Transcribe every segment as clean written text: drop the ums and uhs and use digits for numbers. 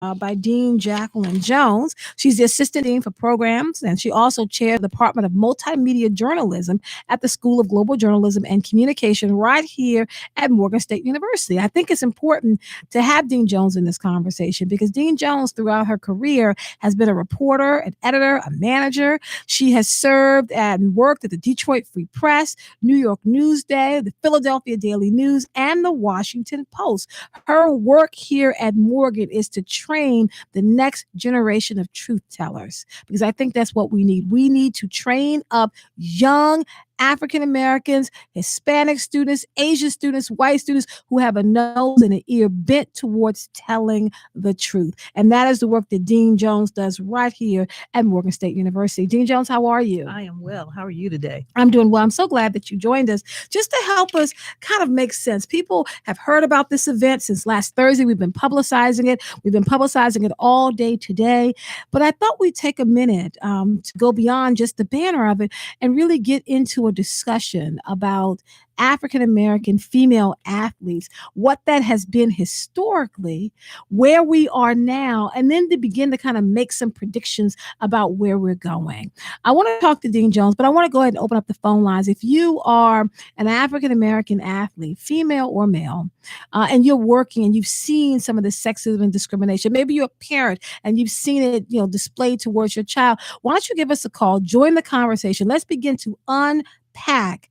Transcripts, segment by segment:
by Dean Jacqueline Jones. She's the Assistant Dean for Programs, and she also chairs the Department of Multimedia Journalism at the School of Global Journalism and Communication right here at Morgan State University. I think it's important to have Dean Jones in this conversation because Dean Jones, throughout her career, has been a reporter, an editor, a manager. She has served and worked at the Detroit Free Press, New York Newsday, the Philadelphia Daily News, and the Washington Post. Her work here at Morgan is to train the next generation of truth tellers because I think that's what we need. We need to train up young African Americans, Hispanic students, Asian students, white students who have a nose and an ear bent towards telling the truth. And that is the work that Dean Jones does right here at Morgan State University. Dean Jones, how are you? I am well. How are you today? I'm doing well. I'm so glad that you joined us just to help us kind of make sense. People have heard about this event since last Thursday. We've been publicizing it. We've been publicizing it all day today. But I thought we'd take a minute to go beyond just the banner of it and really get into a discussion about African American female athletes, what that has been historically, where we are now, and then to begin to kind of make some predictions about where we're going. I want to talk to Dean Jones, but I want to go ahead and open up the phone lines. If you are an African American athlete, female or male, and you're working and you've seen some of the sexism and discrimination, maybe you're a parent and you've seen it, displayed towards your child, why don't you give us a call? Join the conversation. Let's begin to unpack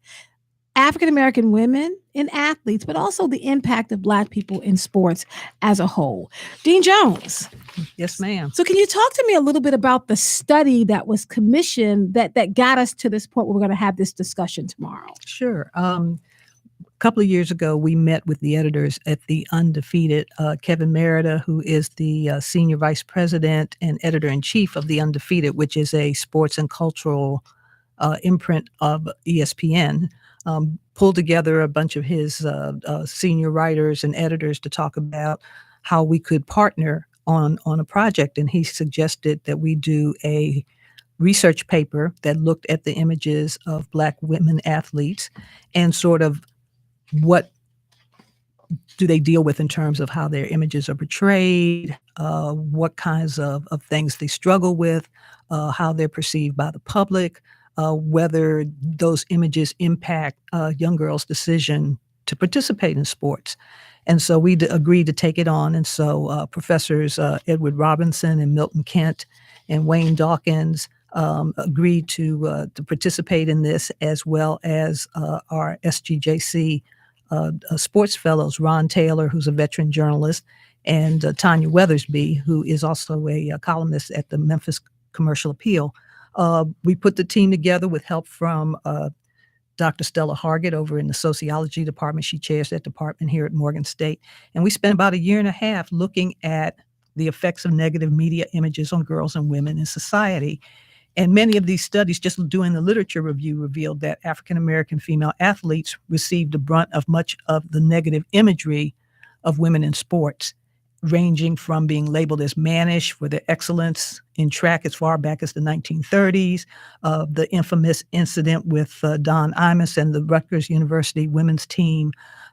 African American women in athletes, but also the impact of Black people in sports as a whole. Dean Jones. Yes, ma'am. So can you talk to me a little bit about the study that was commissioned that got us to this point where we're going to have this discussion tomorrow? Sure. A couple of years ago, we met with the editors at the Undefeated. Kevin Merida, who is the senior vice president and editor-in-chief of the Undefeated, which is a sports and cultural imprint of ESPN, pulled together a bunch of his senior writers and editors to talk about how we could partner on a project. And he suggested that we do a research paper that looked at the images of Black women athletes and sort of what do they deal with in terms of how their images are portrayed, what kinds of things they struggle with, how they're perceived by the public, whether those images impact young girls' decision to participate in sports. And so we agreed to take it on. And so Professors Edward Robinson and Milton Kent and Wayne Dawkins agreed to participate in this, as well as our SGJC sports fellows, Ron Taylor, who's a veteran journalist, and Tanya Weathersby, who is also a columnist at the Memphis Commercial Appeal. We put the team together with help from Dr. Stella Hargett over in the sociology department. She chairs that department here at Morgan State. And we spent about a year and a half looking at the effects of negative media images on girls and women in society. And many of these studies, just doing the literature review, revealed that African-American female athletes received the brunt of much of the negative imagery of women in sports, ranging from being labeled as mannish for their excellence in track as far back as the 1930s, the infamous incident with Don Imus and the Rutgers University women's team,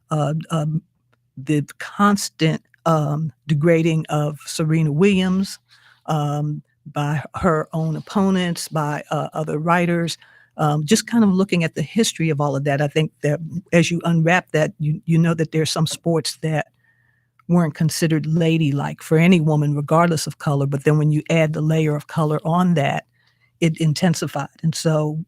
the constant degrading of Serena Williams by her own opponents, by other writers, just kind of looking at the history of all of that. I think that as you unwrap that, you know that there's some sports that weren't considered ladylike for any woman, regardless of color. But then when you add the layer of color on that, it intensified. And so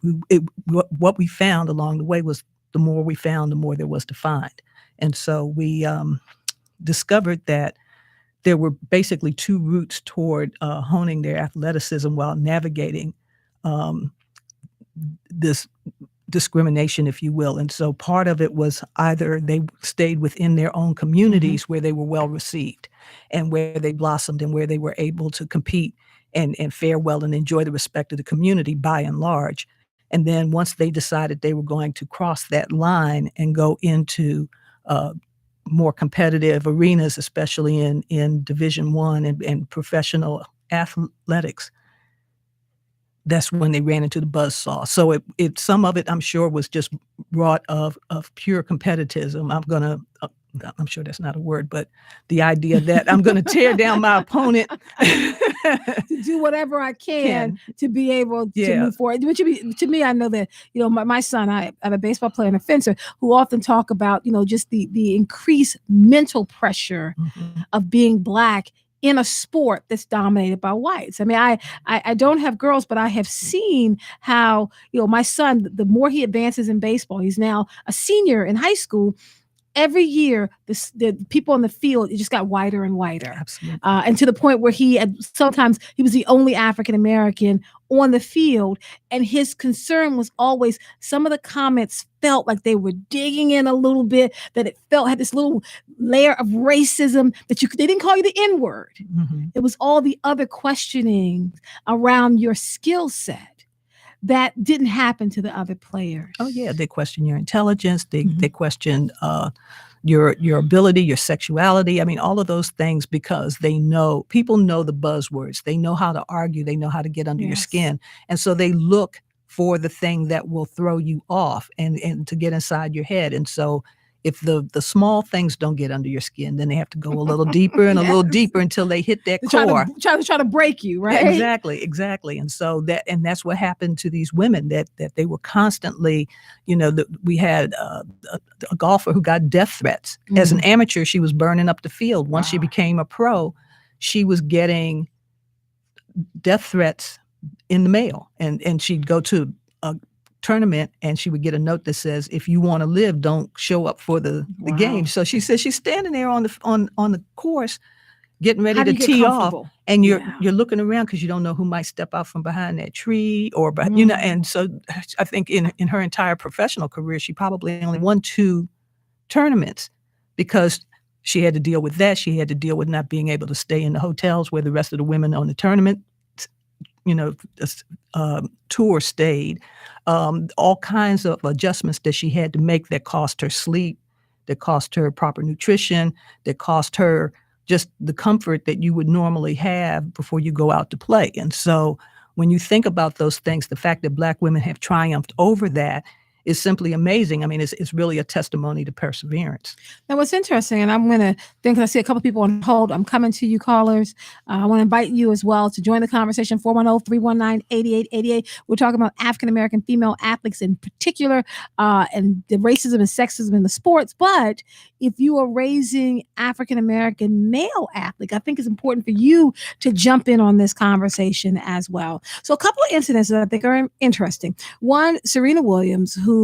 what we found along the way was the more we found, the more there was to find. And so we discovered that there were basically two routes toward honing their athleticism while navigating this discrimination, if you will. And so part of it was either they stayed within their own communities where they were well received and where they blossomed and where they were able to compete and fare well and enjoy the respect of the community by and large. And then once they decided they were going to cross that line and go into more competitive arenas, especially in Division I and professional athletics, that's when they ran into the buzzsaw. So it some of it, I'm sure, was just wrought of pure competitism. I'm going to I'm sure that's not a word, but the idea that I'm going to tear down my opponent to do whatever I can to be able to move forward. Which to me, I know that, my son, I have a baseball player and a fencer who often talk about, just the increased mental pressure of being Black in a sport that's dominated by whites. I mean, I don't have girls, but I have seen how, my son, the more he advances in baseball, he's now a senior in high school. Every year, the people on the field, it just got wider and wider. Absolutely. And to the point where sometimes he was the only African American on the field. And his concern was always some of the comments felt like they were digging in a little bit, that it had this little layer of racism that they didn't call you the N-word. It was all the other questioning around your skill set that didn't happen to the other players. Oh yeah, they question your intelligence. They question your ability, your sexuality. I mean, all of those things, because people know the buzzwords. They know how to argue. They know how to get under your skin, and so they look for the thing that will throw you off and to get inside your head. And so, if the small things don't get under your skin, then they have to go a little deeper and a little deeper until they hit that core. Try to break you, right? Exactly. And so that's what happened to these women, that they were constantly, we had a golfer who got death threats. As an amateur, she was burning up the field. Once she became a pro, she was getting death threats in the mail, and she'd go to a tournament and she would get a note that says, if you want to live, don't show up for the game. So she says she's standing there on the course getting ready to tee off, and you're looking around because you don't know who might step out from behind that tree or and so I think in her entire professional career she probably only won 2 tournaments because she had to deal with that. She had to deal with not being able to stay in the hotels where the rest of the women on the tournament tour stayed. All kinds of adjustments that she had to make that cost her sleep, that cost her proper nutrition, that cost her just the comfort that you would normally have before you go out to play. And so when you think about those things, the fact that Black women have triumphed over that is simply amazing. I mean, it's really a testimony to perseverance. Now, what's interesting, and I'm going to think, I see a couple people on hold. I'm coming to you, callers. I want to invite you as well to join the conversation, 410-319-8888. We're talking about African-American female athletes in particular, and the racism and sexism in the sports. But if you are raising African-American male athletes, I think it's important for you to jump in on this conversation as well. So a couple of incidents that I think are interesting. One, Serena Williams, who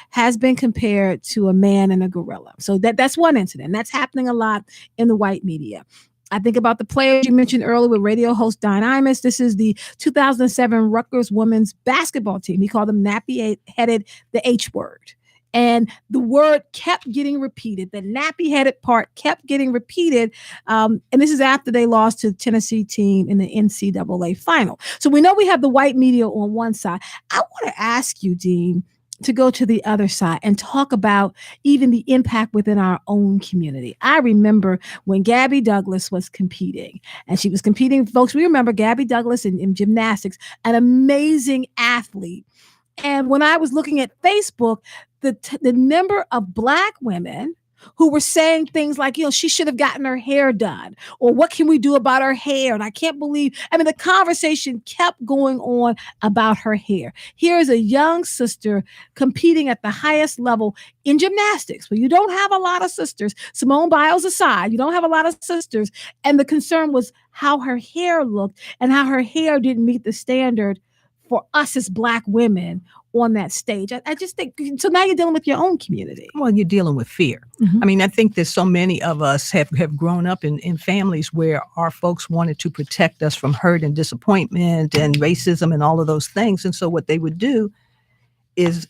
has been compared to a man and a gorilla. So that's one incident. That's happening a lot in the white media. I think about the players you mentioned earlier with radio host Don Imus. This is the 2007 Rutgers women's basketball team. He called them nappy-headed, the H word. And the word kept getting repeated. The nappy-headed part kept getting repeated. And this is after they lost to the Tennessee team in the NCAA final. So we know we have the white media on one side. I want to ask you, Dean, to go to the other side and talk about even the impact within our own community. I remember when Gabby Douglas was competing, and she was competing, folks, we remember Gabby Douglas in gymnastics, an amazing athlete. And when I was looking at Facebook, the number of Black women who were saying things like, she should have gotten her hair done, or what can we do about her hair? And I can't believe, the conversation kept going on about her hair. Here is a young sister competing at the highest level in gymnastics, where you don't have a lot of sisters. Simone Biles aside, you don't have a lot of sisters. And the concern was how her hair looked and how her hair didn't meet the standard for us as Black women on that stage. I just think, so now you're dealing with your own community. Well, you're dealing with fear. I mean, I think that so many of us have grown up in families where our folks wanted to protect us from hurt and disappointment and racism and all of those things. And so what they would do is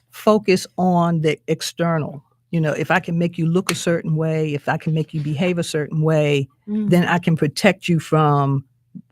focus on the external. If I can make you look a certain way, if I can make you behave a certain way, then I can protect you from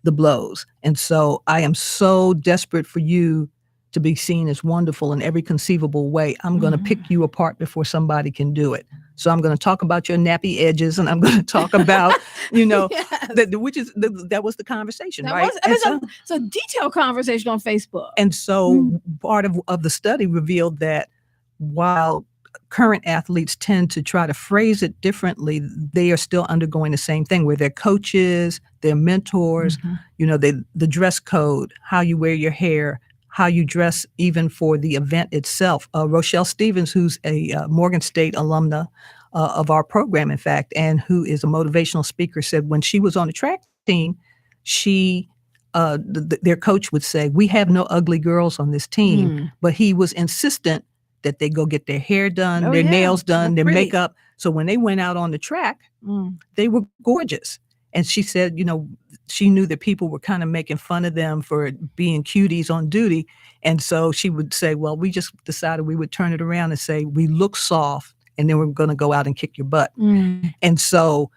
the blows. And so I am so desperate for you to be seen as wonderful in every conceivable way. I'm going to pick you apart before somebody can do it. So I'm going to talk about your nappy edges, and I'm going to talk about, Yes. that was the conversation, right? It's a detailed conversation on Facebook. And so part of the study revealed that while current athletes tend to try to phrase it differently, they are still undergoing the same thing where their coaches, their mentors, the dress code, how you wear your hair, how you dress even for the event itself. Rochelle Stevens, who's a Morgan State alumna of our program, in fact, and who is a motivational speaker, said when she was on the track team, their coach would say, "We have no ugly girls on this team," but he was insistent that they go get their hair done, their nails done, their makeup. So when they went out on the track, they were gorgeous. And she said, she knew that people were kind of making fun of them for being cuties on duty. And so she would say, well, we just decided we would turn it around and say, we look soft, and then we're going to go out and kick your butt. And so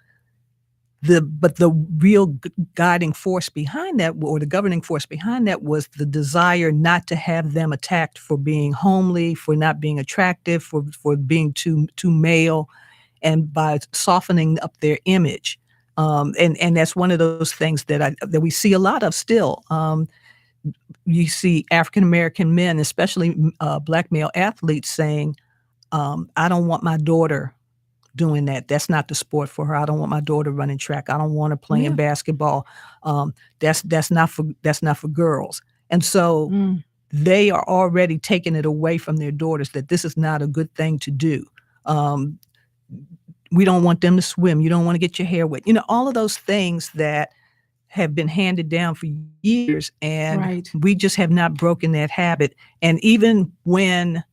the real guiding force behind that, or the governing force behind that, was the desire not to have them attacked for being homely, for not being attractive, for being too male, and by softening up their image. And that's one of those things that we see a lot of still. You see African American men, especially Black male athletes, saying, "I don't want my daughter doing that. That's not the sport for her. I don't want my daughter running track. I don't want her playing basketball. That's not for girls." And so they are already taking it away from their daughters that this is not a good thing to do. We don't want them to swim. You don't want to get your hair wet. All of those things that have been handed down for years, and we just have not broken that habit. And even when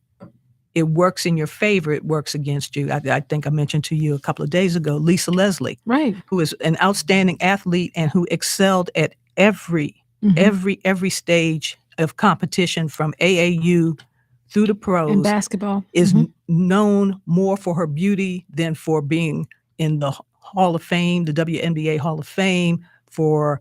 it works in your favor, it works against you. I think I mentioned to you a couple of days ago, Lisa Leslie, who is an outstanding athlete and who excelled at every stage of competition from AAU through the pros. And basketball. Is known more for her beauty than for being in the Hall of Fame, the WNBA Hall of Fame, for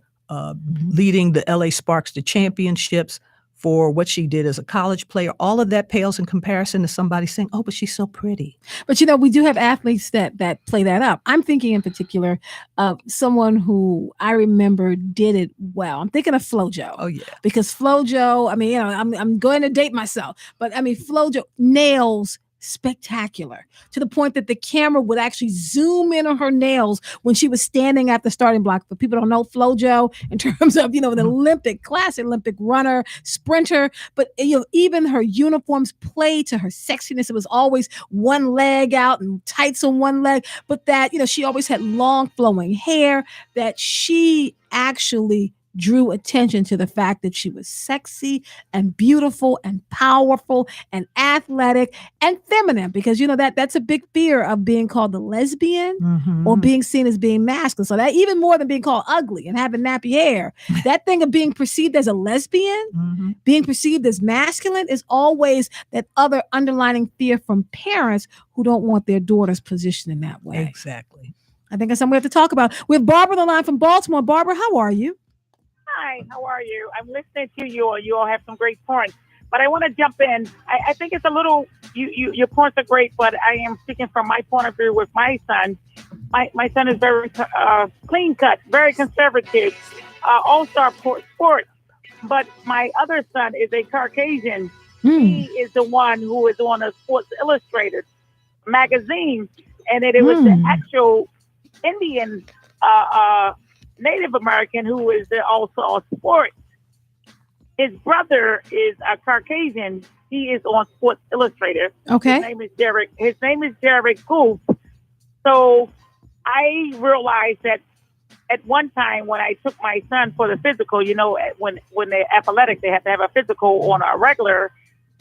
leading the LA Sparks to championships, for what she did as a college player. All of that pales in comparison to somebody saying, "Oh, but she's so pretty." But we do have athletes that play that up. I'm thinking in particular of someone who I remember did it well. I'm thinking of FloJo. Oh yeah, because FloJo, I'm going to date myself, but FloJo nails spectacular, to the point that the camera would actually zoom in on her nails when she was standing at the starting block. But people don't know FloJo in terms of, the classic Olympic runner, sprinter, but even her uniforms played to her sexiness. It was always one leg out and tights on one leg, but that, she always had long flowing hair, that she actually drew attention to the fact that she was sexy and beautiful and powerful and athletic and feminine, because that's a big fear of being called a lesbian or being seen as being masculine. So that, even more than being called ugly and having nappy hair, that thing of being perceived as a lesbian, being perceived as masculine, is always that other underlining fear from parents who don't want their daughters positioned in that way. Exactly. I think that's something we have to talk about. We have Barbara on the line from Baltimore. Barbara, how are you? Hi, how are you? I'm listening to you all. You all have some great points, but I want to jump in. I think it's a little, your points are great, but I am speaking from my point of view with my son. My son is very clean cut, very conservative, all-star sports. But my other son is a Caucasian. He is the one who is on a Sports Illustrated magazine, and it was the actual Indian Native American who is also on sports. His brother is a Caucasian. He is on Sports Illustrated. Okay. His name is Derek Goof. So I realized that at one time when I took my son for the physical, when they're athletic, they have to have a physical on a regular.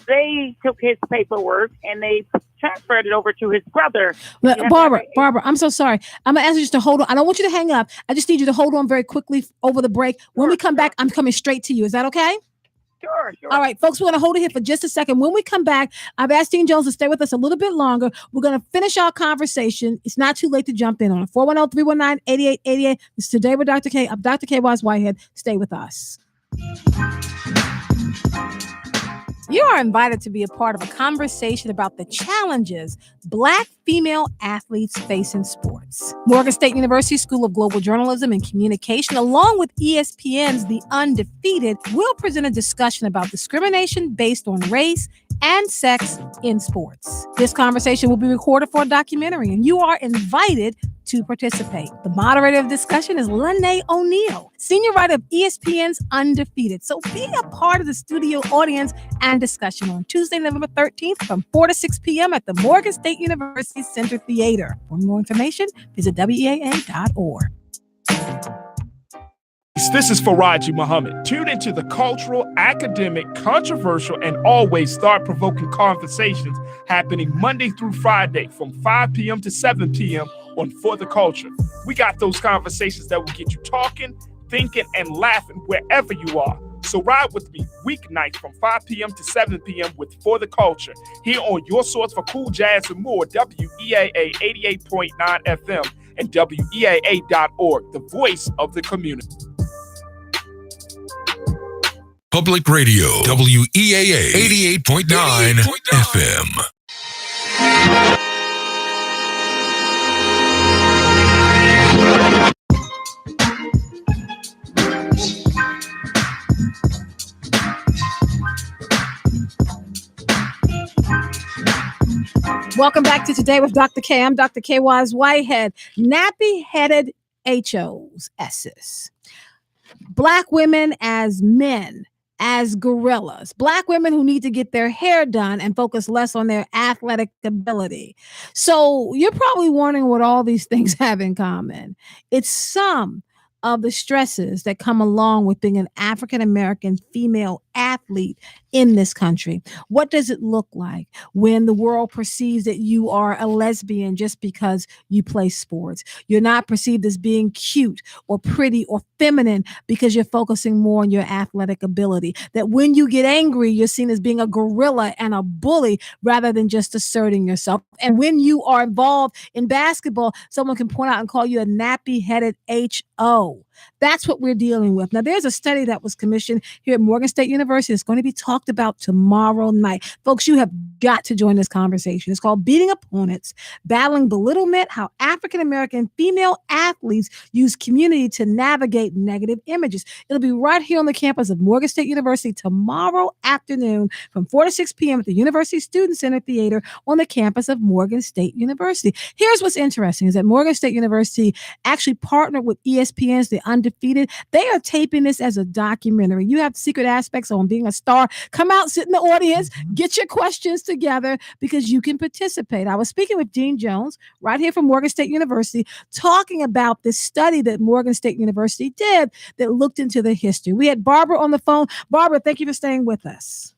They took his paperwork and they transferred it over to his brother. Barbara, I'm so sorry. I'm going to ask you just to hold on. I don't want you to hang up. I just need you to hold on very quickly over the break. When we come back, I'm coming straight to you. Is that okay? Sure. All right, folks, we're going to hold it here for just a second. When we come back, I've asked Dean Jones to stay with us a little bit longer. We're going to finish our conversation. It's not too late to jump in on it. 410-319-8888. This is Today with Dr. K. I'm Dr. K. Wise Whitehead. Stay with us. You are invited to be a part of a conversation about the challenges Black female athletes face in sports. Morgan State University School of Global Journalism and Communication, along with ESPN's The Undefeated, will present a discussion about discrimination based on race, and sex in sports. This conversation will be recorded for a documentary, and you are invited to participate. The moderator of the discussion is Lene O'Neill, senior writer of ESPN's Undefeated. So be a part of the studio audience and discussion on Tuesday, November 13th from 4 to 6 p.m. at the Morgan State University Center Theater. For more information, visit weaa.org. This is Faraji Muhammad. Tune into the cultural, academic, controversial, and always thought-provoking conversations happening Monday through Friday from 5 p.m. to 7 p.m. on For the Culture. We got those conversations that will get you talking, thinking, and laughing wherever you are. So ride with me weeknights from 5 p.m. to 7 p.m. with For the Culture here on your source for cool jazz and more, WEAA 88.9 FM and WEAA.org, the voice of the community. Public Radio, WEAA 88.9 FM. Welcome back to Today with Dr. K. I'm Dr. K. Wise Whitehead. Nappy-headed HOs, S's. Black women as men, as gorillas. Black women who need to get their hair done and focus less on their athletic ability. So you're probably wondering what all these things have in common. It's some of the stresses that come along with being an African-American female athlete in this country. What does it look like when the world perceives that you are a lesbian just because you play sports? You're not perceived as being cute or pretty or feminine because you're focusing more on your athletic ability. That when you get angry, you're seen as being a gorilla and a bully rather than just asserting yourself. And when you are involved in basketball, someone can point out and call you a nappy-headed HO. That's what we're dealing with. Now, there's a study that was commissioned here at Morgan State University. It's going to be talked about tomorrow night. Folks, you have got to join this conversation. It's called Beating Opponents, Battling Belittlement, How African-American Female Athletes Use Community to Navigate Negative Images. It'll be right here on the campus of Morgan State University tomorrow afternoon from 4 to 6 p.m. at the University Student Center Theater on the campus of Morgan State University. Here's what's interesting is that Morgan State University actually partnered with ESPN's The Undefeated. They are taping this as a documentary. You have secret aspects on being a star. Come out, sit in the audience, get your questions together because you can participate. I was speaking with Dean Jones right here from Morgan State University talking about this study that Morgan State University did that looked into the history. We had Barbara on the phone. Barbara, thank you for staying with us.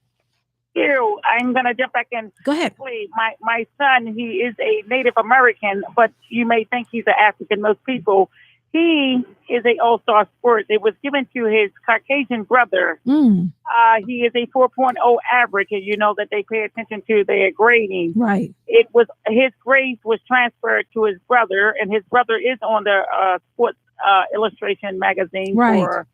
Thank you. I'm going to jump back in. Go ahead. My son, he is a Native American, but you may think he's an African. Most people. He is an all-star sport. It was given to his Caucasian brother. He is a 4.0 average, and you know that they pay attention to their grading. Right. It was his grades was transferred to his brother, and his brother is on the Sports Illustration magazine for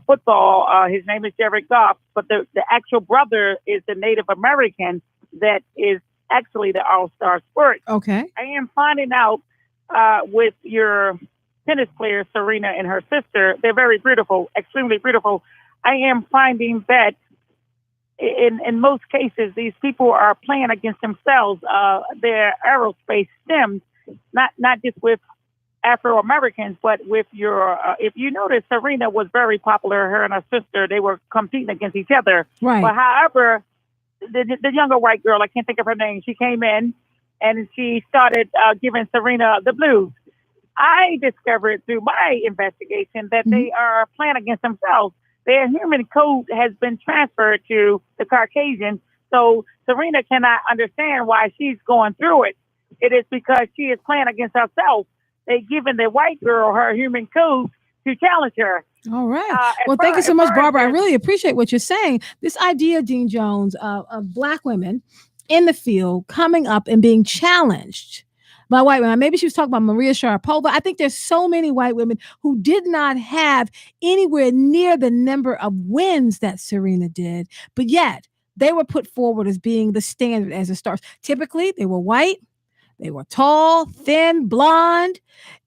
football. His name is Jared Goff, but the actual brother is the Native American that is actually the all-star sport. Okay. I am finding out with your tennis player Serena and her sister, they're very beautiful, extremely beautiful. I am finding that in most cases, these people are playing against themselves. Their aerospace STEM, not just with Afro-Americans, but with your, if you notice, Serena was very popular. Her and her sister, they were competing against each other. Right. But however, the younger white girl, I can't think of her name, she came in and she started giving Serena the blues. I discovered through my investigation that they are playing against themselves. Their human code has been transferred to the Caucasian. So Serena cannot understand why she's going through it. It is because she is playing against herself. They've given the white girl her human code to challenge her. All right. Well, thank you so much, Barbara. I really appreciate what you're saying. This idea, Dean Jones, of Black women in the field coming up and being challenged by white women. Maybe she was talking about Maria Sharapova. I think there's so many white women who did not have anywhere near the number of wins that Serena did, but yet they were put forward as being the standard as the stars. Typically, they were white, they were tall, thin, blonde,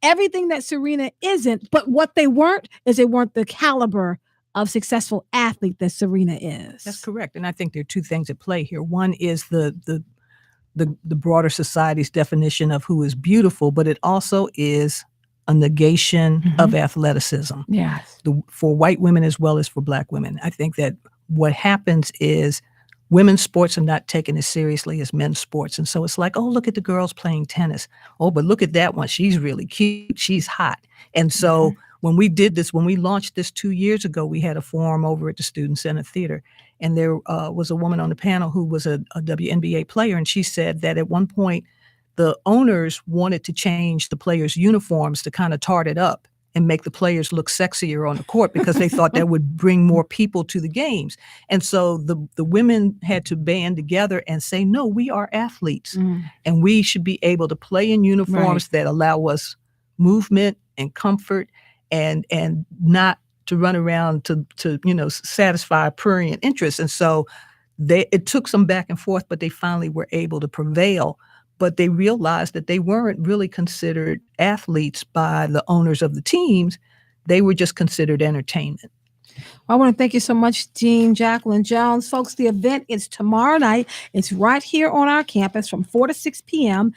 everything that Serena isn't. But what they weren't is they weren't the caliber of successful athlete that Serena is. That's correct. And I think there are two things at play here. One is the broader society's definition of who is beautiful, but it also is a negation of athleticism. Yes. For white women as well as for Black women. I think that what happens is women's sports are not taken as seriously as men's sports. And so it's like, oh, look at the girls playing tennis. Oh, but look at that one. She's really cute. She's hot. And so when we launched this 2 years ago, we had a forum over at the Student Center Theater. And there was a woman on the panel who was a WNBA player. And she said that at one point, the owners wanted to change the players' uniforms to kind of tart it up and make the players look sexier on the court because they thought that would bring more people to the games. And so the women had to band together and say, no, we are athletes and we should be able to play in uniforms that allow us movement and comfort and not to run around to satisfy prurient interests. And so it took some back and forth, but they finally were able to prevail. But they realized that they weren't really considered athletes by the owners of the teams. They were just considered entertainment. I want to thank you so much, Dean Jacqueline Jones. Folks, the event is tomorrow night. It's right here on our campus from 4 to 6 p.m.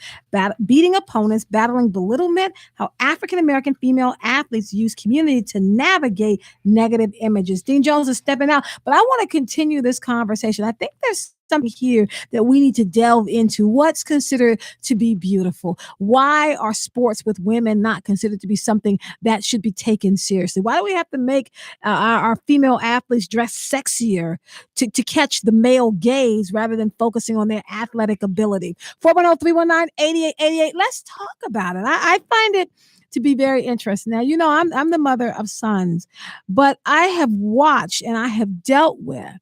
Beating opponents, battling belittlement, how African-American female athletes use community to navigate negative images. Dean Jones is stepping out, but I want to continue this conversation. I think there's something here that we need to delve into. What's considered to be beautiful? Why are sports with women not considered to be something that should be taken seriously? Why do we have to make our female athletes dress sexier to catch the male gaze rather than focusing on their athletic ability? 410-319-8888. Let's talk about it. I find it to be very interesting. Now, I'm the mother of sons, but I have watched and I have dealt with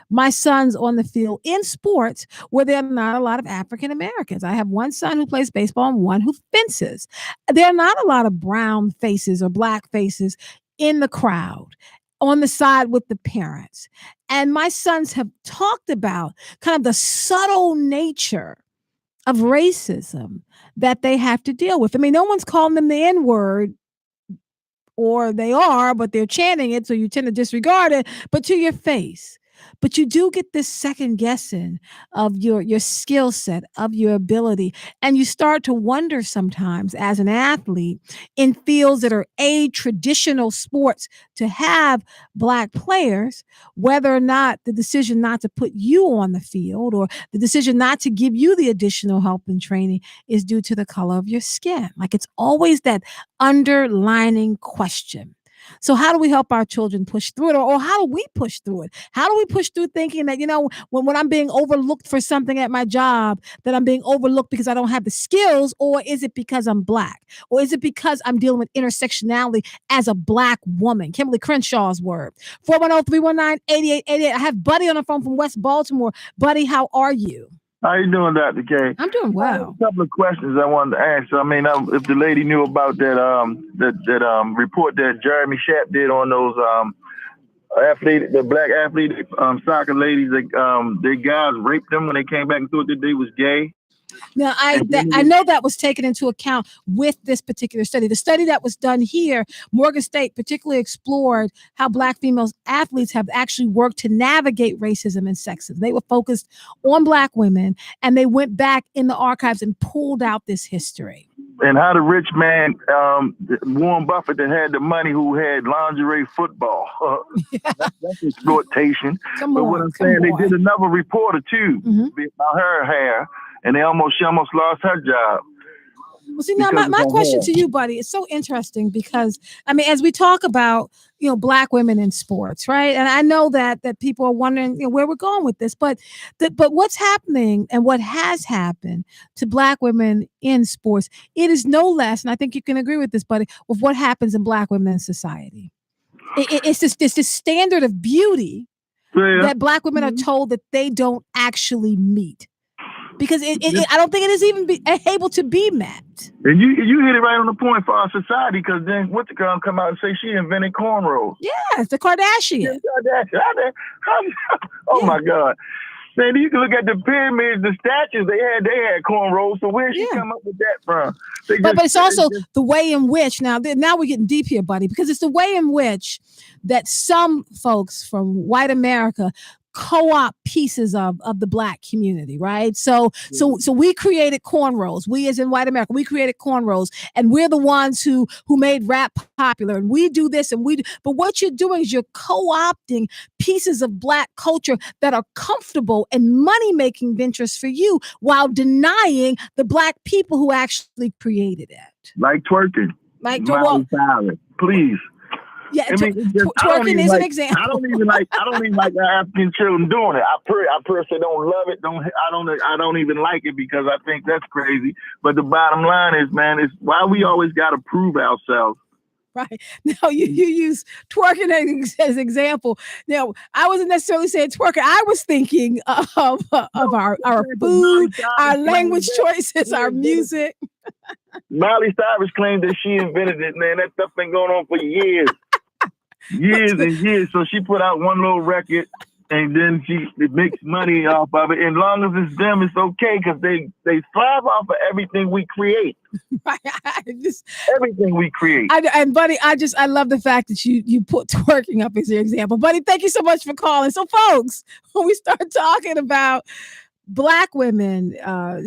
my sons on the field in sports where there are not a lot of African Americans. I have one son who plays baseball and one who fences. There are not a lot of brown faces or Black faces in the crowd on the side with the parents. And my sons have talked about kind of the subtle nature of racism that they have to deal with. I mean, no one's calling them the N-word, or they are, but they're chanting it, so you tend to disregard it, but to your face. But you do get this second guessing of your skill set, of your ability. And you start to wonder sometimes as an athlete in fields that are traditional sports to have Black players, whether or not the decision not to put you on the field or the decision not to give you the additional help and training is due to the color of your skin. Like, it's always that underlining question. So how do we help our children push through it? Or how do we push through it? How do we push through thinking that, when I'm being overlooked for something at my job, that I'm being overlooked because I don't have the skills? Or is it because I'm Black? Or is it because I'm dealing with intersectionality as a Black woman? Kimberly Crenshaw's word. 410-319-8888. I have Buddy on the phone from West Baltimore. Buddy, how are you? How you doing, Dr. K? I'm doing well. A couple of questions I wanted to ask. I mean, if the lady knew about that report that Jeremy Schaap did on those the Black athlete soccer ladies, their guys raped them when they came back and thought that they was gay. Now, I know that was taken into account with this particular study. The study that was done here, Morgan State particularly explored how Black female athletes have actually worked to navigate racism and sexism. They were focused on Black women, and they went back in the archives and pulled out this history. And how the rich man, Warren Buffett, that had the money, who had lingerie football. That's exploitation. But what I'm saying, they did another report or two about her hair, and she almost lost her job. Well, see, now my question to you, Buddy, is so interesting because, I mean, as we talk about, Black women in sports, right? And I know that people are wondering, where we're going with this, but what's happening and what has happened to Black women in sports, it is no less, and I think you can agree with this, Buddy, with what happens in Black women in society. It's this standard of beauty that Black women are told that they don't actually meet. Because I don't think it is even able to be met. And you hit it right on the point for our society, because then what's the girl come out and say she invented cornrows? Yes, the Kardashian. Oh, yeah. My God. Man, you can look at the pyramids, the statues they had cornrows. So where she come up with that from? But it's also the way in which now we're getting deep here, buddy, because it's the way in which that some folks from white America co-op pieces of the Black community, right? So we created cornrows. We, as in white America, we created cornrows, and we're the ones who made rap popular, and we do this and we do. But what you're doing is you're co-opting pieces of Black culture that are comfortable and money-making ventures for you, while denying the Black people who actually created it. Like twerking, like Miley Cyrus, please. Yeah, twerking is an example. I don't even like African children doing it. I personally don't love it. I don't even like it because I think that's crazy. But the bottom line is, man, it's why we always got to prove ourselves. Right. Now you use twerking as an example. Now, I wasn't necessarily saying twerking. I was thinking of our food, our language choices, our music. Miley Cyrus claimed that she invented it, man. That stuff been going on for years. Years and years. So she put out one little record and then she makes money off of it. And long as it's them, it's okay because they thrive off of everything we create. Right. Everything we create. And buddy, I love the fact that you put twerking up as your example. Buddy, thank you so much for calling. So folks, when we start talking about Black women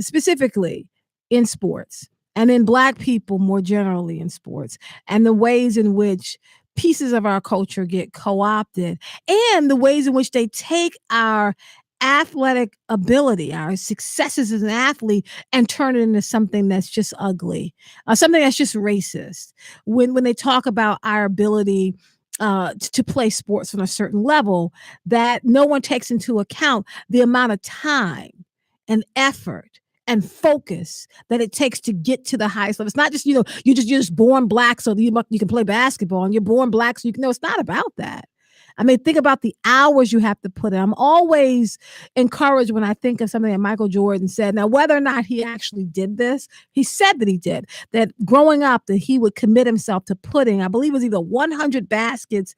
specifically in sports, and then Black people more generally in sports, and the ways in which pieces of our culture get co-opted, and the ways in which they take our athletic ability, our successes as an athlete, and turn it into something that's just ugly, something that's just racist. When they talk about our ability to play sports on a certain level, that no one takes into account the amount of time and effort and focus that it takes to get to the highest level. It's not just, you're just born Black so you can play basketball, and you're born Black so you can. No, it's not about that. I mean, think about the hours you have to put in. I'm always encouraged when I think of something that Michael Jordan said. Now, whether or not he actually did this, he said that he did, that growing up, that he would commit himself to putting, I believe it was either 100 baskets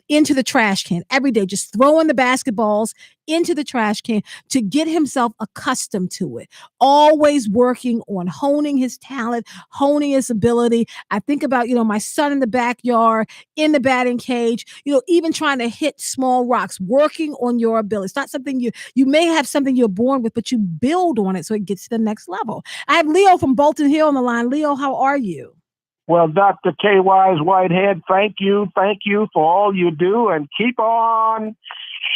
into the trash can every day, just throwing the basketballs into the trash can to get himself accustomed to it, always working on honing his talent, honing his ability. I think about, my son in the backyard, in the batting cage, even trying to hit small rocks, working on your ability. It's not something you may have something you're born with, but you build on it so it gets to the next level. I have Leo from Bolton Hill on the line. Leo, how are you? Well, Dr. K. Wise Whitehead, thank you for all you do, and keep on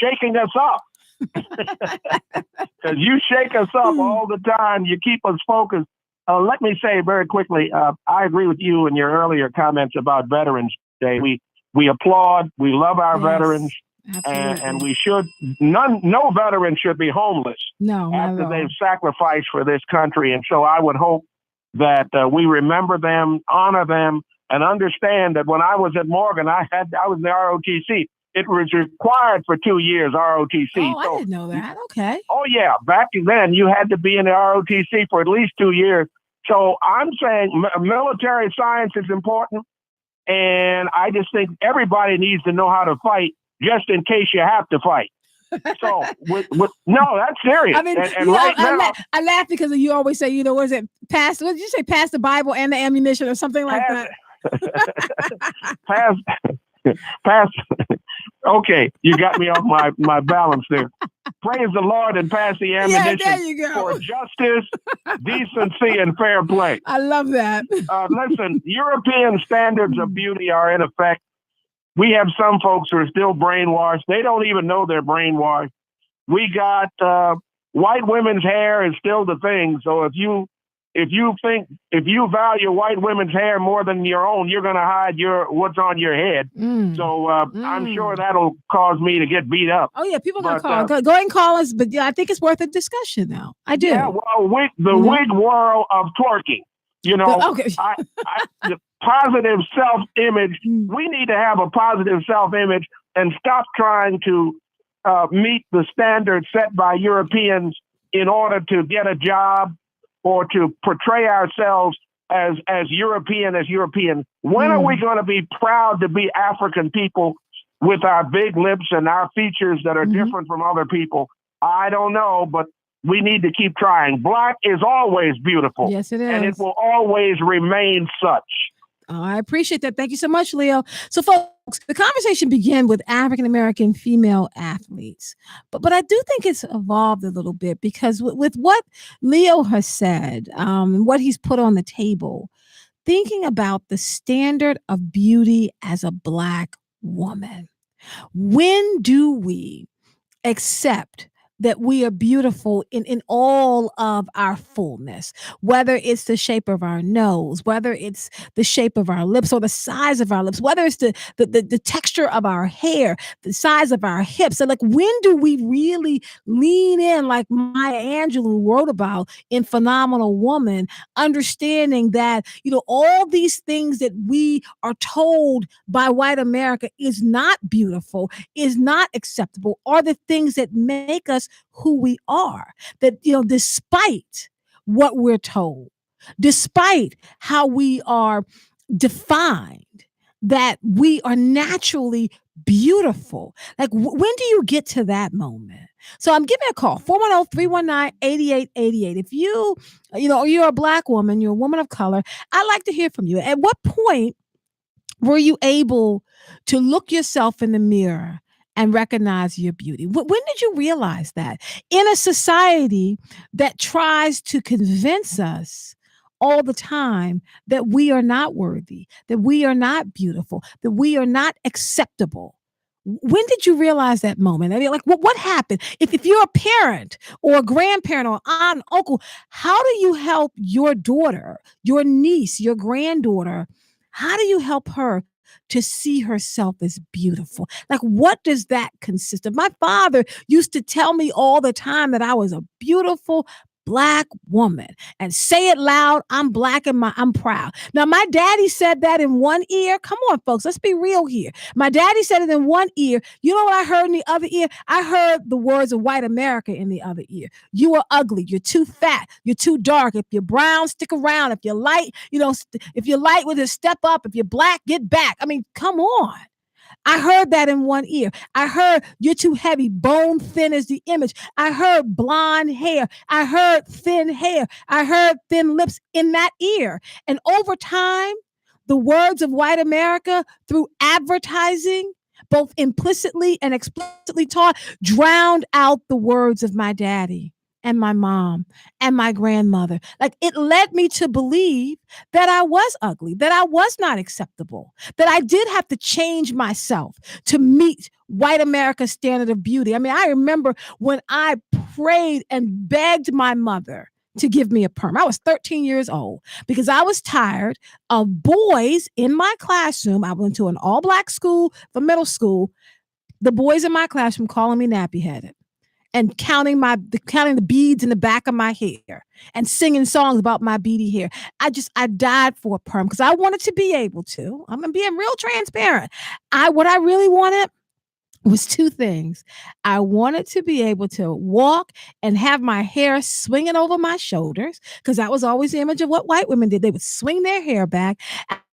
shaking us up. Because you shake us up all the time. You keep us focused. Let me say very quickly, I agree with you in your earlier comments about Veterans Day. We applaud. We love our veterans, and we should. No veteran should be homeless. No, after they've sacrificed for this country. And so I would hope that we remember them, honor them, and understand that when I was at Morgan, I was in the ROTC. It was required for 2 years, ROTC. Oh, I didn't know that. Okay. Oh, yeah. Back then, you had to be in the ROTC for at least 2 years. So I'm saying military science is important. And I just think everybody needs to know how to fight just in case you have to fight. So, no, that's serious. I mean, I laugh because you always say, what is it? What did you say? Pass the Bible and the ammunition or something like that? Pass. Okay, you got me off my balance there. Praise the Lord and pass the ammunition there you go. For justice, decency, and fair play. I love that. Listen, European standards of beauty are in effect. We have some folks who are still brainwashed. They don't even know they're brainwashed. We got white women's hair is still the thing. So if you value white women's hair more than your own, you're going to hide what's on your head. So I'm sure that'll cause me to get beat up. Oh yeah, people are going to call. Go ahead and call us, but I think it's worth a discussion now. I do. Yeah, well, wig world of twerking. The positive self-image. We need to have a positive self-image and stop trying to meet the standards set by Europeans in order to get a job or to portray ourselves as European. When are we going to be proud to be African people with our big lips and our features that are different from other people? I don't know, but we need to keep trying. Black is always beautiful. Yes, it is. And it will always remain such. Oh, I appreciate that. Thank you so much, Leo. So, folks, the conversation began with African-American female athletes. But I do think it's evolved a little bit because with what Leo has said, and what he's put on the table, thinking about the standard of beauty as a Black woman. When do we accept that we are beautiful in all of our fullness, whether it's the shape of our nose, whether it's the shape of our lips or the size of our lips, whether it's the texture of our hair, the size of our hips. And like, when do we really lean in, like Maya Angelou wrote about in Phenomenal Woman, understanding that, all these things that we are told by white America is not beautiful, is not acceptable, are the things that make us who we are. That, despite what we're told, despite how we are defined, that we are naturally beautiful. Like, when do you get to that moment? So I'm giving a call, 410-319-8888. If you're a Black woman, you're a woman of color, I'd like to hear from you. At what point were you able to look yourself in the mirror and recognize your beauty? When did you realize that? In a society that tries to convince us all the time that we are not worthy, that we are not beautiful, that we are not acceptable. When did you realize that moment? I mean, like, what happened? If you're a parent or a grandparent or aunt, uncle, how do you help your daughter, your niece, your granddaughter? How do you help her to see herself as beautiful? Like, what does that consist of? My father used to tell me all the time that I was a beautiful Black woman, and say it loud, I'm Black and I'm proud. Now, my daddy said that in one ear. Come on, folks, let's be real here. My daddy said it in one ear. You know what I heard in the other ear? I heard the words of white America in the other ear. You are ugly. You're too fat. You're too dark. If you're brown, stick around. If you're light, if you're light with a step up. If you're Black, get back. I mean, come on. I heard that in one ear. I heard you're too heavy, bone thin is the image. I heard blonde hair. I heard thin hair. I heard thin lips in that ear. And over time, the words of white America through advertising, both implicitly and explicitly taught, drowned out the words of my daddy and my mom and my grandmother. Like, it led me to believe that I was ugly, that I was not acceptable, that I did have to change myself to meet white America's standard of beauty. I mean, I remember when I prayed and begged my mother to give me a perm. I was 13 years old because I was tired of boys in my classroom. I went to an all-Black school for middle school. The boys in my classroom calling me nappy-headed and counting the beads in the back of my hair and singing songs about my beady hair. I died for a perm because I wanted to be able to. I'm being real transparent. What I really wanted was two things. I wanted to be able to walk and have my hair swinging over my shoulders, because that was always the image of what white women did. They would swing their hair back.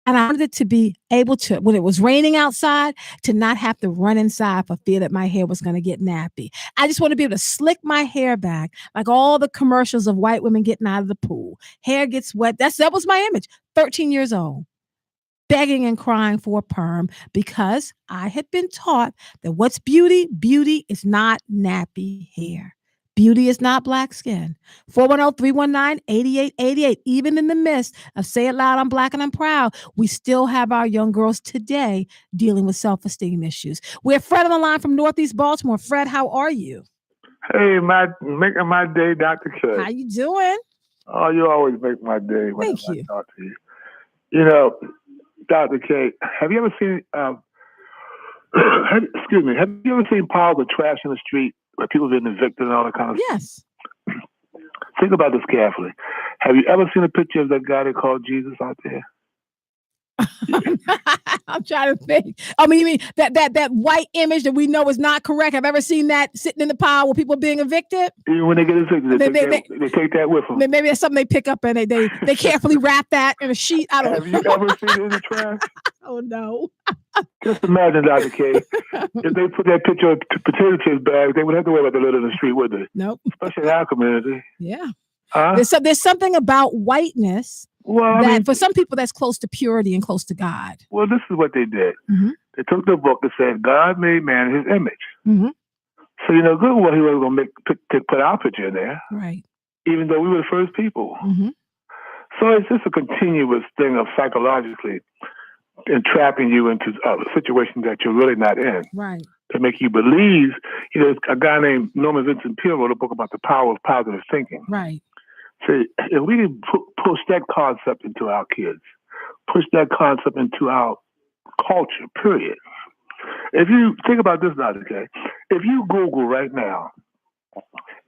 And I wanted to be able to, when it was raining outside, to not have to run inside for fear that my hair was going to get nappy. I just want to be able to slick my hair back like all the commercials of white women getting out of the pool. Hair gets wet. That was my image. 13 years old, begging and crying for a perm because I had been taught that what's beauty? Beauty is not nappy hair. Beauty is not Black skin. 410-319-8888. Even in the midst of Say It Loud, I'm Black and I'm Proud, we still have our young girls today dealing with self-esteem issues. We have Fred on the line from Northeast Baltimore. Fred, how are you? Hey, making my day, Dr. K. How you doing? Oh, you always make my day when Thank you. I talk to you. You know, Dr. K, have you ever seen, excuse me, have you ever seen piles of trash in the street where people have been evicted and all that kind of Yes. stuff? Think about this carefully. Have you ever seen a picture of that guy they called Jesus out there? I'm trying to think. I mean, you mean that white image that we know is not correct? Have you ever seen that sitting in the pile where people are being evicted? Even when they get evicted, they take that with them. Maybe that's something they pick up and they carefully wrap that in a sheet. I don't know. Have you ever seen it in the trash? Oh, no. Just imagine, Dr. K, if they put that picture of potato chips bag, they would have to worry about the litter in the street, would they? Nope. Especially in our community. Yeah. Huh? There's something about whiteness that for some people that's close to purity and close to God. Well, this is what they did. Mm-hmm. They took the book that said God made man in his image. Mm-hmm. So good well he wasn't going to put our picture in there. Right. Even though we were the first people. Mm-hmm. So it's just a continuous thing of psychologically entrapping you into situations that you're really not in. Right. To make you believe, a guy named Norman Vincent Peale wrote a book about the power of positive thinking. Right. So if we can push that concept into our kids, push that concept into our culture, period. If you think about this now, okay, if you Google right now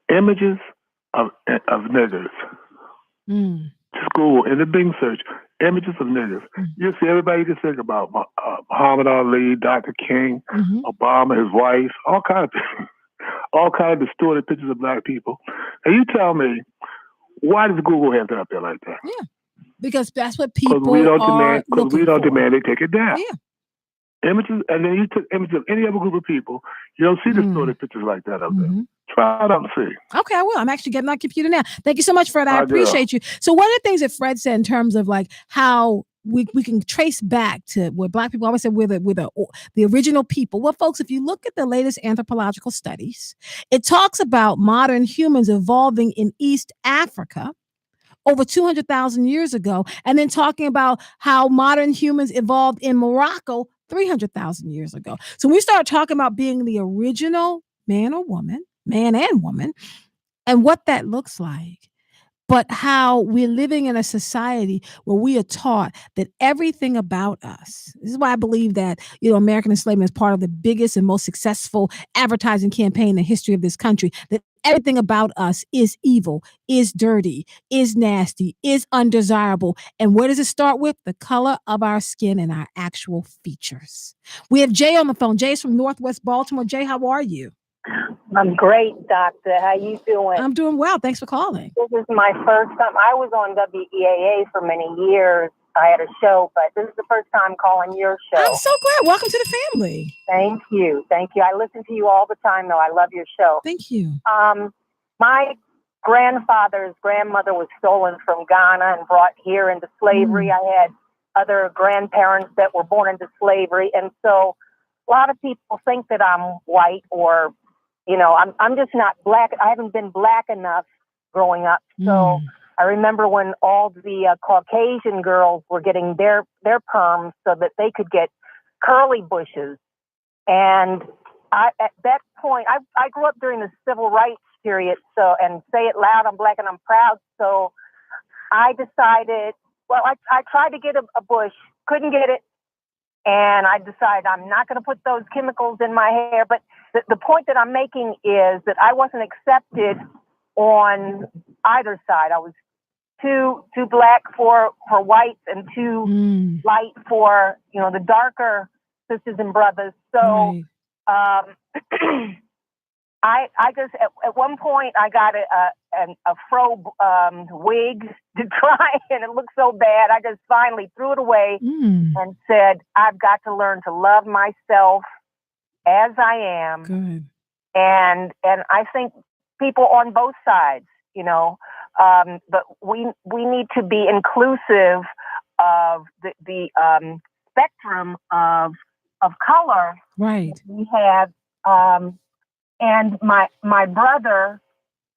images of niggers, just Google in the Bing search images of niggers, you'll see everybody you can think about: Muhammad Ali, Dr. King, Obama, his wife, all kind of distorted pictures of black people. And you tell me, why does Google have that up there like that? Yeah, because that's what people Because we don't demand they take it down. Yeah. Images, and then you took images of any other group of people, you don't see distorted pictures like that up there. Try it out and see. Okay, I will. I'm actually getting my computer now. Thank you so much, Fred. I appreciate you. So one of the things that Fred said in terms of like how we can trace back to where black people always said we're the original people. Well, folks, if you look at the latest anthropological studies, it talks about modern humans evolving in East Africa over 200,000 years ago, and then talking about how modern humans evolved in Morocco 300,000 years ago. So when we start talking about being the original man or woman, man and woman, and what that looks like, but how we're living in a society where we are taught that everything about us, this is why I believe that, American enslavement is part of the biggest and most successful advertising campaign in the history of this country, that everything about us is evil, is dirty, is nasty, is undesirable. And where does it start with? The color of our skin and our actual features. We have Jay on the phone. Jay's from Northwest Baltimore. Jay, how are you? I'm great, Doctor. How you doing? I'm doing well. Thanks for calling. This is my first time. I was on WEAA for many years. I had a show, but this is the first time calling your show. I'm so glad. Welcome to the family. Thank you. Thank you. I listen to you all the time, though. I love your show. Thank you. My grandfather's grandmother was stolen from Ghana and brought here into slavery. I had other grandparents that were born into slavery. And so a lot of people think that I'm white or I'm just not black. I haven't been black enough growing up. So I remember when all the Caucasian girls were getting their perms so that they could get curly bushes. And at that point, I grew up during the civil rights period. So, and say it loud, I'm black and I'm proud. So I decided, I tried to get a bush, couldn't get it. And I decided I'm not going to put those chemicals in my hair. But the point that I'm making is that I wasn't accepted on either side. I was too black for whites and too light for, the darker sisters and brothers. So I just, at one point, I got a fro wig to try, and it looked so bad. I just finally threw it away and said, I've got to learn to love myself as I am. Good. And I think people on both sides, but we need to be inclusive of the spectrum of color. Right. We have, and my brother,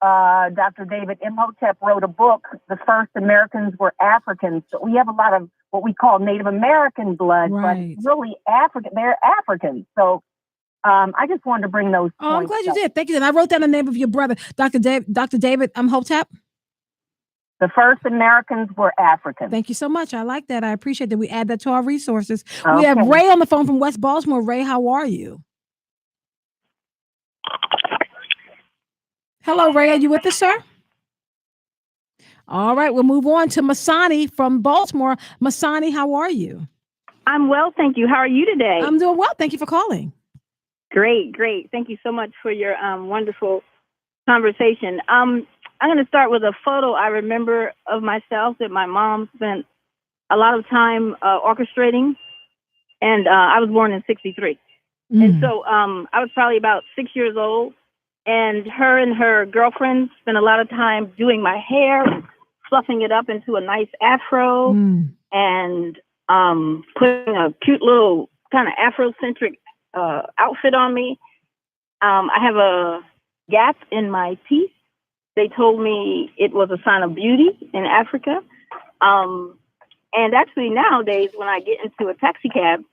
Dr. David Imhotep, wrote a book, The First Americans Were Africans. So we have a lot of what we call Native American blood, but really African. They're Africans. So I just wanted to bring those points I'm glad you up. did. Thank you. And I wrote down the name of your brother, Dr. David Imhotep. The first Americans were African. Thank you so much. I like that. I appreciate that. We add that to our resources. Okay. We have Ray on the phone from West Baltimore. Ray, how are you? Hello, Ray. Are you with us, sir? All right. We'll move on to Masani from Baltimore. Masani, how are you? I'm well, thank you. How are you today? I'm doing well. Thank you for calling. Great. Thank you so much for your wonderful conversation. I'm going to start with a photo I remember of myself that my mom spent a lot of time orchestrating, and I was born in '63. And so I was probably about 6 years old, and her girlfriend spent a lot of time doing my hair and fluffing it up into a nice afro and putting a cute little kind of Afrocentric outfit on me. I have a gap in my teeth. They told me it was a sign of beauty in Africa. And actually nowadays, when I get into a taxi cab,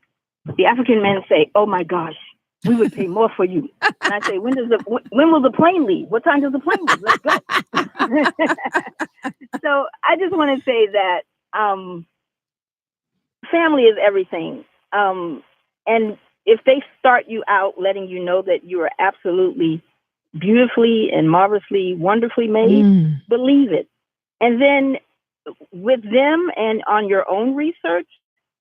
the African men say, "Oh my gosh, we would pay more for you." And I say, when will the plane leave? What time does the plane leave? Let's go. So I just want to say that family is everything. And if they start you out letting you know that you are absolutely beautifully and marvelously, wonderfully made, believe it. And then with them and on your own research,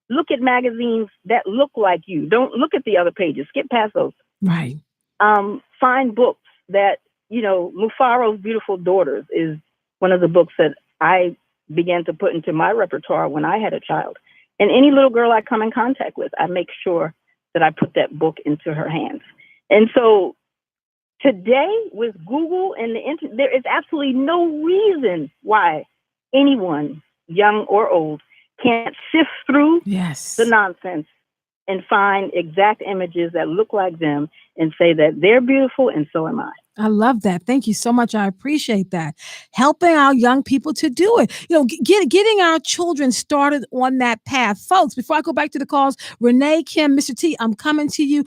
look at magazines that look like you. Don't look at the other pages. Skip past those. Right. Find books that, Mufaro's Beautiful Daughters is one of the books that I began to put into my repertoire when I had a child. And any little girl I come in contact with, I make sure that I put that book into her hands. And so today with Google and the internet, there is absolutely no reason why anyone, young or old, can't sift through the nonsense and find exact images that look like them and say that they're beautiful and so am I. I love that. Thank you so much. I appreciate that. Helping our young people to do it. Getting our children started on that path. Folks, before I go back to the calls, Renee, Kim, Mr. T, I'm coming to you.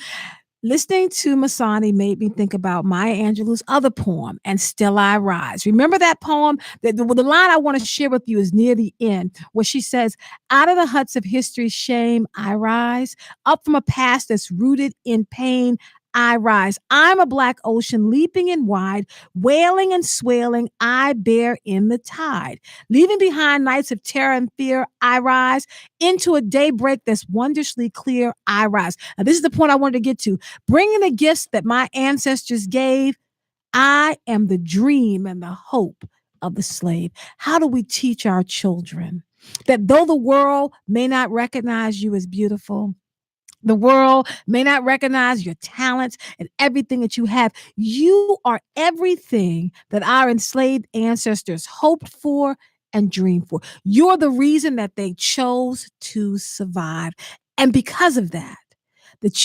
Listening to Masani made me think about Maya Angelou's other poem, And Still I Rise. Remember that poem? The line I want to share with you is near the end, where she says, "Out of the huts of history's shame, I rise. Up from a past that's rooted in pain, I rise. I'm a black ocean leaping and wide, wailing and swailing, I bear in the tide. Leaving behind nights of terror and fear, I rise. Into a daybreak that's wondrously clear, I rise." Now, this is the point I wanted to get to. Bringing the gifts that my ancestors gave, I am the dream and the hope of the slave. How do we teach our children that though the world may not recognize you as beautiful, the world may not recognize your talents and everything that you have, you are everything that our enslaved ancestors hoped for and dreamed for. You're the reason that they chose to survive. And because of that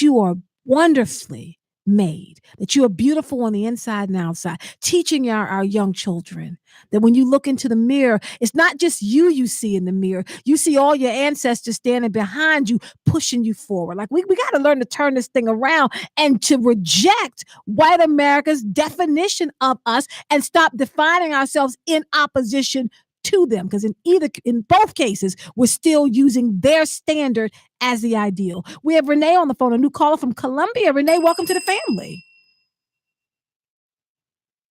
you are wonderfully made, that you are beautiful on the inside and outside, teaching our young children that when you look into the mirror, it's not just you see in the mirror. You see all your ancestors standing behind you, pushing you forward. Like we got to learn to turn this thing around and to reject white America's definition of us and stop defining ourselves in opposition to them, because in both cases we're still using their standard as the ideal. We have Renee on the phone, a new caller from Columbia. Renee, welcome to the family.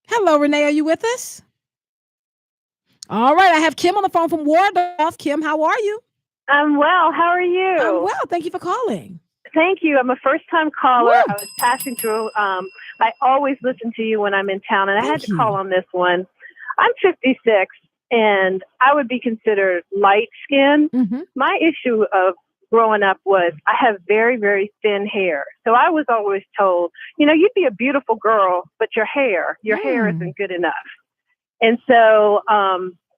Hello, Renee, are you with us? All right, I have Kim on the phone from Wardolph. Kim, how are you? I'm well. How are you? I'm well. Thank you for calling. Thank you. I'm a first-time caller. Woo! I was passing through. I always listen to you when I'm in town, and I had to call on this one. I'm 56. And I would be considered light skinned. Mm-hmm. My issue of growing up was I have very, very thin hair. So I was always told, you'd be a beautiful girl, but your hair isn't good enough. And so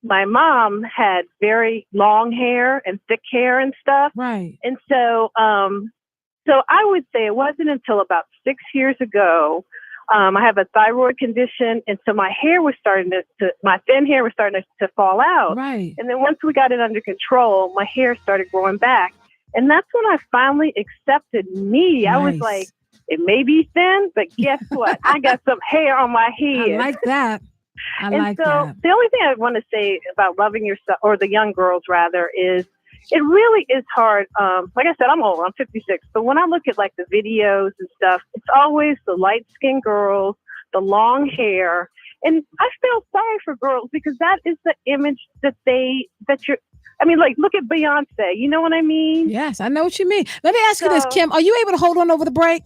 my mom had very long hair and thick hair and stuff. Right. And so I would say it wasn't until about 6 years ago. I have a thyroid condition, and so my hair was my thin hair was starting to fall out. Right. And then once we got it under control, my hair started growing back. And that's when I finally accepted me. Nice. I was like, it may be thin, but guess what? I got some hair on my head. I like that. The only thing I want to say about loving yourself, or the young girls rather, is it really is hard. Like I said, I'm old. I'm 56. But when I look at like the videos and stuff, it's always the light-skinned girls, the long hair. And I feel sorry for girls because that is the image that I mean, like, look at Beyonce. You know what I mean? Yes, I know what you mean. Let me ask you this, Kim. Are you able to hold on over the break?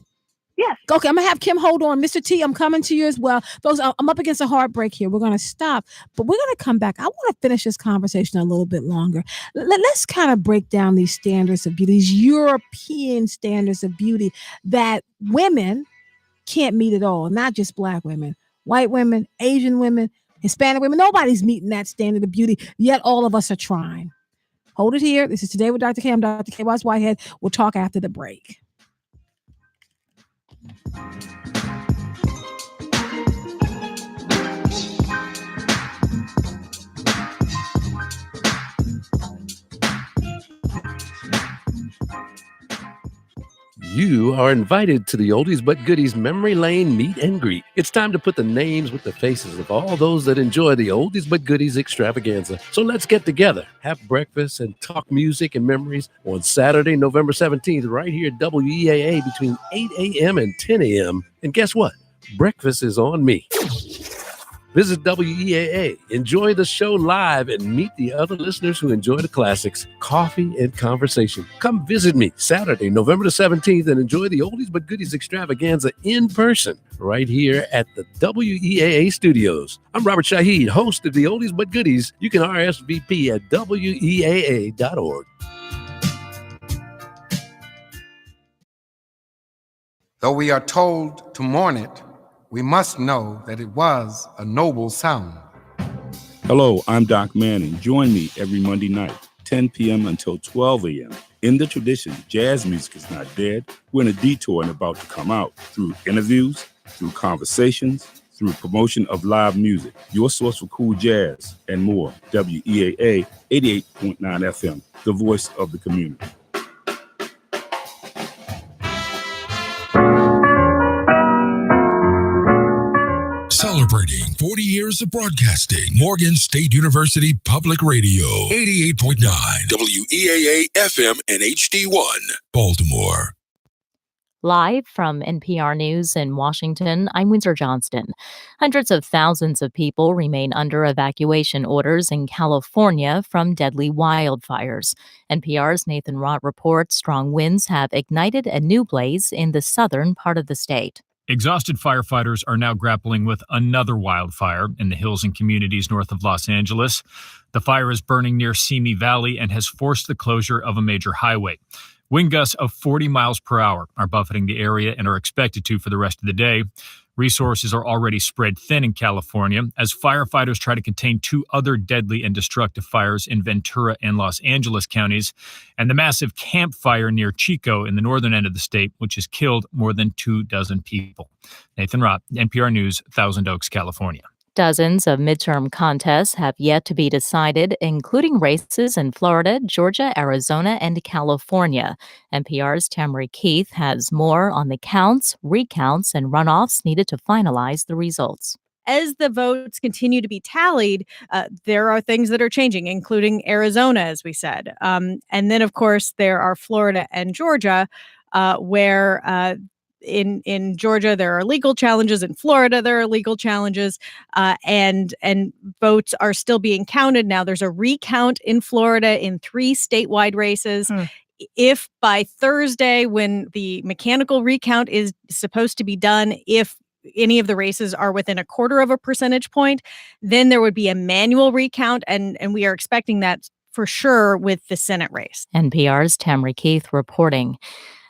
Yes. Okay, I'm going to have Kim hold on. Mr. T, I'm coming to you as well. I'm up against a hard break here. We're going to stop, but we're going to come back. I want to finish this conversation a little bit longer. Let's kind of break down these standards of beauty, these European standards of beauty that women can't meet at all, not just Black women, white women, Asian women, Hispanic women. Nobody's meeting that standard of beauty, yet all of us are trying. Hold it here. This is Today with Dr. K. I'm Dr. K. Wise Whitehead. We'll talk after the break. You are invited to the Oldies But Goodies Memory Lane Meet and Greet. It's time to put the names with the faces of all those that enjoy the Oldies But Goodies extravaganza. So let's get together, have breakfast, and talk music and memories on Saturday, November 17th, right here at WEAA between 8 a.m. and 10 a.m. And guess what? Breakfast is on me. Visit WEAA, enjoy the show live, and meet the other listeners who enjoy the classics, coffee, and conversation. Come visit me Saturday, November the 17th, and enjoy the Oldies But Goodies extravaganza in person right here at the WEAA studios. I'm Robert Shaheed, host of the Oldies But Goodies. You can RSVP at weaa.org. Though we are told to mourn it, we must know that it was a noble sound. Hello, I'm Doc Manning. Join me every Monday night, 10 p.m. until 12 a.m. In the tradition, jazz music is not dead. We're in a detour and about to come out through interviews, through conversations, through promotion of live music. Your source for cool jazz and more. WEAA 88.9 FM, the voice of the community. Celebrating 40 years of broadcasting, Morgan State University Public Radio, 88.9 WEAA FM and HD1, Baltimore. Live from NPR News in Washington, I'm Windsor Johnston. Hundreds of thousands of people remain under evacuation orders in California from deadly wildfires. NPR's Nathan Rott reports strong winds have ignited a new blaze in the southern part of the state. Exhausted firefighters are now grappling with another wildfire in the hills and communities north of Los Angeles. The fire is burning near Simi Valley and has forced the closure of a major highway. Wind gusts of 40 miles per hour are buffeting the area and are expected to for the rest of the day. Resources are already spread thin in California as firefighters try to contain two other deadly and destructive fires in Ventura and Los Angeles counties, and the massive Camp Fire near Chico in the northern end of the state, which has killed more than 24 people. Nathan Rott, NPR News, Thousand Oaks, California. Dozens of midterm contests have yet to be decided, including races in Florida, Georgia, Arizona, and California. NPR's Tamara Keith has more on the counts, recounts, and runoffs needed to finalize the results. As the votes continue to be tallied, there are things that are changing, including Arizona, as we said. And then, of course, there are Florida and Georgia, where in Georgia, there are legal challenges. In Florida, there are legal challenges, and votes are still being counted. Now, there's a recount in Florida in 3 statewide races. If by Thursday, when the mechanical recount is supposed to be done, if any of the races are within 1/4 of a percentage point, then there would be a manual recount, and we are expecting that for sure with the Senate race. NPR's Tamara Keith reporting.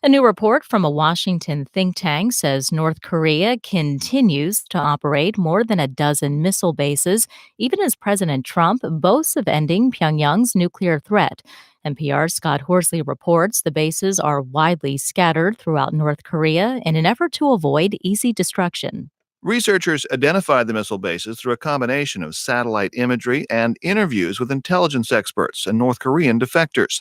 A new report from a Washington think tank says North Korea continues to operate more than a dozen missile bases, even as President Trump boasts of ending Pyongyang's nuclear threat. NPR's Scott Horsley reports the bases are widely scattered throughout North Korea in an effort to avoid easy destruction. Researchers identified the missile bases through a combination of satellite imagery and interviews with intelligence experts and North Korean defectors.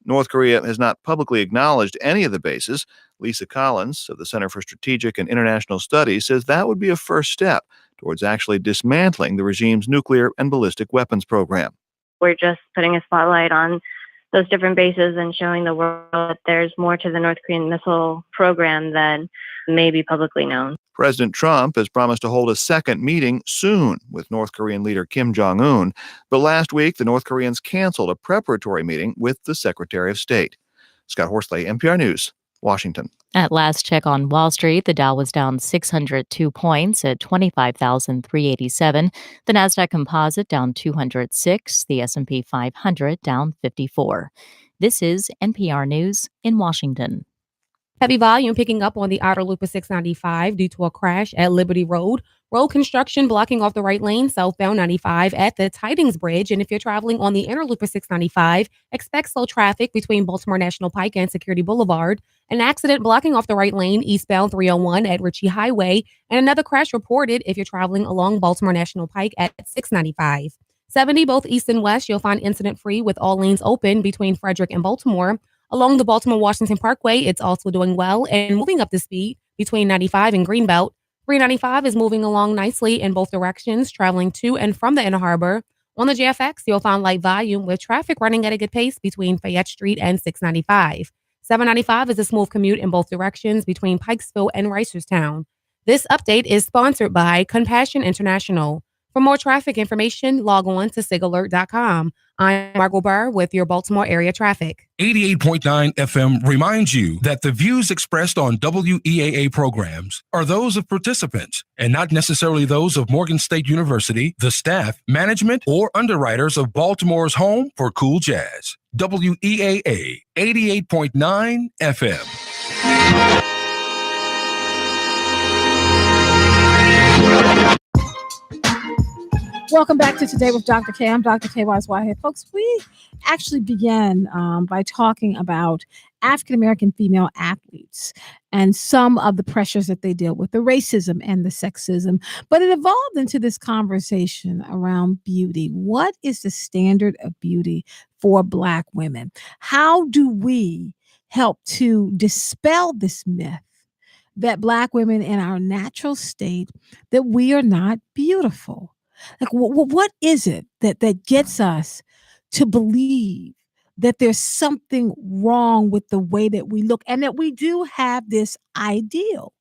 North Korea has not publicly acknowledged any of the bases. Lisa Collins of the Center for Strategic and International Studies says that would be a first step towards actually dismantling the regime's nuclear and ballistic weapons program. We're just putting a spotlight on those different bases and showing the world that there's more to the North Korean missile program than may be publicly known. President Trump has promised to hold a second meeting soon with North Korean leader Kim Jong-un. But last week, the North Koreans canceled a preparatory meeting with the Secretary of State. Scott Horsley, NPR News, Washington. At last check on Wall Street, the Dow was down 602 points at 25,387. The Nasdaq Composite down 206. The S&P 500 down 54. This is NPR News in Washington. Heavy volume picking up on the outer loop of 695 due to a crash at Liberty Road. Road construction blocking off the right lane southbound 95 at the Tidings Bridge. And if you're traveling on the inner loop of 695, expect slow traffic between Baltimore National Pike and Security Boulevard. An accident blocking off the right lane eastbound 301 at Ritchie Highway. And another crash reported if you're traveling along Baltimore National Pike at 695. 70 both east and west, you'll find incident free with all lanes open between Frederick and Baltimore. Along the Baltimore-Washington Parkway, it's also doing well and moving up to speed between 95 and Greenbelt. 395 is moving along nicely in both directions, traveling to and from the Inner Harbor. On the JFX, you'll find light volume with traffic running at a good pace between Fayette Street and 695. 795 is a smooth commute in both directions between Pikesville and Reisterstown. This update is sponsored by Compassion International. For more traffic information, log on to sigalert.com. I'm Margot Burr with your Baltimore area traffic. 88.9 FM reminds you that the views expressed on WEAA programs are those of participants and not necessarily those of Morgan State University, the staff, management, or underwriters of Baltimore's home for cool jazz. WEAA 88.9 FM. Welcome back to Today with Dr. K. I'm Dr. K. Wise Whitehead. Folks, we actually began by talking about African-American female athletes and some of the pressures that they deal with, the racism and the sexism. But it evolved into this conversation around beauty. What is the standard of beauty for Black women? How do we help to dispel this myth that Black women in our natural state, that we are not beautiful? Like, what is it that gets us to believe that there's something wrong with the way that we look, and that we do have this ideal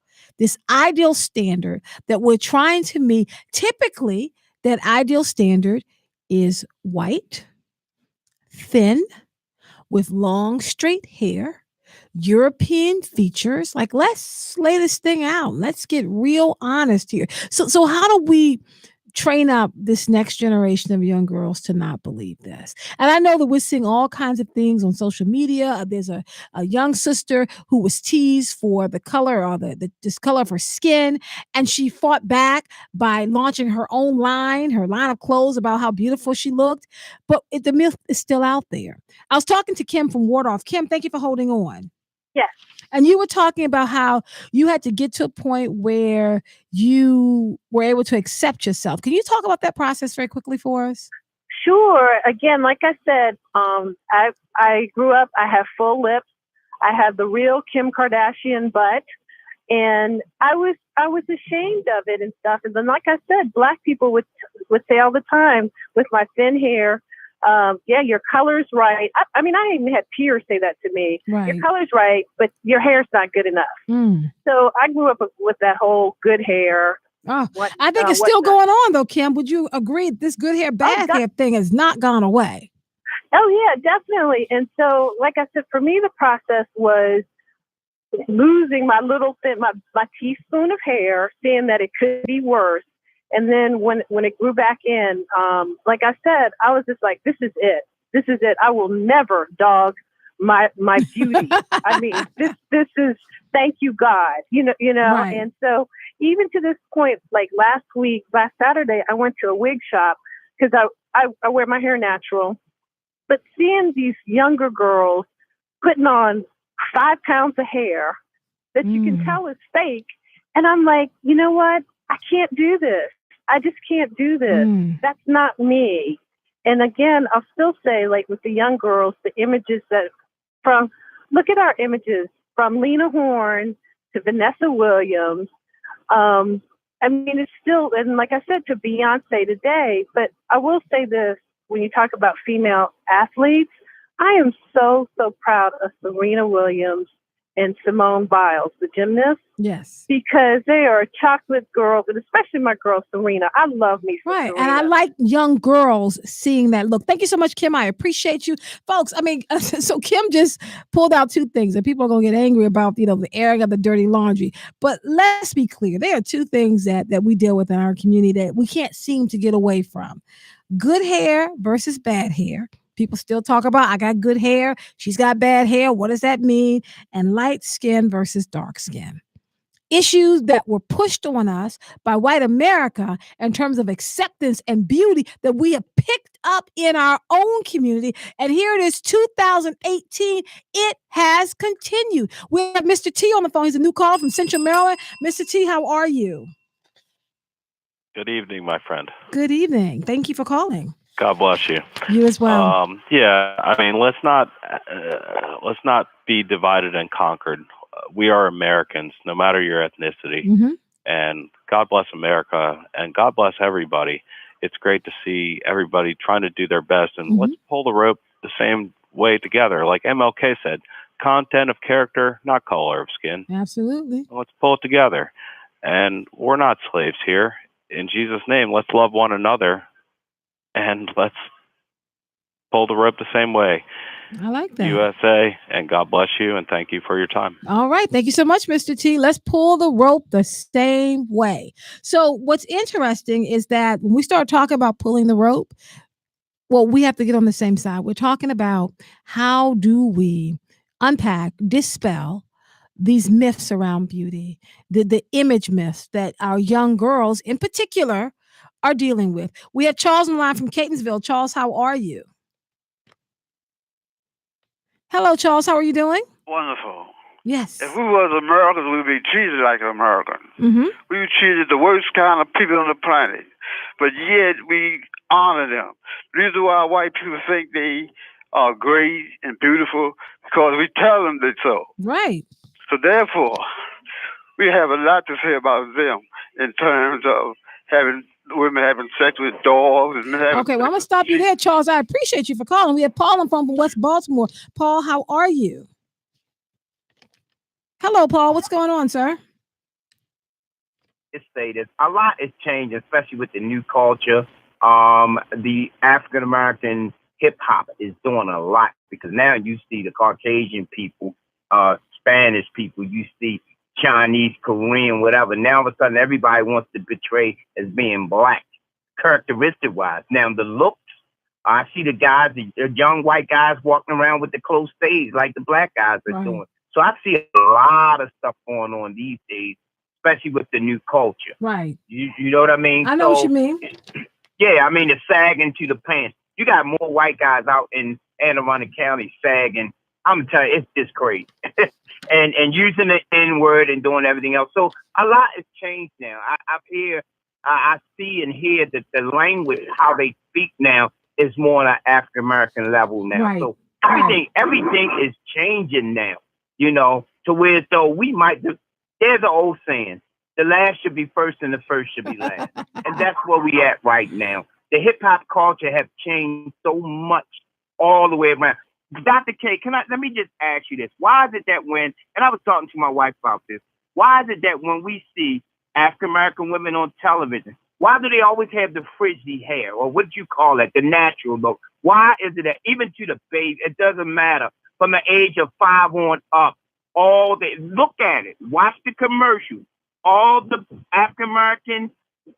standard that we're trying to meet? Typically, that ideal standard is white, thin, with long, straight hair, European features. Like, let's lay this thing out. Let's get real honest here. So how do we train up this next generation of young girls to not believe this? And I know that we're seeing all kinds of things on social media. There's a young sister who was teased for the color or the discolor of her skin, and she fought back by launching her own line of clothes about how beautiful she looked. But the myth is still out there. I was talking to Kim from Wardorf. Kim, thank you for holding on. Yes. And you were talking about how you had to get to a point where you were able to accept yourself. Can you talk about that process very quickly for us? Sure. Again, like I said, I grew up, I have full lips. I have the real Kim Kardashian butt. And I was ashamed of it and stuff. And then, like I said, Black people would say all the time with my thin hair, yeah, your color's right. I mean, I even had peers say that to me. Right. Your color's right, but your hair's not good enough. So I grew up with that whole good hair. I think it's still going on, though, Kim. Would you agree this good hair, bad hair thing has not gone away? Oh, yeah, definitely. And so, like I said, for me, the process was losing my little my teaspoon of hair, seeing that it could be worse. And then when it grew back in, like I said, I was just like, this is it. This is it. I will never dog my beauty. I mean, this is, thank you, God, you know. Right. And so even to this point, like last Saturday, I went to a wig shop because I wear my hair natural, but seeing these younger girls putting on 5 pounds of hair that you can tell is fake. And I'm like, you know what? I can't do this. I just can't do this. That's not me. And again, I'll still say, like with the young girls, the images look at our images from Lena Horne to Vanessa Williams. I mean, it's still, and like I said, to Beyonce today, but I will say this, when you talk about female athletes, I am so, so proud of Serena Williams and Simone Biles, the gymnast. Yes. Because they are chocolate girls, and especially my girl Serena. I love me some Right. Serena. And I like young girls seeing that look. Thank you so much, Kim. I appreciate you. Folks, I mean, so Kim just pulled out two things, and people are going to get angry about, the airing of the dirty laundry. But let's be clear. There are two things that we deal with in our community that we can't seem to get away from. Good hair versus bad hair. People still talk about, I got good hair. She's got bad hair. What does that mean? And light skin versus dark skin. Issues that were pushed on us by white America in terms of acceptance and beauty that we have picked up in our own community. And here it is, 2018. It has continued. We have Mr. T on the phone. He's a new caller from Central Maryland. Mr. T, how are you? Good evening, my friend. Good evening. Thank you for calling. God bless you. You as well. Yeah, I mean, let's not be divided and conquered. We are Americans, no matter your ethnicity. Mm-hmm. And God bless America, and God bless everybody. It's great to see everybody trying to do their best, and let's pull the rope the same way together. Like MLK said, content of character, not color of skin. Absolutely. Let's pull it together. And we're not slaves here. In Jesus' name, let's love one another, and let's pull the rope the same way. I like that. USA, and God bless you, and thank you for your time. All right. Thank you so much, Mr. T. Let's pull the rope the same way. So what's interesting is that when we start talking about pulling the rope, well, we have to get on the same side. We're talking about how do we unpack, dispel these myths around beauty, the image myths that our young girls in particular are dealing with. We have Charles on the line from Catonsville. Charles, how are you? Hello, Charles. How are you doing? Wonderful. Yes. If we was Americans, we'd be treated like Americans. Mm-hmm. We were treated the worst kind of people on the planet, but yet we honor them. The reason why white people think they are great and beautiful because we tell them that so. Right. So therefore, we have a lot to say about them in terms of women having sex with dogs. And Okay, well, I'm going to stop you there, Charles. I appreciate you for calling. We have Paul on from West Baltimore. Paul, how are you? Hello, Paul. What's going on, sir? It's stated a lot is changing, especially with the new culture. The African American hip hop is doing a lot because now you see the Caucasian people, Spanish people, you see Chinese, Korean, whatever. Now all of a sudden everybody wants to portray as being black, characteristic wise. Now the looks, I see the guys, the young white guys walking around with the close fades like the black guys are doing. So I see a lot of stuff going on these days, especially with the new culture. Right. You know what I mean? I know what you mean. Yeah, I mean, it's sagging to the pants. You got more white guys out in Anne Arundel County sagging. I'm telling you, it's just crazy. and using the N-word and doing everything else. So a lot has changed now. I see and hear that the language, how they speak now, is more on an African American level now. Right. So everything is changing now. To where though we might. There's an old saying: the last should be first, and the first should be last. And that's where we at right now. The hip hop culture have changed so much all the way around. Dr. K, let me just ask you this. Why is it that and I was talking to my wife about this, why is it that when we see African-American women on television, why do they always have the frizzy hair, or what do you call it, the natural look? Why is it that even to the baby, it doesn't matter, from the age of 5 on up, look at it, watch the commercial. All the African-American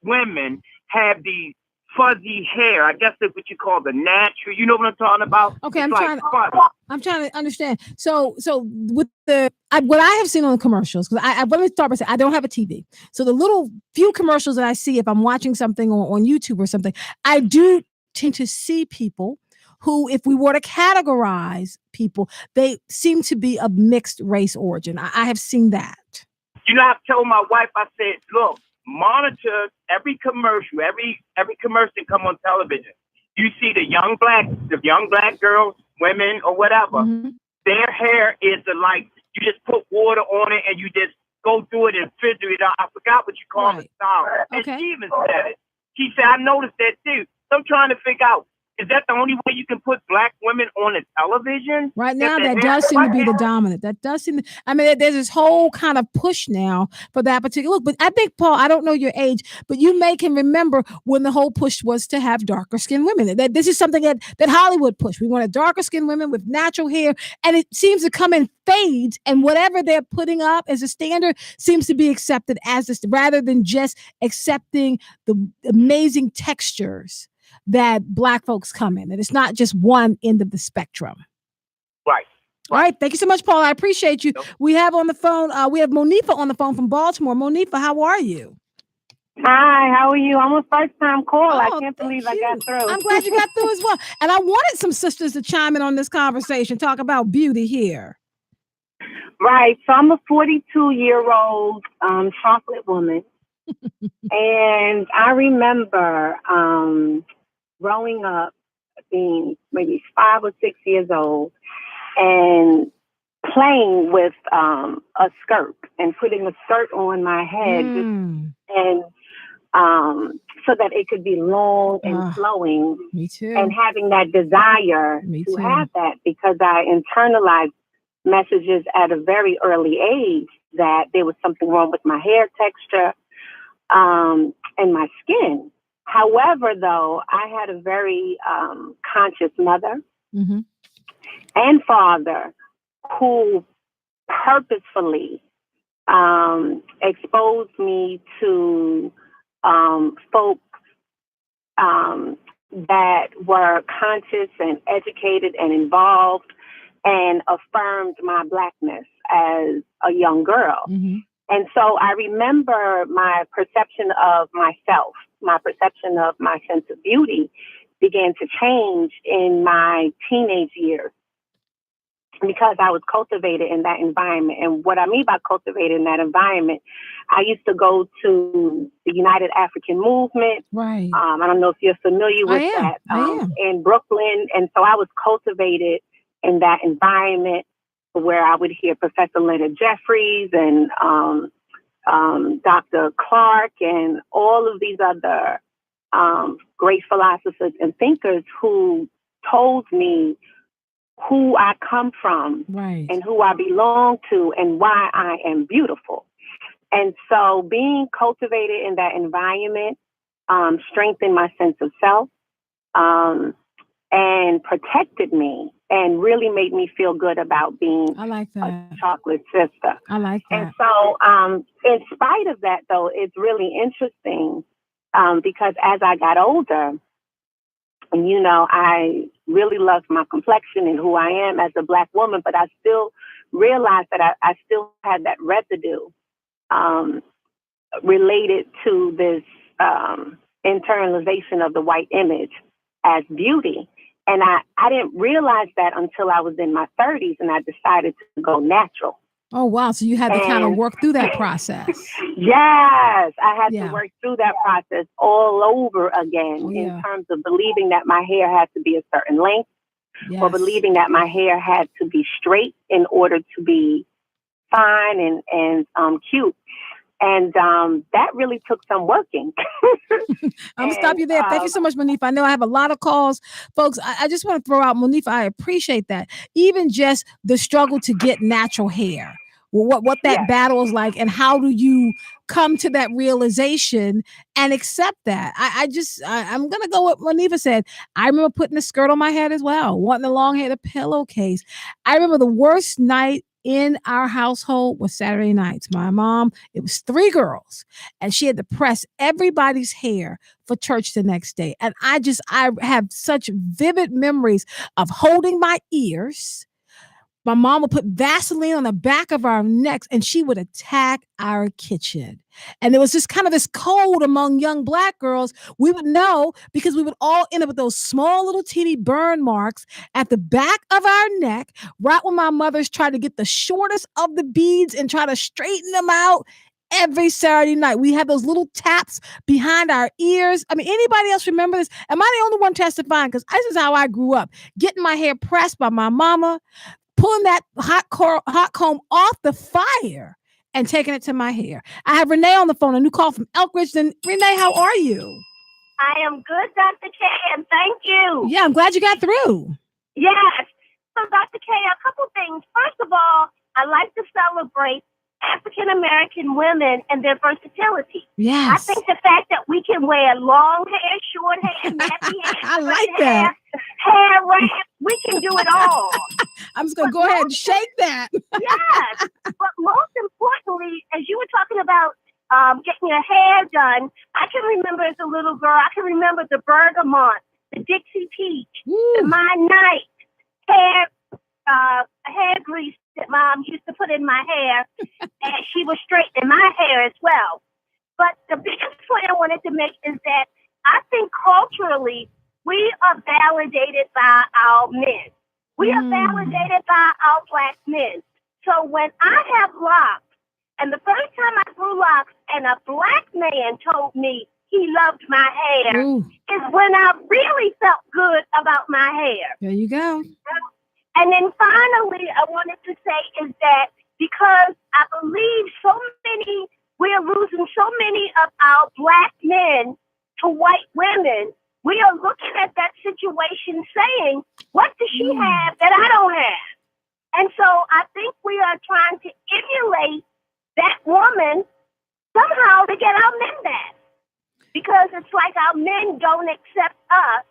women have these fuzzy hair. I guess that's what you call the natural. You know what I'm talking about? Okay, I'm trying to understand. So with what I have seen on the commercials, because let me start by saying I don't have a TV. So the little few commercials that I see, if I'm watching something on YouTube or something, I do tend to see people who, if we were to categorize people, they seem to be of mixed race origin. I have seen that. I told my wife, I said, look, monitor every commercial, every commercial that come on television. You see the young black girls, women, or whatever. Mm-hmm. Their hair is like you just put water on it and you just go through it and figure it out. I forgot what you call the style. And she even said it. She said, I noticed that too. So I'm trying to figure out Is that the only way you can put black women on the television? Right now, that does seem to be the dominant. That does seem to, I mean, there's this whole kind of push now for that particular look. But I think, Paul, I don't know your age, but you may can remember when the whole push was to have darker skinned women. That this is something that Hollywood pushed. We wanted darker skinned women with natural hair, and it seems to come in fades, and whatever they're putting up as a standard seems to be accepted as this, rather than just accepting the amazing textures that black folks come in, and it's not just one end of the spectrum. Right. All right. Thank you so much, Paul. I appreciate you. We have on the phone, we have Monifa on the phone from Baltimore. Monifa, how are you? Hi, how are you? I'm a first time caller. I can't believe I got through. I'm glad you got through as well. And I wanted some sisters to chime in on this conversation, talk about beauty here. Right. So I'm a 42-year-old chocolate woman. And I remember growing up, being maybe 5 or 6 years old, and playing with a skirt and putting a skirt on my head, and so that it could be long and flowing. Me too. And having that desire to have that, because I internalized messages at a very early age that there was something wrong with my hair texture and my skin. However, though, I had a very conscious mother and father who purposefully exposed me to folks that were conscious and educated and involved, and affirmed my blackness as a young girl. And so I remember my perception of myself, my perception of my sense of beauty began to change in my teenage years, because I was cultivated in that environment. And what I mean by cultivated in that environment, I used to go to the United African Movement. Right. I don't know if you're familiar with that. In Brooklyn. And so I was cultivated in that environment where I would hear Professor Leonard Jeffries and Dr. Clark and all of these other great philosophers and thinkers who told me who I come from and who I belong to and why I am beautiful. And so being cultivated in that environment strengthened my sense of self and protected me and really made me feel good about being a chocolate sister. I like that. And so in spite of that, though, it's really interesting because as I got older, and, you know, I really loved my complexion and who I am as a Black woman, but I still realized that I still had that residue related to this internalization of the white image as beauty. And I didn't realize that until I was in my 30s and I decided to go natural. Oh, wow. So you had to kind of work through that process. Yes, I had to work through that process all over again in terms of believing that my hair had to be a certain length or believing that my hair had to be straight in order to be fine and cute. And that really took some working. I'm going to stop you there. Thank you so much, Monifa. I know I have a lot of calls. Folks, I just want to throw out, Monifa, I appreciate that. Even just the struggle to get natural hair. What that battle is like, and how do you come to that realization and accept that? I'm gonna go with what Monifa said. I remember putting a skirt on my head as well, wanting a long hair, a pillowcase. I remember the worst night in our household was Saturday nights. My mom, it was 3 girls, and she had to press everybody's hair for church the next day. And I have such vivid memories of holding my ears. My mom would put Vaseline on the back of our necks and she would attack our kitchen. And there was just kind of this code among young Black girls. We would know because we would all end up with those small little teeny burn marks at the back of our neck, right when my mothers tried to get the shortest of the beads and try to straighten them out. Every Saturday night, we had those little taps behind our ears. I mean, anybody else remember this? Am I the only one testifying? Because this is how I grew up, getting my hair pressed by my mama, pulling that hot comb off the fire and taking it to my hair. I have Renee on the phone, a new call from Elkridge. Then Renee, how are you? I am good, Dr. K, and thank you. Yeah, I'm glad you got through. Yes. So, Dr. K, a couple things. First of all, I like to celebrate African American women and their versatility. Yes. I think the fact that we can wear long hair, short hair, nappy hair, I like that. hair wrap, we can do it all. I'm just going to go ahead and shake that. Yes. But most importantly, as you were talking about getting your hair done, I can remember as a little girl, I can remember the bergamot, the Dixie peach, the My Night hair grease that Mom used to put in my hair, and she was straightening my hair as well. But the biggest point I wanted to make is that I think culturally, we are validated by our men. We are validated by our Black men. So when I have locks, and the first time I grew locks and a Black man told me he loved my hair, is when I really felt good about my hair. There you go. And then finally, I wanted to say is that because I believe we are losing so many of our Black men to white women, we are looking at that situation saying, what does she have that I don't have? And so I think we are trying to emulate that woman somehow to get our men back. Because it's like our men don't accept us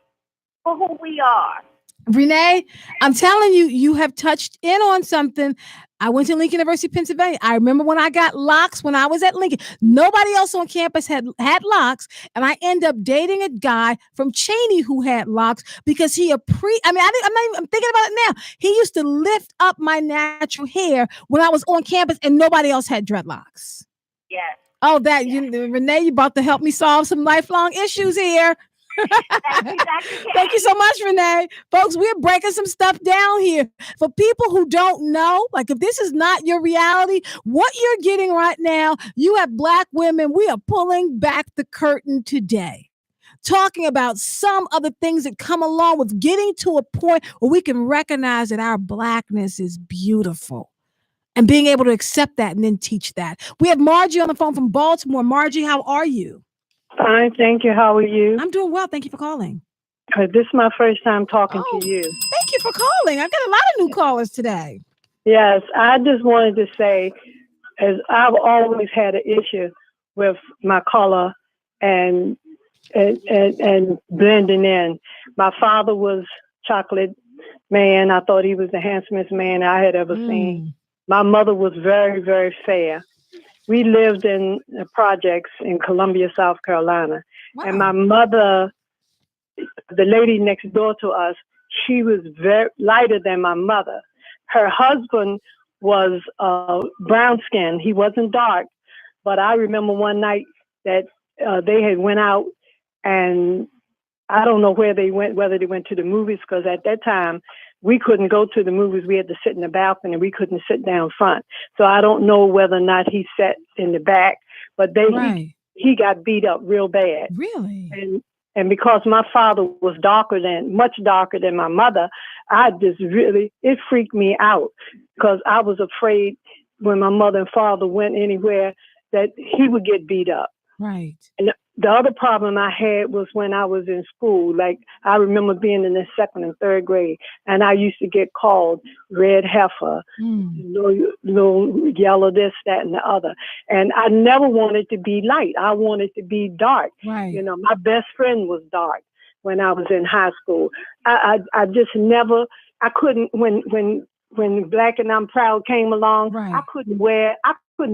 for who we are. Renee, I'm telling you, you have touched in on something. I went to Lincoln University, Pennsylvania. I remember when I got locks when I was at Lincoln. Nobody else on campus had locks, and I ended up dating a guy from Cheney who had locks because I'm thinking about it now. He used to lift up my natural hair when I was on campus, and nobody else had dreadlocks. Yes. Oh, Renee, you about to help me solve some lifelong issues here. Thank you so much, Renee. Folks, we're breaking some stuff down here. For people who don't know, like if this is not your reality, what you're getting right now, you have Black women. We are pulling back the curtain today, talking about some of the things that come along with getting to a point where we can recognize that our Blackness is beautiful. And being able to accept that and then teach that. We have Margie on the phone from Baltimore. Margie, how are you? Fine, thank you. How are you? I'm doing well. Thank you for calling. This is my first time talking to you. Thank you for calling. I've got a lot of new callers today. Yes, I just wanted to say, as I've always had an issue with my color and blending in. My father was chocolate man. I thought he was the handsomest man I had ever seen. My mother was very, very fair. We lived in projects in Columbia, South Carolina. Wow. And my mother, the lady next door to us, she was very lighter than my mother. Her husband was brown skinned. He wasn't dark. But I remember one night that they had went out, and I don't know where they went, whether they went to the movies, because at that time, we couldn't go to the movies. We had to sit in the balcony. We couldn't sit down front. So I don't know whether or not he sat in the back, but he got beat up real bad. Really? And because my father was much darker than my mother, it freaked me out because I was afraid when my mother and father went anywhere that he would get beat up. Right. And the other problem I had was when I was in school. Like, I remember being in the 2nd and 3rd grade, and I used to get called red heifer, little yellow, this, that, and the other. And I never wanted to be light. I wanted to be dark. Right. You know, my best friend was dark when I was in high school. I just never, I couldn't, when Black and I'm Proud came along, I couldn't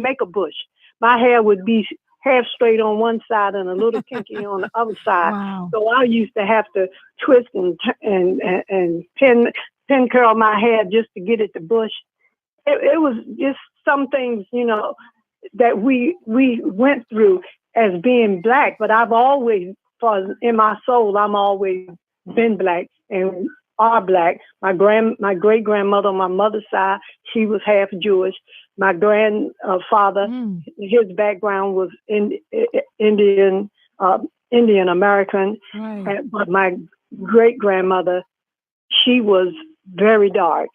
make a bush. My hair would be half straight on one side and a little kinky on the other side. Wow. So I used to have to twist and pin curl my hair just to get it to bush. It was just some things, you know, that we went through as being Black. But I've always, in my soul, I'm always been Black and are Black. My great grandmother on my mother's side, she was half Jewish. My grandfather, his background was Indian American, but my great grandmother, she was very dark.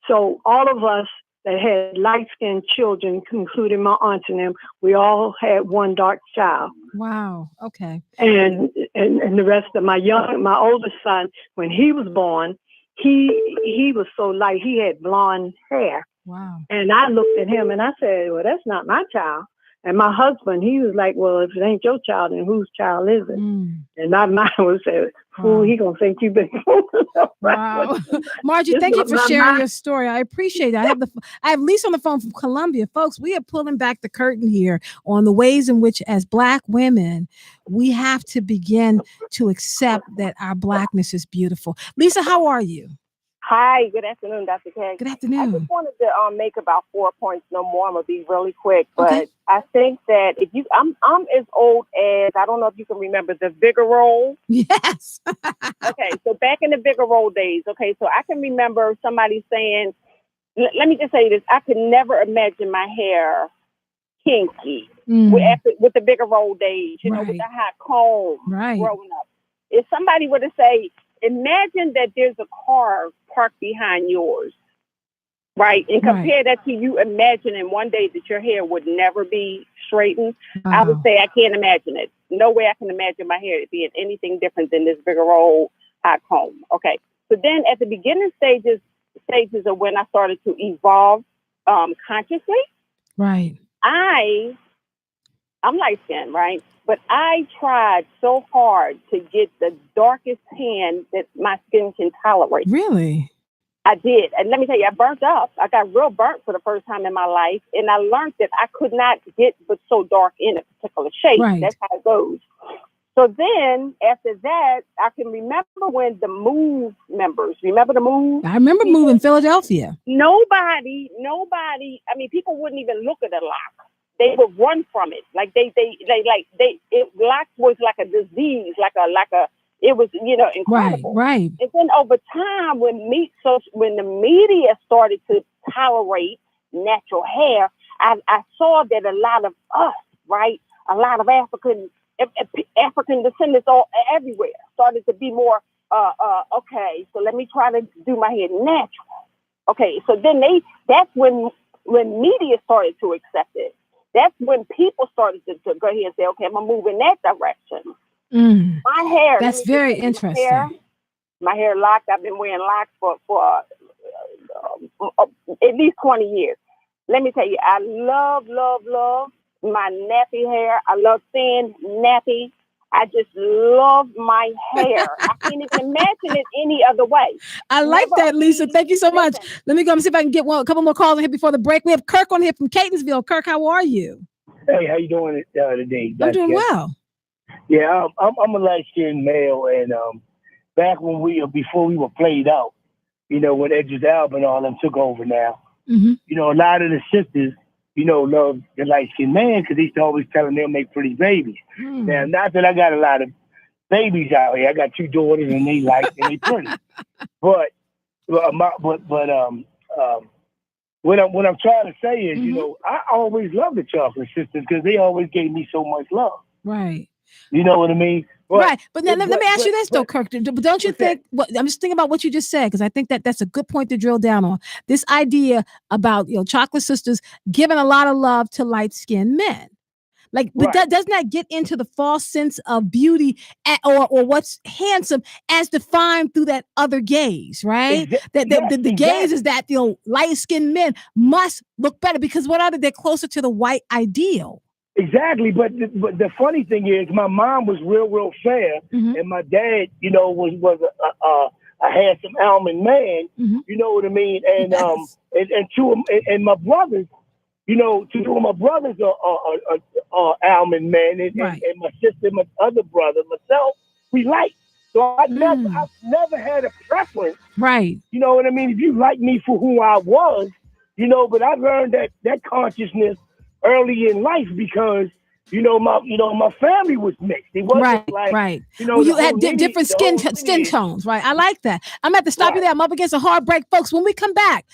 So all of us that had light-skinned children, including my aunts and them, we all had one dark child. Wow. Okay. And and the rest of my oldest son, when he was born, he was so light. He had blonde hair. Wow. And I looked at him and I said, well, that's not my child. And my husband, he was like, well, if it ain't your child, then whose child is it? And my mind was saying, fool, he gonna think you've been fooling. Wow. Margie, thank you for sharing your story. I appreciate it. I have Lisa on the phone from Columbia. Folks, we are pulling back the curtain here on the ways in which, as Black women, we have to begin to accept that our Blackness is beautiful. Lisa, how are you? Hi, good afternoon, Dr. K. Good afternoon. I just wanted to make about 4 points, no more. I'm gonna be really quick, but Okay. I think that I'm as old as, I don't know if you can remember the Vigorole. Yes. Okay, so back in the Vigorole days, okay, so I can remember somebody saying, let me just say this, I could never imagine my hair kinky with the Vigorole days, you know, with the hot comb growing up. If somebody were to say, imagine that there's a car parked behind yours, right? And compare that to you imagining one day that your hair would never be straightened. I would say I can't imagine it. No way I can imagine my hair being anything different than this bigger old hot comb. Okay. So then at the beginning stages of when I started to evolve consciously, right. I'm light skinned, right? But I tried so hard to get the darkest tan that my skin can tolerate. Really? I did. And let me tell you, I burnt up. I got real burnt for the first time in my life. And I learned that I could not get but so dark in a particular shade. Right. That's how it goes. So then after that, I can remember when the Move members, remember the Move? I remember Move in Philadelphia. Nobody, I mean, people wouldn't even look at a lock. They would run from it. Locks was like a disease, it was, incredible. Right. And then over time, when the media started to tolerate natural hair, I saw that a lot of us, right, a lot of African descendants all everywhere started to be more, okay, so let me try to do my hair natural. Okay, so then that's when media started to accept it. That's when people started to go ahead and say, okay, I'm going to move in that direction. My hair. That's very interesting. My hair locked. I've been wearing locks for at least 20 years. Let me tell you, I love my nappy hair. I love thin, nappy. I just love my hair. I can't even imagine it any other way. I like that, Lisa. Thank you so much. Let me go and see if I can get a couple more calls in here before the break. We have Kirk on here from Catonsville. Kirk, how are you? Hey, how you doing today? I'm doing well. Yeah, I'm a light-skinned male, and back when before we were played out, when Edge's Alba and all them took over now, a lot of the sisters, love the light-skinned man because they used to always tell them they'll make pretty babies. Now, not that I got a lot of babies out here. I got 2 daughters, and they light and they pretty. But what I'm trying to say is, I always loved the chocolate sisters because they always gave me so much love. Right. You know what I mean? Right. But let me ask you this, though, Kirk. Don't you think, I'm just thinking about what you just said, because I think that's a good point to drill down on. This idea about, chocolate sisters giving a lot of love to light-skinned men. But doesn't that get into the false sense of beauty or what's handsome as defined through that other gaze, right? The gaze is that, light-skinned men must look better because what are they? They're closer to the white ideal. Exactly, but the funny thing is, my mom was real fair, and my dad, was a handsome almond man. You know what I mean? And and my brothers, 2 of my brothers are almond men, and my sister, my other brother, myself, we light. So I've never had a preference. Right. You know what I mean? If you like me for who I was, but I learned that consciousness early in life because my family was mixed. It wasn't right. You had different skin tones, right? I like that. I'm at to stop you there. I'm up against a hard break, folks. When we come back,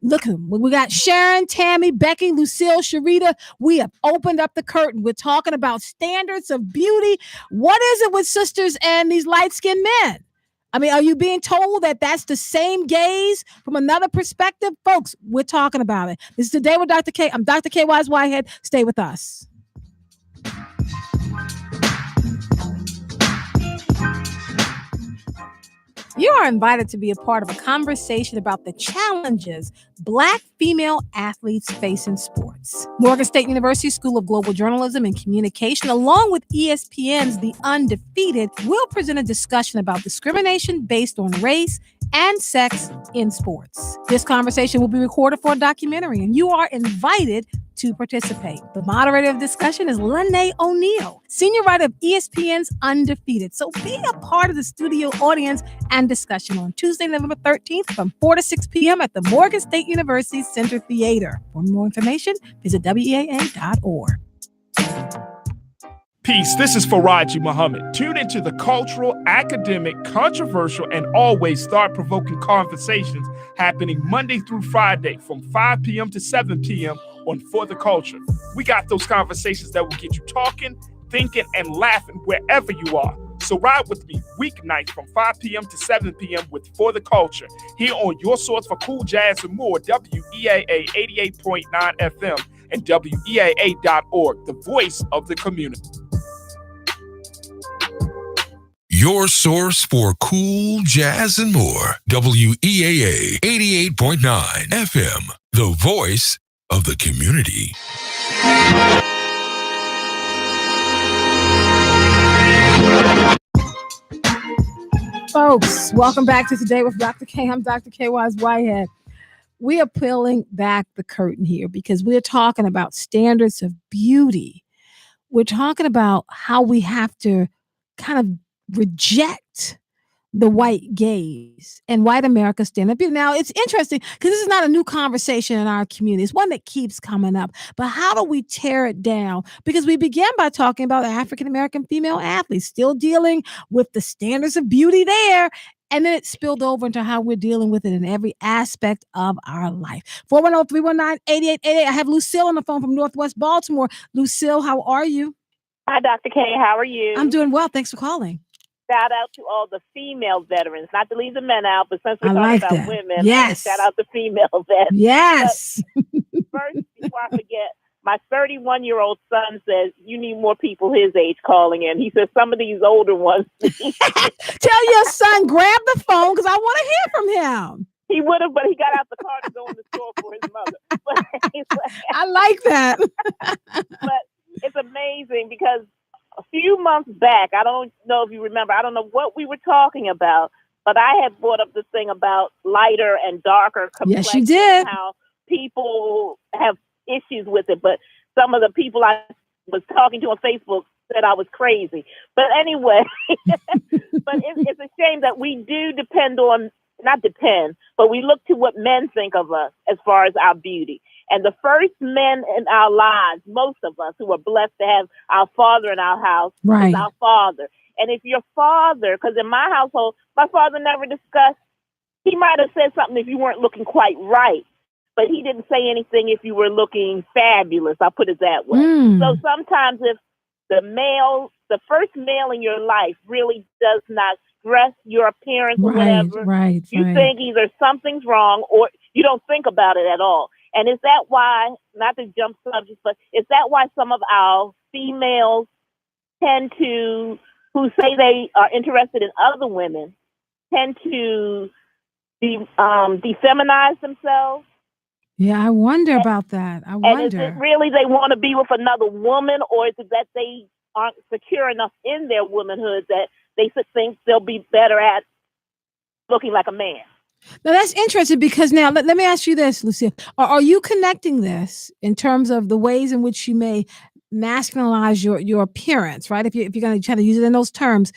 look at them. We got Sharon, Tammy, Becky, Lucille, Sharita. We have opened up the curtain. We're talking about standards of beauty. What is it with sisters and these light-skinned men? I mean, are you being told that that's the same gaze from another perspective? Folks, we're talking about it. This is Today with Dr. K. I'm Dr. K. Wise Whitehead. Stay with us. are invited to be a part of a conversation about the challenges Black female athletes face in sports. Morgan State University School of Global Journalism and Communication, along with ESPN's The Undefeated, will present a discussion about discrimination based on race and sex in sports. This conversation will be recorded for a documentary, and you are invited to participate. The moderator of discussion is Lene O'Neill, senior writer of ESPN's Undefeated. So be a part of the studio audience and discussion on Tuesday, November 13th from 4 to 6 p.m. at the Morgan State University Center Theater. For more information, visit weaa.org. Peace. This is Faraji Muhammad. Tune into the cultural, academic, controversial, and always thought-provoking conversations happening Monday through Friday from 5 p.m. to 7 p.m. on For the Culture. We got those conversations that will get you talking, thinking, and laughing wherever you are. So ride with me weeknights from 5 p.m. to 7 p.m. with For the Culture here on your source for cool jazz and more, WEAA 88.9 FM and WEAA.org, the voice of the community. Your source for cool jazz and more. WEAA 88.9 FM, the voice of the community. Folks, welcome back to Today with Dr. K. I'm Dr. K. Wise Whitehead. We are peeling back the curtain here because we're talking about standards of beauty. We're talking about how we have to kind of reject the white gaze and white America stand up. Now, it's interesting because this is not a new conversation in our community. It's one that keeps coming up. But how do we tear it down? Because we began by talking about African-American female athletes still dealing with the standards of beauty there. And then it spilled over into how we're dealing with it in every aspect of our life. 410-319-8888. I have Lucille on the phone from Northwest Baltimore. Lucille, how are you? Hi, Dr. K. How are you? I'm doing well. Thanks for calling. Shout out to all the female veterans, not to leave the men out, but since we're talking like about that. women, Yes. shout out to female vets. Yes. But first, before I forget, my 31-year-old son says you need more people his age calling in. He says some of these older ones. Tell your son, grab the phone because I want to hear from him. He would have, but he got out the car to go in the store for his mother. But I like that. but it's amazing because a few months back, I don't know if you remember, I don't know what we were talking about, but I had brought up this thing about lighter and darker complexion. Yes, you did. And how people have issues with it, but some of the people I was talking to on Facebook said I was crazy. But anyway, but it's a shame that we do not depend, but we look to what men think of us as far as our beauty. And the first men in our lives, most of us who are blessed to have our father in our house, right, is our father. And if your father, because in my household, my father never discussed, he might have said something if you weren't looking quite right, but he didn't say anything if you were looking fabulous. I'll put it that way. So sometimes if the first male in your life really does not stress your appearance or whatever, you think either something's wrong or you don't think about it at all. And is that why, not to jump subjects, but is that why some of our females tend to, who say they are interested in other women, tend to defeminize themselves? Yeah, I wonder about that. I wonder. And is it really they want to be with another woman, or is it that they aren't secure enough in their womanhood that they think they'll be better at looking like a man? Now that's interesting because now let me ask you this, Lucille. Are you connecting this in terms of the ways in which you may masculinize your appearance, right? If you're going to try to use it in those terms,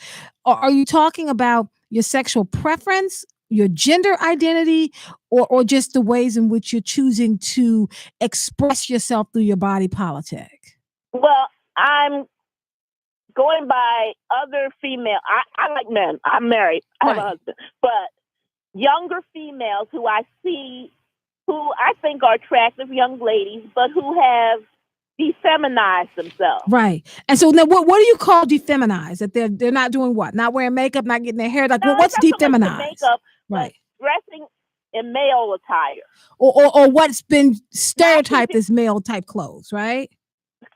are you talking about your sexual preference, your gender identity, or just the ways in which you're choosing to express yourself through your body politic? Well, I'm going by other female. I like men. I'm married. I have a husband, but younger females who I see, who I think are attractive young ladies, but who have defeminized themselves. Right. And so now what do you call defeminized? That they're not doing what? Not wearing makeup, not getting their hair? Like, No, what's it's not so much the defeminized? makeup, right. but dressing in male attire. Or what's been stereotyped as male type clothes, right?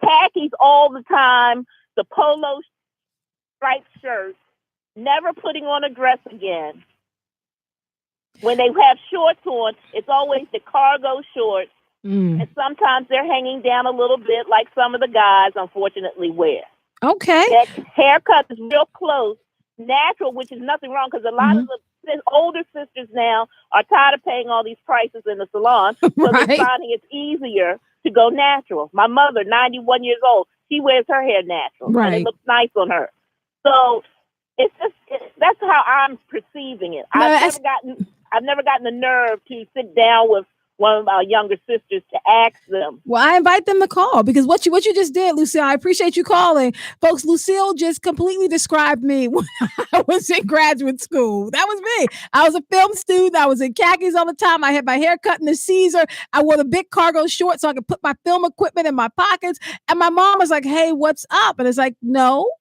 Khakis all the time, the polo striped shirts, never putting on a dress again. When they have shorts on, it's always the cargo shorts. And sometimes they're hanging down a little bit like some of the guys, unfortunately, wear. Okay. That haircut is real close, natural, which is nothing wrong because a lot of the older sisters now are tired of paying all these prices in the salon. So they're finding it's easier to go natural. My mother, 91 years old, she wears her hair natural. And it looks nice on her. So it's just, that's how I'm perceiving it. I've never gotten the nerve to sit down with one of our younger sisters to ask them. Well, I invite them to call because what you just did, Lucille, I appreciate you calling. Folks, Lucille just completely described me when I was in graduate school. That was me. I was a film student. I was in khakis all the time. I had my hair cut in the Caesar. I wore the big cargo shorts so I could put my film equipment in my pockets. And my mom was like, hey, what's up? And it's like, no.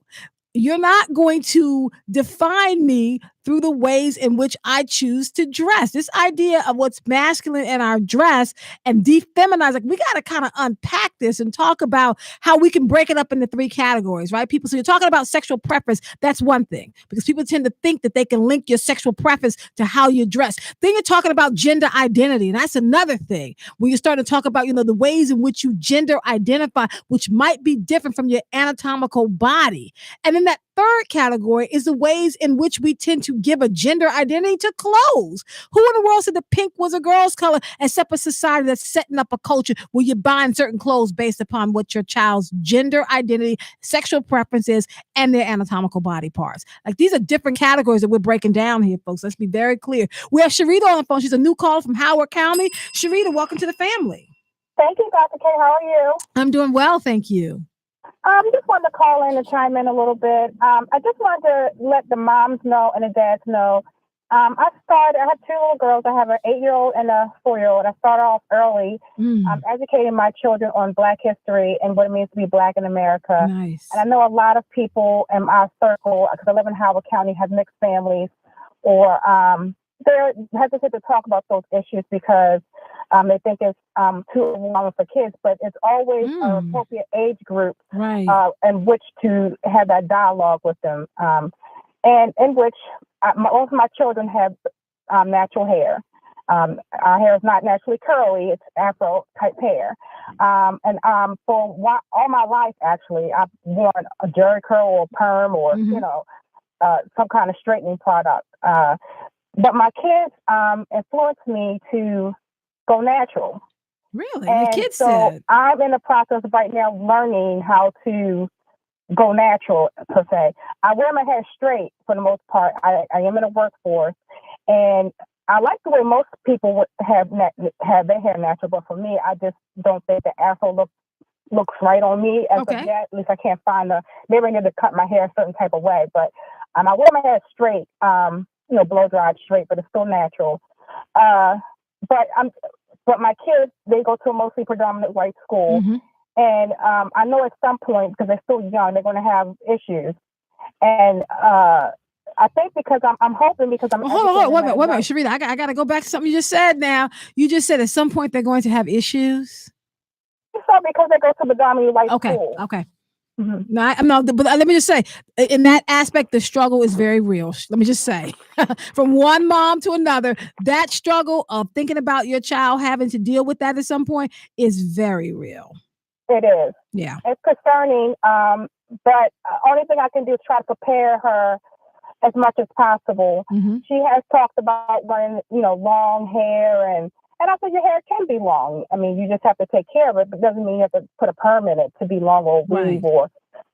You're not going to define me through the ways in which I choose to dress. This idea of what's masculine in our dress and defeminize, like we got to kind of unpack this and talk about how we can break it up into 3 categories, right? People, so you're talking about sexual preference. That's one thing because people tend to think that they can link your sexual preference to how you dress. Then you're talking about gender identity. And that's another thing when you start to talk about, the ways in which you gender identify, which might be different from your anatomical body. And then that third category is the ways in which we tend to give a gender identity to clothes. Who in the world said the pink was a girl's color except a society that's setting up a culture where you're buying certain clothes based upon what your child's gender identity, sexual preferences, and their anatomical body parts. Like these are different categories that we're breaking down here, folks. Let's be very clear. We have Sharita on the phone. She's a new caller from Howard County. Sharita, welcome to the family. Thank you, Dr. K. How are you? I'm doing well, thank you. Just wanted to call in and chime in a little bit. I just wanted to let the moms know and the dads know. I have 2 little girls. I have an 8-year-old and a 4-year-old. I started off early educating my children on Black history and what it means to be Black in America. Nice. And I know a lot of people in our circle, because I live in Howard County, have mixed families, or they're hesitant to talk about those issues because they think it's too overwhelming for kids, but it's always an appropriate age group in which to have that dialogue with them, and in which most of my children have natural hair. Our hair is not naturally curly; it's Afro type hair. And for all my life, actually, I've worn a jerry curl or perm or some kind of straightening product. But my kids influenced me to go natural. Really? And Your kids so said. I'm in the process right now learning how to go natural, per se. I wear my hair straight for the most part. I am in a workforce, and I like the way most people would have their hair natural, but for me, I just don't think the afro looks right on me as of yet. At least I can't find maybe I need to cut my hair a certain type of way, but I wear my hair straight, blow dried straight, but it's still natural. But my kids, they go to a mostly predominant white school. And I know at some point, because they're still young, they're going to have issues. And I think because I'm hoping because I'm... Hold on, wait a minute, Sharita, I got to go back to something you just said now. You just said at some point they're going to have issues? So because they go to predominantly white school. Okay. No, but let me just say, in that aspect, the struggle is very real. Let me just say, from one mom to another, that struggle of thinking about your child having to deal with that at some point is very real. It is. Yeah. It's concerning, but only thing I can do is try to prepare her as much as possible. She has talked about wanting, long hair, and I said your hair can be long. I mean, you just have to take care of it, but it doesn't mean you have to put a perm in it to be long or weave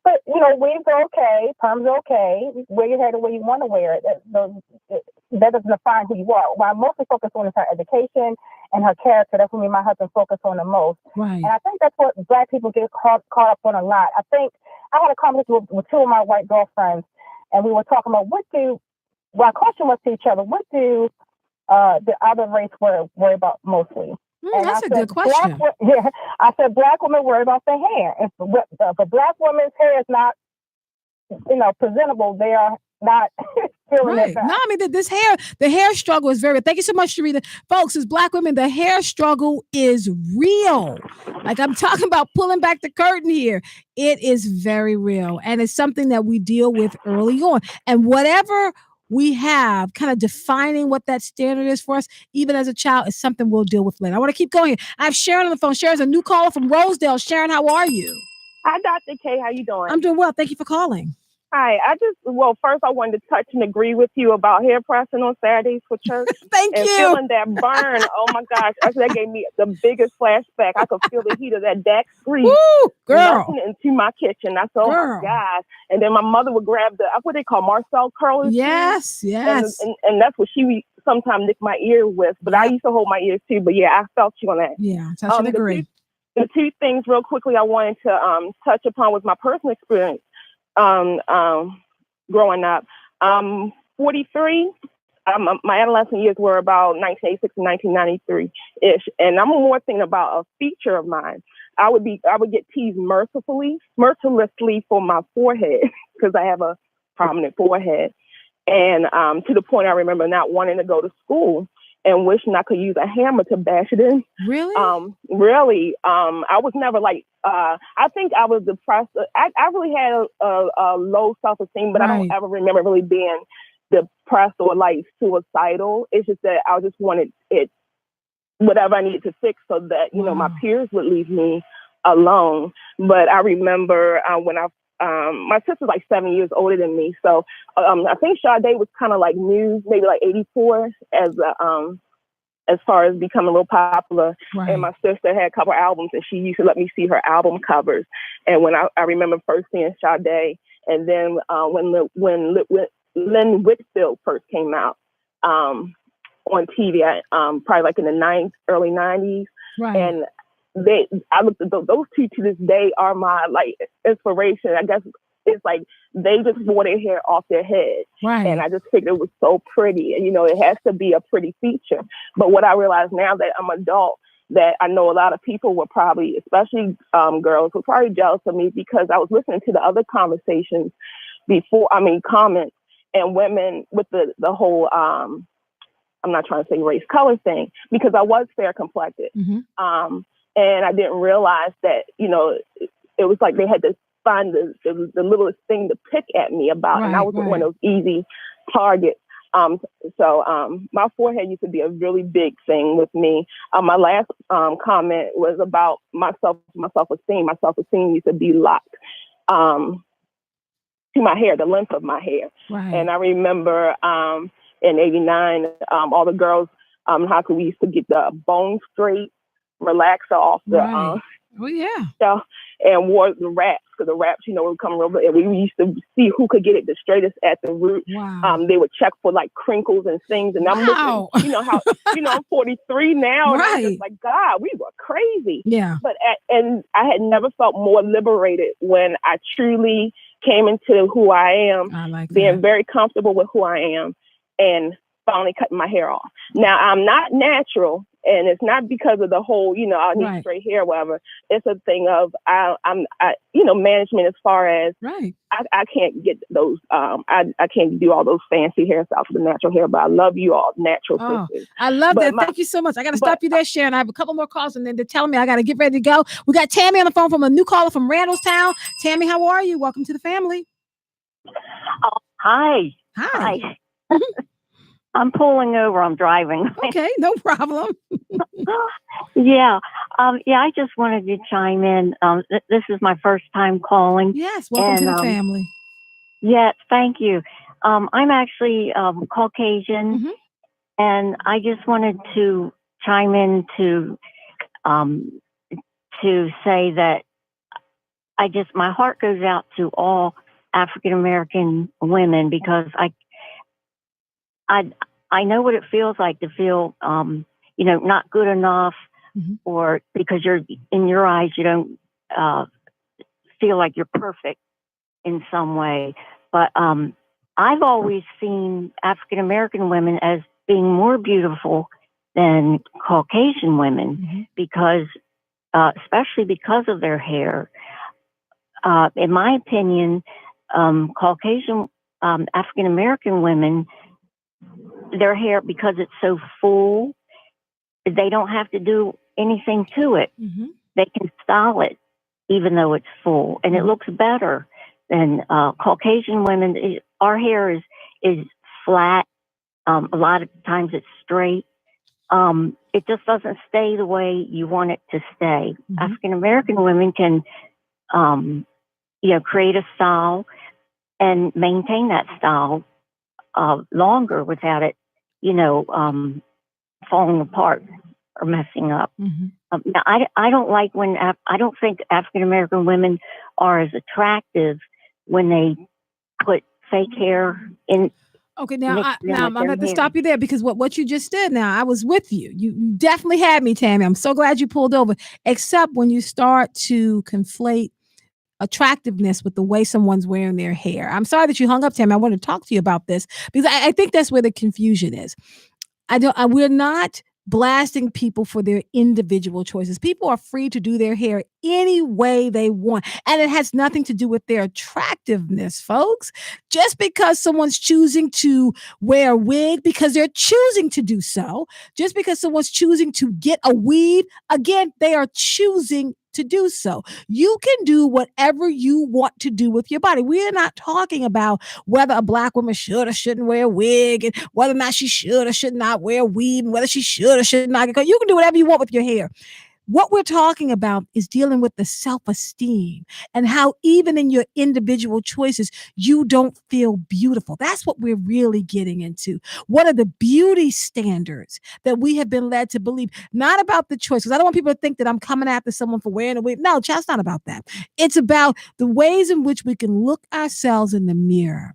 but weaves are okay, perms are okay. Wear your hair the way you want to wear it. That doesn't define who you are. What I'm mostly focused on is her education and her character. That's what me and my husband focus on the most. Right. And I think that's what Black people get caught up on a lot. I think I had a conversation with 2 of my white girlfriends, and we were talking about our question was to each other, what do the other race worry about mostly? That's a good question. I said Black women worry about their hair. If a Black woman's hair is not, presentable, they are not feeling it back. No, I mean the hair struggle is very. Thank you so much, Sharita. Folks, as Black women, the hair struggle is real. Like I'm talking about pulling back the curtain here. It is very real, and it's something that we deal with early on. And whatever we have, kind of defining what that standard is for us, even as a child, is something we'll deal with later. I want to keep going. I have Sharon on the phone. Sharon's a new caller from Rosedale. Sharon, how are you? Hi, Dr. K. How you doing? I'm doing well. Thank you for calling. Hi. First I wanted to touch and agree with you about hair pressing on Saturdays for church. Thank and you. Feeling that burn. Oh my gosh. Actually, that gave me the biggest flashback. I could feel the heat of that Dax grease melting into my kitchen. I said, oh my God. And then my mother would grab what they call Marcel curlers. Yes, yes. And that's what she would sometimes nick my ear with. But I used to hold my ears too. But yeah, I felt you on that. Yeah, touch and agree. The two things real quickly I wanted to touch upon was my personal experience growing up. 43. My adolescent years were about 1986 and 1993-ish. And I'm more thinking about a feature of mine. I would get teased mercilessly for my forehead because I have a prominent forehead. And to the point I remember not wanting to go to school and wishing I could use a hammer to bash it in. Really? Really. I was never like, I think I was depressed. I really had a low self-esteem, but I don't ever remember really being depressed or like suicidal. It's just that I just wanted it, whatever I needed to fix so that, you know, my peers would leave me alone. But I remember when my sister's like 7 years older than me. So I think Sade was kind of like new, maybe like 84 as far as becoming a little popular. Right. And my sister had a couple albums and she used to let me see her album covers. And when I remember first seeing Sade, and then when Lynn Whitfield first came out on TV, probably like in the early 90s. Right. And I looked at those two to this day are my like inspiration. I guess it's like they just wore their hair off their head. Right. And I just figured it was so pretty. And, you know, it has to be a pretty feature. But what I realize now that I'm an adult, that I know a lot of people were probably, especially girls, were probably jealous of me because I was listening to the other conversations comments, and women with the whole, I'm not trying to say race color thing, because I was fair complected. Mm-hmm. And I didn't realize that, you know, it was like they had to find the littlest thing to pick at me about. And I was one of those easy targets. So my forehead used to be a really big thing with me. My last comment was about my self-esteem. My self-esteem used to be locked to my hair, the length of my hair. Right. And I remember in 89, all the girls, how could we used to get the bone straight relaxer off the so, and wore the wraps, because the wraps, you know, would come over, and we used to see who could get it the straightest at the root. Wow. They would check for like crinkles and things, and I'm looking, you know how, you know, I'm 43 now, and I'm just like, God, we were crazy. Yeah. But and I had never felt more liberated when I truly came into who I am, being very comfortable with who I am, and finally cutting my hair off. Now, I'm not natural, and it's not because of the whole, you know, I need straight hair or whatever. It's a thing of you know, management as far as I can't get those. I can't do all those fancy hairstyles for the natural hair, but I love you all natural sisters. I love that. Thank you so much. I got to stop you there, Sharon. I have a couple more calls, and then they're telling me I got to get ready to go. We got Tammy on the phone from a new caller from Randallstown. Tammy, how are you? Welcome to the family. Oh, hi. Hi. I'm pulling over. I'm driving. Okay, no problem. Yeah. I just wanted to chime in. This is my first time calling. Yes, welcome to the family. Yes, thank you. I'm actually Caucasian, and I just wanted to chime in to say that my heart goes out to all African American women, because I know what it feels like to feel, you know, not good enough, or because in your eyes, you don't feel like you're perfect in some way. But I've always seen African American women as being more beautiful than Caucasian women, because, especially because of their hair. In my opinion, Caucasian African American women, their hair, because it's so full, they don't have to do anything to it. They can style it even though it's full, and it looks better than Caucasian women. Our hair is flat. A lot of times it's straight. It just doesn't stay the way you want it to stay. African American women can, create a style and maintain that style longer without it, falling apart or messing up. Now, I don't like when I don't think African American women are as attractive when they put fake hair in. Okay, now I'm going to have to stop you there because what you just did now, I was with you. You definitely had me, Tammy. I'm so glad you pulled over, except when you start to conflate attractiveness with the way someone's wearing their hair. I'm sorry that you hung up, Tammy. I want to talk to you about this because I think that's where the confusion is. We're not blasting people for their individual choices. People are free to do their hair any way they want. And it has nothing to do with their attractiveness, folks. Just because someone's choosing to wear a wig because they're choosing to do so, just because someone's choosing to get a weave, again, they are choosing to do so. You can do whatever you want to do with your body. We're not talking about whether a Black woman should or shouldn't wear a wig and whether or not she should or should not wear a weave and whether she should or should not. You can do whatever you want with your hair. What we're talking about is dealing with the self-esteem and how even in your individual choices, you don't feel beautiful. That's what we're really getting into. What are the beauty standards that we have been led to believe? Not about the choice, because I don't want people to think that I'm coming after someone for wearing a wig. No, it's not about that. It's about the ways in which we can look ourselves in the mirror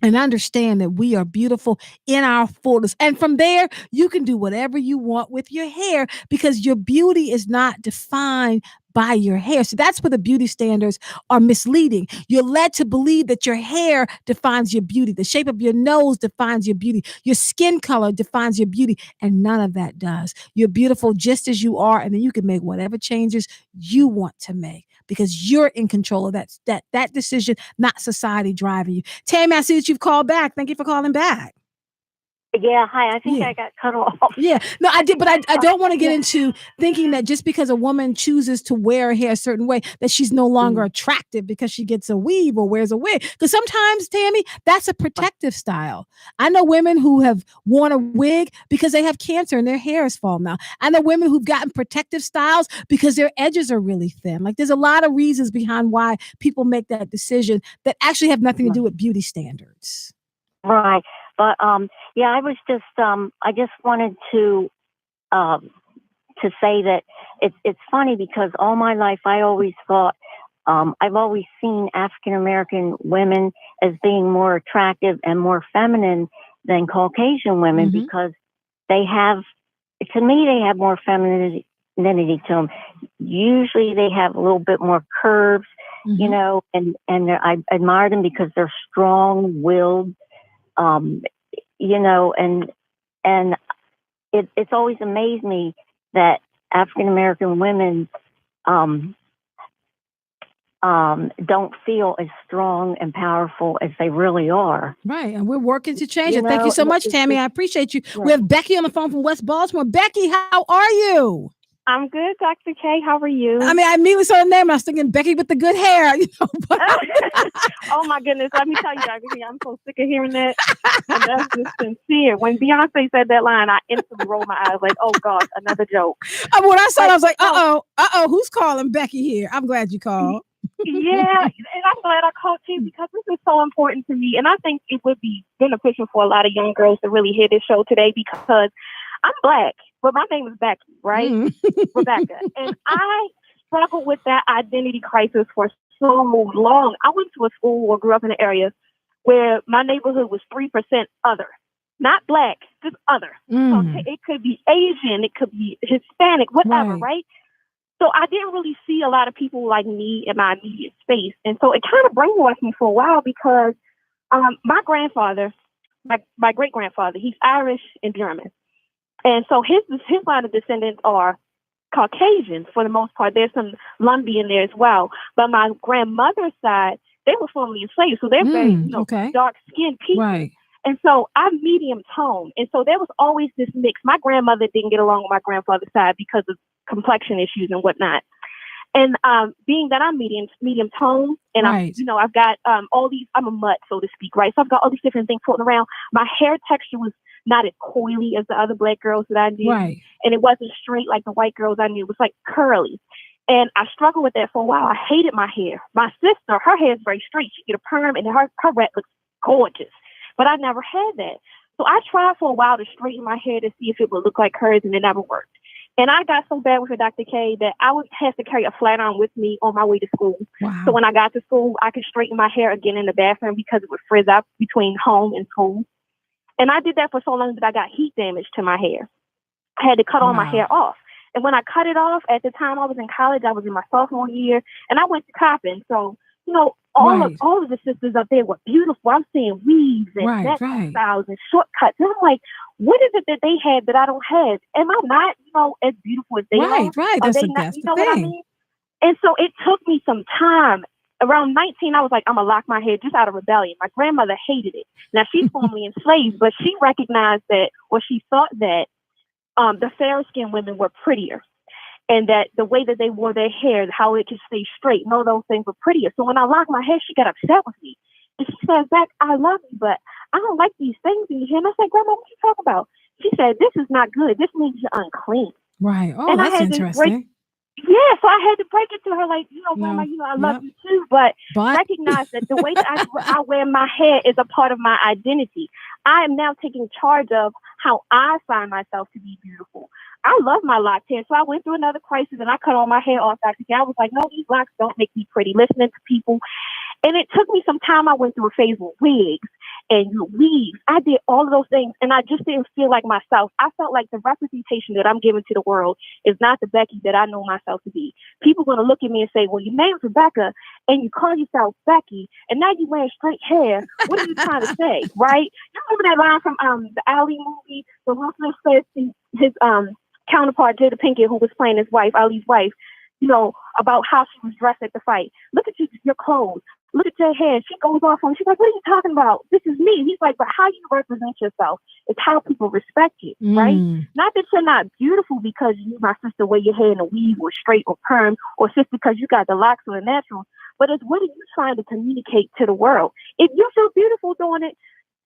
and understand that we are beautiful in our fullness. And from there, you can do whatever you want with your hair because your beauty is not defined by your hair. So that's where the beauty standards are misleading. You're led to believe that your hair defines your beauty. The shape of your nose defines your beauty. Your skin color defines your beauty. And none of that does. You're beautiful just as you are. And then you can make whatever changes you want to make because you're in control of that decision, not society driving you. Tammy, I see that you've called back. Thank you for calling back. Yeah, hi. I think I got cut off. Yeah, no, I did, but I don't want to get into thinking that just because a woman chooses to wear her hair a certain way, that she's no longer attractive because she gets a weave or wears a wig. Because sometimes, Tammy, that's a protective style. I know women who have worn a wig because they have cancer and their hair is falling out. I know women who've gotten protective styles because their edges are really thin. Like there's a lot of reasons behind why people make that decision that actually have nothing to do with beauty standards. Right. But I was just I just wanted to say that it's funny because all my life I always thought I've always seen African American women as being more attractive and more feminine than Caucasian women because they have more femininity to them. Usually they have a little bit more curves, and I admire them because they're strong-willed. And it's always amazed me that African American women don't feel as strong and powerful as they really are. Right, and we're working to change it. Thank you so much, Tammy. I appreciate you. Yeah. We have Becky on the phone from West Baltimore. Becky, how are you? I'm good, Dr. K. How are you? I mean, I immediately saw the name and I was thinking Becky with the good hair. Oh my goodness. Let me tell you, Dr. K, I'm so sick of hearing that. And that's just sincere. When Beyonce said that line, I instantly rolled my eyes like, oh God, another joke. When I saw it, I was like, uh-oh, who's calling Becky here? I'm glad you called. Yeah, and I'm glad I called too because this is so important to me. And I think it would be beneficial for a lot of young girls to really hear this show today because I'm Black, but my name is Becky, right? Rebecca. And I struggled with that identity crisis for so long. I went to a school or grew up in an area where my neighborhood was 3% other. Not Black, just other. So it could be Asian, it could be Hispanic, whatever, right? So I didn't really see a lot of people like me in my immediate space. And so it kind of brainwashed me for a while because my grandfather, my great-grandfather, he's Irish and German. And so his line of descendants are Caucasians for the most part. There's some Lumbee in there as well. But my grandmother's side, they were formerly enslaved. So they're very dark-skinned people. Right. And so I'm medium tone. And so there was always this mix. My grandmother didn't get along with my grandfather's side because of complexion issues and whatnot. And being that I'm medium tone, and Right. I've got all these. I'm a mutt, so to speak, right? So I've got all these different things floating around. My hair texture was not as coily as the other black girls that I knew, Right. and it wasn't straight like the white girls I knew. It was like curly, and I struggled with that for a while. I hated my hair. My sister, her hair is very straight. She get a perm, and her red looks gorgeous, but I never had that. So I tried for a while to straighten my hair to see if it would look like hers, and it never worked. And I got so bad with her, Dr. K, that I would have to carry a flat iron with me on my way to school. Wow. So when I got to school, I could straighten my hair again in the bathroom because it would frizz up between home and school. And I did that for so long that I got heat damage to my hair. I had to cut all my hair off. And when I cut it off, at the time I was in college, I was in my sophomore year, and I went to Coppin. So, all of the sisters up there were beautiful. I'm seeing weaves and neck styles and shortcuts. And I'm like, what is it that they had that I don't have? Am I not, as beautiful as they are? Right. Are That's they the not, best what I thing. mean? And so it took me some time. Around 19, I was like, I'm going to lock my hair just out of rebellion. My grandmother hated it. Now, she's formerly enslaved, but she recognized that, or she thought that the fair-skinned women were prettier. And that the way that they wore their hair, how it could stay straight, and all those things were prettier. So when I locked my hair, she got upset with me. And she said, Beck, I love you, but I don't like these things in your hair. And I said, Grandma, what you talking about? She said, this is not good. This means you're unclean. Right. Oh, and that's I had interesting. So I had to break it to her, like, Grandma, I love you too, but recognize that the way that I wear my hair is a part of my identity. I am now taking charge of how I find myself to be beautiful. I love my locked hair, so I went through another crisis and I cut all my hair off. I was like, no, these locks don't make me pretty. Listening to people. And it took me some time. I went through a phase with wigs and weaves. I did all of those things, and I just didn't feel like myself. I felt like the representation that I'm giving to the world is not the Becky that I know myself to be. People are going to look at me and say, well, your name's Rebecca, and you call yourself Becky, and now you're wearing straight hair. What are you trying to say, right? You remember that line from the Ali movie, where Will Smith says his counterpart, Jada Pinkett, who was playing his wife, Ali's wife, about how she was dressed at the fight. Look at your clothes. Look at your hair. She goes off on. She's like, what are you talking about? This is me. He's like, but how you represent yourself is how people respect you, right? Not that you're not beautiful because you, my sister, wear your hair in a weave or straight or perm, or just because you got the locks or the natural, but it's what are you trying to communicate to the world? If you feel beautiful doing it,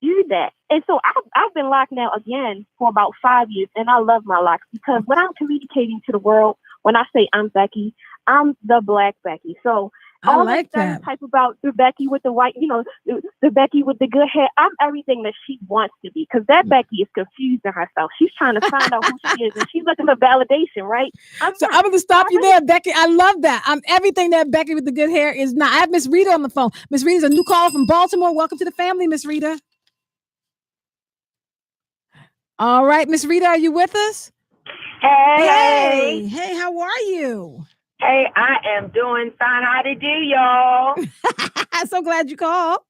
do that. And so I've been locked now again for about 5 years, and I love my locks because when I'm communicating to the world, when I say I'm Becky, I'm the Black Becky. So all like that type about the Becky with the white, the Becky with the good hair, I'm everything that she wants to be, because that Becky is confused in herself. She's trying to find out who she is, and she's looking for validation, right? I'm going to stop you there, Becky. I love that. I'm everything that Becky with the good hair is not. I have Miss Rita on the phone. Miss Rita's a new caller from Baltimore. Welcome to the family, Miss Rita. All right, Miss Rita, are you with us? Hey, how are you? Hey, I am doing fine. How to do, y'all? I'm so glad you called.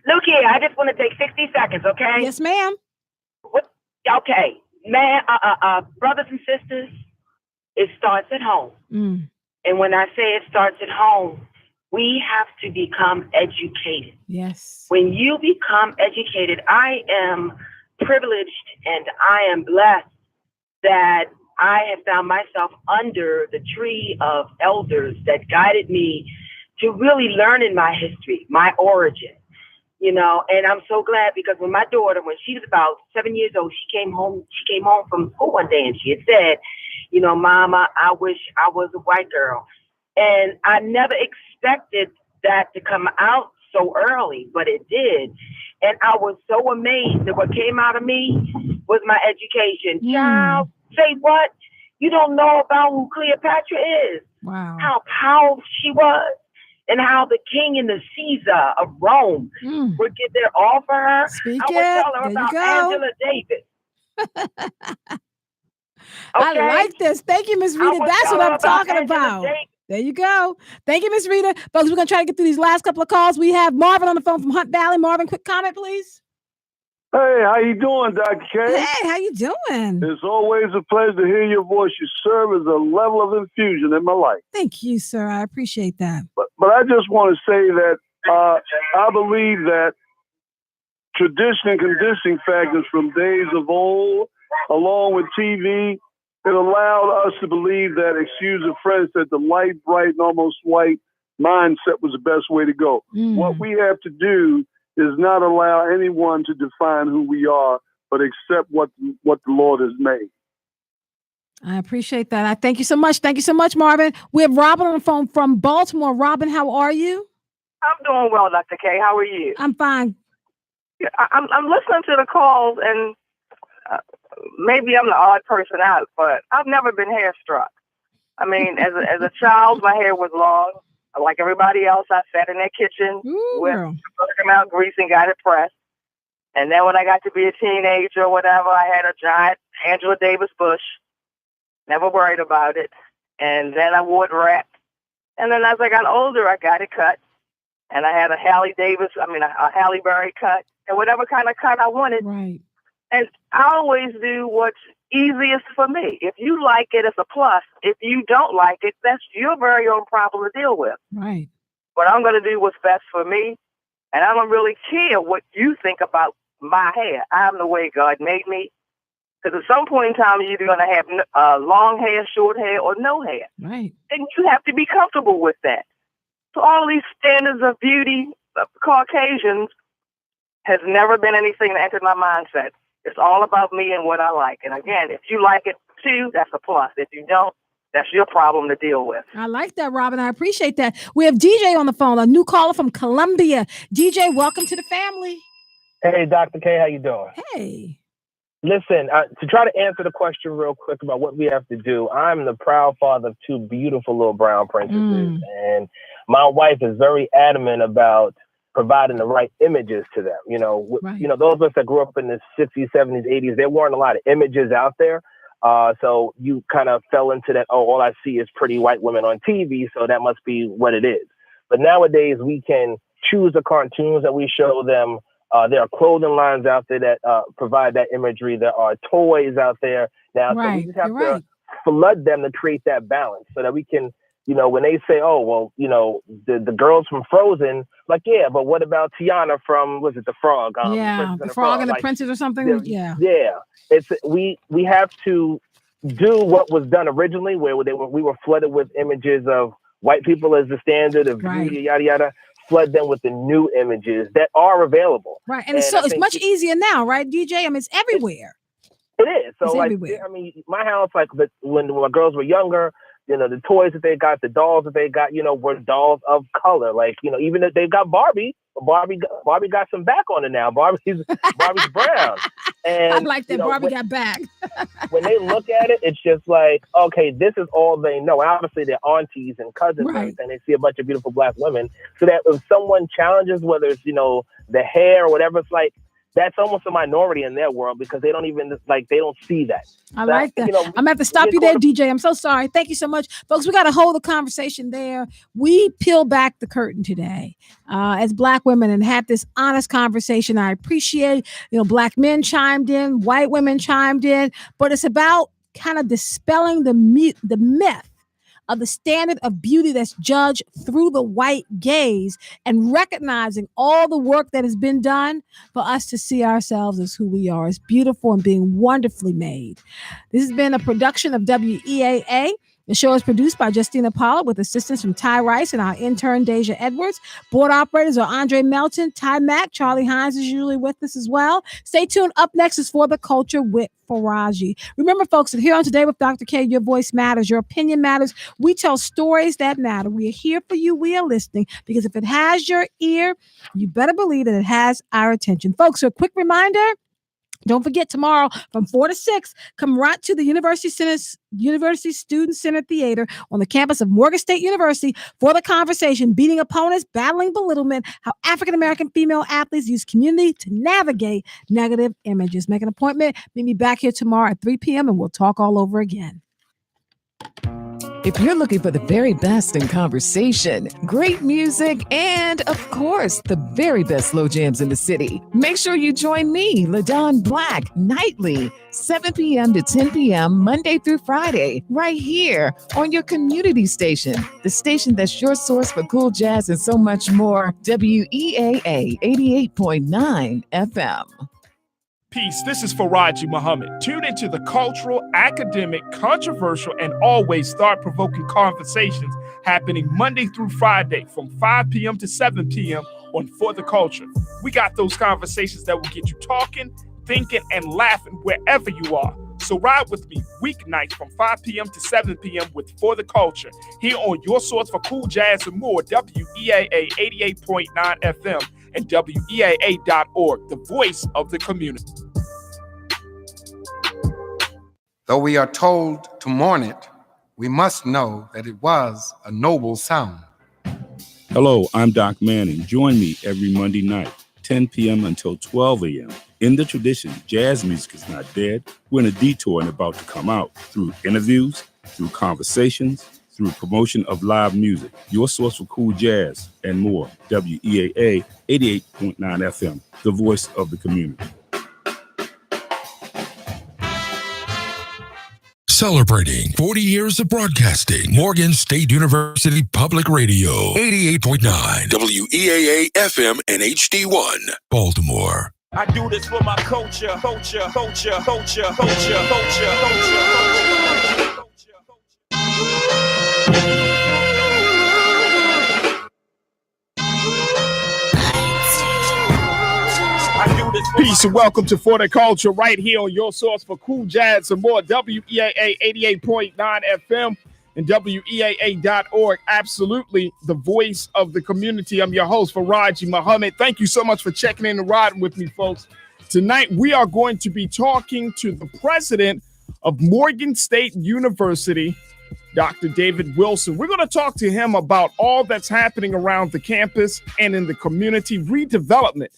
Look here, I just want to take 60 seconds, okay? Yes, ma'am. Okay, man, brothers and sisters, it starts at home. And when I say it starts at home, we have to become educated. Yes. When you become educated, I am privileged and I am blessed that I have found myself under the tree of elders that guided me to really learning my history, my origin, and I'm so glad because when my daughter, when she was about 7 years old, she came home from school one day and she had said, Mama, I wish I was a white girl. And I never expected that to come out so early, but it did. And I was so amazed that what came out of me was my education. Child, say what? You don't know about who Cleopatra is. Wow. How powerful she was. And how the king and the Caesar of Rome would get their all for her. I would tell her about Angela Davis. I like this. Thank you, Miss Rita. That's what I'm talking about. There you go. Thank you, Miss Rita. Folks, we're going to try to get through these last couple of calls. We have Marvin on the phone from Hunt Valley. Marvin, quick comment, please. Hey, how you doing, Dr. K? Hey, how you doing? It's always a pleasure to hear your voice. You serve as a level of infusion in my life. Thank you, sir. I appreciate that. But I just want to say that I believe that tradition and conditioning factors from days of old, along with TV, It allowed us to believe that, excuse the French, that the light, bright, and almost white mindset was the best way to go. What we have to do is not allow anyone to define who we are, but accept what the Lord has made. I appreciate that. I thank you so much. Thank you so much, Marvin. We have Robin on the phone from Baltimore. Robin, how are you? I'm doing well, Dr. K. How are you? I'm fine. I'm listening to the calls, and maybe I'm the odd person out, but I've never been hair struck. I mean, as a child, my hair was long. Like everybody else, I sat in their kitchen with working out grease and got it pressed. And then when I got to be a teenager or whatever, I had a giant Angela Davis bush. Never worried about it. And then I wore it wrapped. And then as I got older, I got it cut. And I had a Halle Berry cut. And whatever kind of cut I wanted. Right. And I always do what's easiest for me. If you like it, it's a plus. If you don't like it, that's your very own problem to deal with. Right. But I'm going to do what's best for me. And I don't really care what you think about my hair. I'm the way God made me. Because at some point in time, you're either going to have long hair, short hair, or no hair. Right. And you have to be comfortable with that. So all these standards of beauty of Caucasians has never been anything that entered my mindset. It's all about me and what I like. And again, if you like it too, that's a plus. If you don't, that's your problem to deal with. I like that, Robin. I appreciate that. We have DJ on the phone, a new caller from Columbia. DJ, welcome to the family. Hey, Dr. K, how you doing? Hey. Listen, to try to answer the question real quick about what we have to do, I'm the proud father of two beautiful little brown princesses. And my wife is very adamant about providing the right images to them. You know, those of us that grew up in the 60s, 70s, 80s, there weren't a lot of images out there. So you kind of fell into that, all I see is pretty white women on TV, so that must be what it is. But nowadays we can choose the cartoons that we show them. There are clothing lines out there that provide that imagery. There are toys out there now. So we just have to flood them to create that balance so that we can, when they say, oh, well, the girls from Frozen, like, yeah, but what about Tiana from, was it The Frog? The Frog and the Princess or something? Yeah. It's we have to do what was done originally, where we were flooded with images of white people as the standard of beauty, yada, yada. Flood them with the new images that are available. Right. And it's much easier now, right, DJ? I mean, it's everywhere. It is. So, everywhere. I mean, my house, when my girls were younger, the toys that they got, the dolls that they got, were dolls of color. Like, even if they got Barbie got some back on it now. Barbie's brown. And I like that Barbie got back. When they look at it, it's just like, okay, this is all they know. Obviously, they're aunties and cousins and everything. They see a bunch of beautiful black women. So that if someone challenges, whether it's, the hair or whatever, it's like, that's almost a minority in their world because they don't even they don't see that. I like that. I'm going to have to stop you there, DJ. I'm so sorry. Thank you so much. Folks, we got to hold the conversation there. We peel back the curtain today as black women and had this honest conversation. I appreciate, black men chimed in, white women chimed in, but it's about kind of dispelling the myth of the standard of beauty that's judged through the white gaze and recognizing all the work that has been done for us to see ourselves as who we are, as beautiful and being wonderfully made. This has been a production of WEAA. The show is produced by Justina Pollard with assistance from Ty Rice and our intern, Deja Edwards. Board operators are Andre Melton, Ty Mack, Charlie Hines is usually with us as well. Stay tuned. Up next is For the Culture with Faraji. Remember, folks, that here on Today with Dr. K, your voice matters. Your opinion matters. We tell stories that matter. We are here for you. We are listening because if it has your ear, you better believe that it has our attention. Folks, so a quick reminder. Don't forget, tomorrow from 4 to 6, come right to the University Student Center Theater on the campus of Morgan State University for the conversation, Beating Opponents, Battling Belittlement, How African-American Female Athletes Use Community to Navigate Negative Images. Make an appointment. Meet me back here tomorrow at 3 p.m. and we'll talk all over again. If you're looking for the very best in conversation, great music, and of course, the very best slow jams in the city, make sure you join me, LaDon Black, nightly, 7 p.m. to 10 p.m., Monday through Friday, right here on your community station, the station that's your source for cool jazz and so much more, WEAA 88.9 FM. Peace. This is Faraji Muhammad. Tune into the cultural, academic, controversial, and always thought-provoking conversations happening Monday through Friday from 5 p.m. to 7 p.m. on For the Culture. We got those conversations that will get you talking, thinking, and laughing wherever you are. So ride with me weeknights from 5 p.m. to 7 p.m. with For the Culture here on your source for cool jazz and more, WEAA 88.9 FM and WEAA.org, the voice of the community. Though we are told to mourn it, we must know that it was a noble sound. Hello, I'm Doc Manning. Join me every Monday night, 10 p.m. until 12 a.m. In the tradition, jazz music is not dead. We're in a detour and about to come out through interviews, through conversations, through promotion of live music. Your source for cool jazz and more. WEAA 88.9 FM, the voice of the community. Celebrating 40 years of broadcasting, Morgan State University Public Radio, 88.9 WEAA FM and HD1, Baltimore. I do this for my culture, culture, culture, culture, culture, culture, culture, culture. Peace and welcome to For the Culture right here on your source for cool jazz and more, WEAA 88.9 FM and WEAA.org. Absolutely the voice of the community. I'm your host, Faraji Muhammad. Thank you so much for checking in and riding with me, folks. Tonight, we are going to be talking to the president of Morgan State University, Dr. David Wilson. We're going to talk to him about all that's happening around the campus and in the community, redevelopment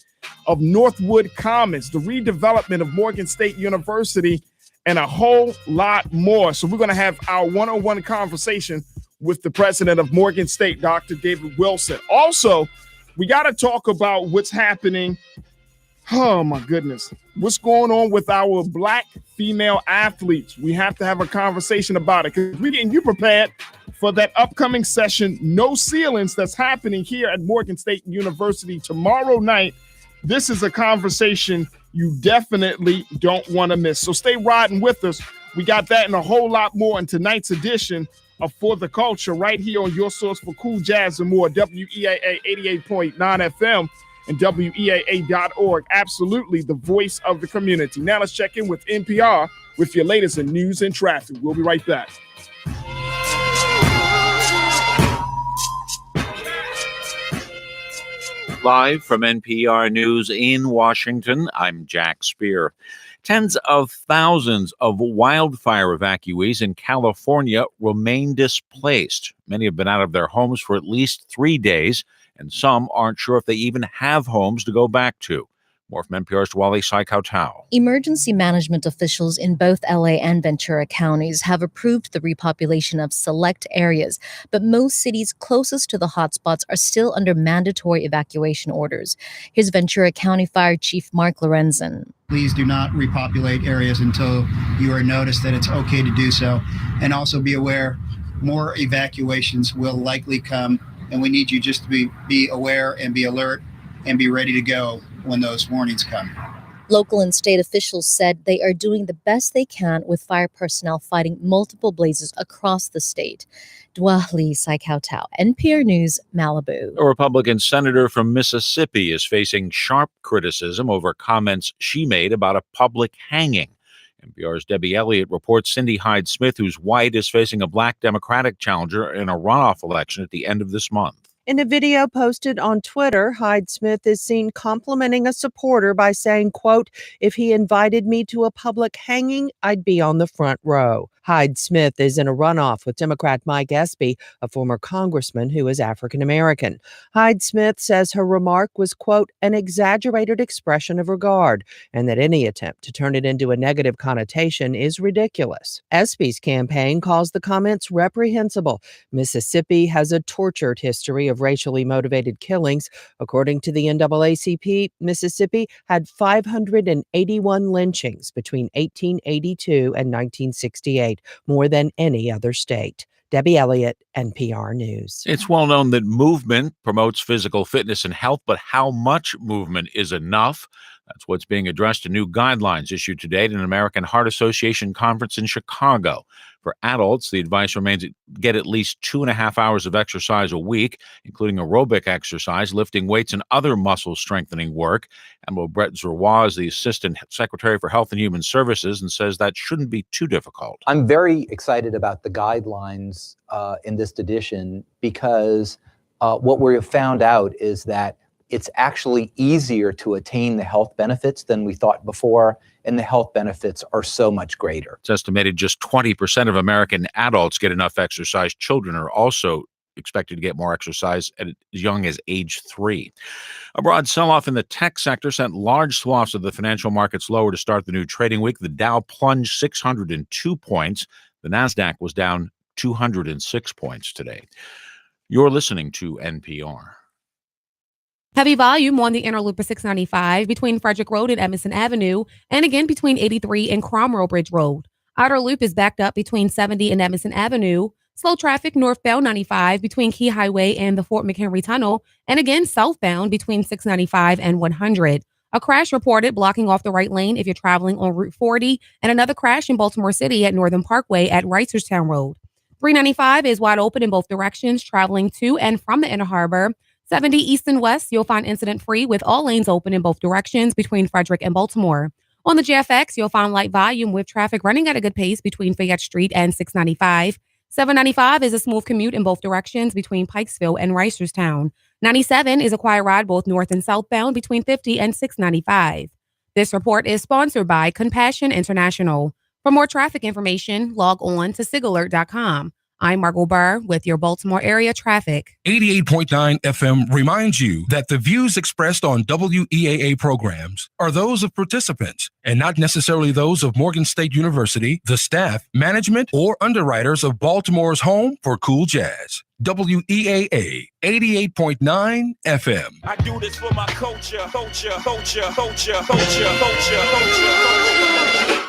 of Northwood Commons, the redevelopment of Morgan State University, and a whole lot more. So we're going to have our one-on-one conversation with the president of Morgan State, Dr. David Wilson. Also, we got to talk about what's happening. Oh, my goodness. What's going on with our Black female athletes? We have to have a conversation about it because we're getting you prepared for that upcoming session, No Ceilings, that's happening here at Morgan State University tomorrow night. This is a conversation you definitely don't want to miss. So stay riding with us. We got that and a whole lot more in tonight's edition of For the Culture right here on your source for cool jazz and more, WEAA 88.9 FM and WEAA.org. Absolutely the voice of the community. Now let's check in with NPR with your latest in news and traffic. We'll be right back. Live from NPR News in Washington, I'm Jack Spear. Tens of thousands of wildfire evacuees in California remain displaced. Many have been out of their homes for at least 3 days, and some aren't sure if they even have homes to go back to. More from NPR's Wally Saikautau. Emergency management officials in both LA and Ventura counties have approved the repopulation of select areas, but most cities closest to the hotspots are still under mandatory evacuation orders. Here's Ventura County Fire Chief Mark Lorenzen. Please do not repopulate areas until you are noticed that it's okay to do so. And also be aware, more evacuations will likely come, and we need you just to be aware and be alert and be ready to go when those warnings come. Local and state officials said they are doing the best they can with fire personnel fighting multiple blazes across the state. Dwa Lee Saikautau, NPR News, Malibu. A Republican senator from Mississippi is facing sharp criticism over comments she made about a public hanging. NPR's Debbie Elliott reports Cindy Hyde-Smith, who's white, is facing a black Democratic challenger in a runoff election at the end of this month. In a video posted on Twitter, Hyde-Smith is seen complimenting a supporter by saying, quote, "If he invited me to a public hanging, I'd be on the front row." Hyde-Smith is in a runoff with Democrat Mike Espy, a former congressman who is African-American. Hyde-Smith says her remark was, quote, "an exaggerated expression of regard," and that any attempt to turn it into a negative connotation is ridiculous. Espy's campaign calls the comments reprehensible. Mississippi has a tortured history of racially motivated killings. According to the NAACP, Mississippi had 581 lynchings between 1882 and 1968. More than any other state. Debbie Elliott, NPR News. It's well known that movement promotes physical fitness and health, but how much movement is enough? That's what's being addressed in new guidelines issued today at an American Heart Association conference in Chicago. For adults, the advice remains to get at least 2.5 hours of exercise a week, including aerobic exercise, lifting weights, and other muscle-strengthening work. Admiral Brett Weaa is the Assistant Secretary for Health and Human Services and says that shouldn't be too difficult. I'm very excited about the guidelines in this edition because what we have found out is that it's actually easier to attain the health benefits than we thought before, and the health benefits are so much greater. It's estimated just 20% of American adults get enough exercise. Children are also expected to get more exercise at as young as age 3. A broad sell-off in the tech sector sent large swaths of the financial markets lower to start the new trading week. The Dow plunged 602 points. The Nasdaq was down 206 points today. You're listening to NPR. Heavy volume on the inner loop of 695 between Frederick Road and Emerson Avenue, and again between 83 and Cromwell Bridge Road. Outer loop is backed up between 70 and Emerson Avenue. Slow traffic northbound 95 between Key Highway and the Fort McHenry Tunnel, and again southbound between 695 and 100. A crash reported blocking off the right lane if you're traveling on Route 40, and another crash in Baltimore City at Northern Parkway at Reisterstown Road. 395 is wide open in both directions, traveling to and from the Inner Harbor. 70 east and west, you'll find incident-free with all lanes open in both directions between Frederick and Baltimore. On the JFX, you'll find light volume with traffic running at a good pace between Fayette Street and 695. 795 is a smooth commute in both directions between Pikesville and Reisterstown. 97 is a quiet ride both north and southbound between 50 and 695. This report is sponsored by Compassion International. For more traffic information, log on to sigalert.com. I'm Margot Burr with your Baltimore area traffic. 88.9 FM reminds you that the views expressed on WEAA programs are those of participants and not necessarily those of Morgan State University, the staff, management, or underwriters of Baltimore's home for cool jazz. WEAA 88.9 FM. I do this for my culture, culture, culture, culture, culture, culture, culture.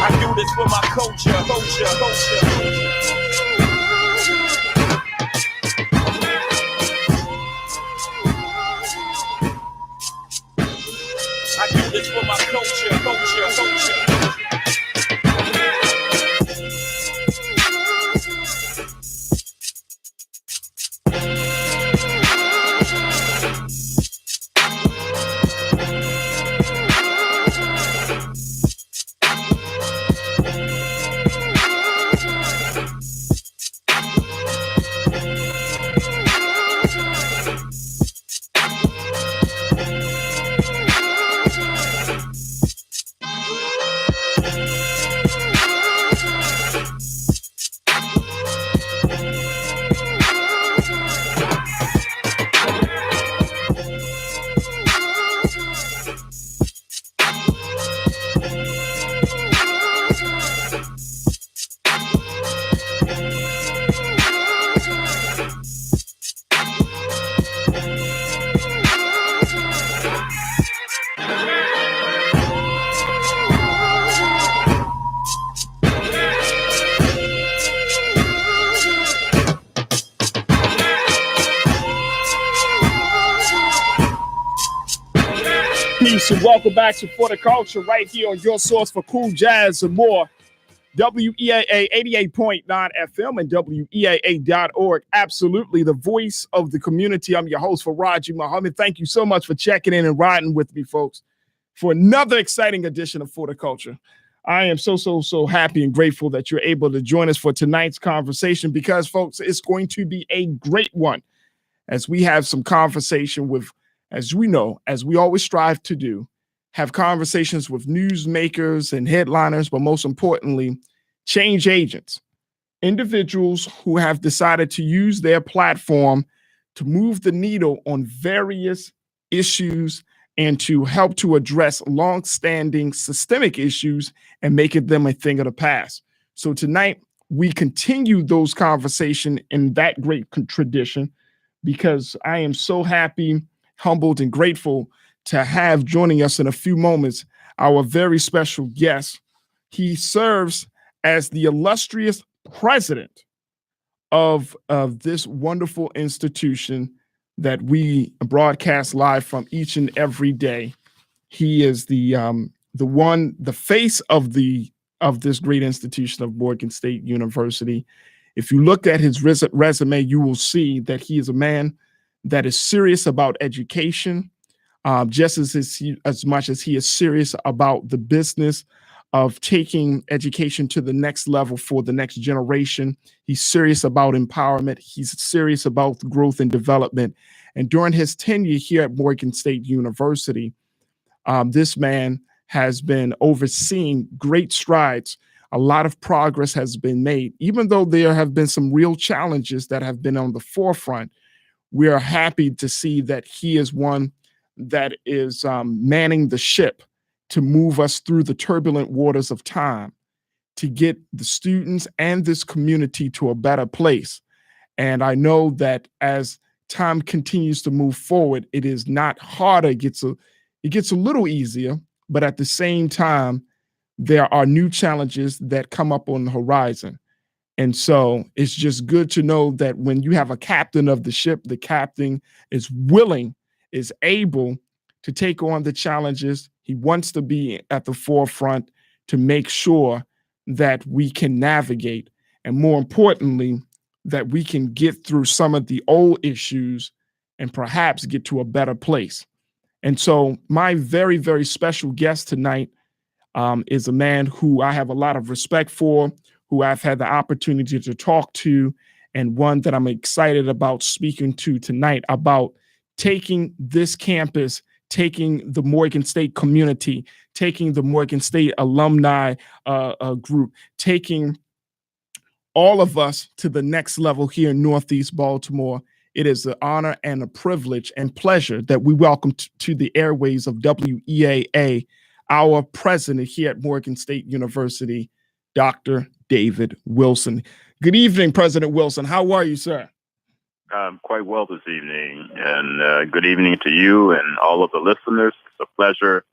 I do this for my culture, culture, culture. I do this for my culture, culture, culture. Peace and welcome back to For the Culture right here on your source for cool jazz and more. WEAA 88.9 FM and WEAA.org. Absolutely the voice of the community. I'm your host, Faraji Muhammad. Thank you so much for checking in and riding with me, folks, for another exciting edition of For the Culture. I am so happy and grateful that you're able to join us for tonight's conversation because, folks, it's going to be a great one as we have some conversation with, as we know, as we always strive to do, have conversations with newsmakers and headliners, but most importantly, change agents, individuals who have decided to use their platform to move the needle on various issues and to help to address longstanding systemic issues and making them a thing of the past. So tonight, we continue those conversations in that great tradition because I am so happy, humbled, and grateful to have joining us in a few moments our very special guest. He serves as the illustrious president of this wonderful institution that we broadcast live from each and every day. He is the face of this great institution of Morgan State University. If you look at his resume, you will see that he is a man that is serious about education, just as much as he is serious about the business of taking education to the next level for the next generation. He's serious about empowerment. He's serious about growth and development. And during his tenure here at Morgan State University, this man has been overseeing great strides. A lot of progress has been made. Even though there have been some real challenges that have been on the forefront, we are happy to see that he is one that is manning the ship to move us through the turbulent waters of time to get the students and this community to a better place. And I know that as time continues to move forward, it is not harder. It gets a little easier, but at the same time, there are new challenges that come up on the horizon. And so it's just good to know that when you have a captain of the ship, the captain is willing, is able to take on the challenges. He wants to be at the forefront to make sure that we can navigate, and more importantly, that we can get through some of the old issues and perhaps get to a better place. And so my very, very special guest tonight is a man who I have a lot of respect for, who I've had the opportunity to talk to, and one that I'm excited about speaking to tonight about taking this campus, taking the Morgan State community, taking the Morgan State alumni group, taking all of us to the next level here in Northeast Baltimore. It is an honor and a privilege and pleasure that we welcome to the airways of WEAA, our president here at Morgan State University, Dr. David Wilson. Good evening, President Wilson. How are you, sir? Quite well this evening, and good evening to you and all of the listeners. It's a pleasure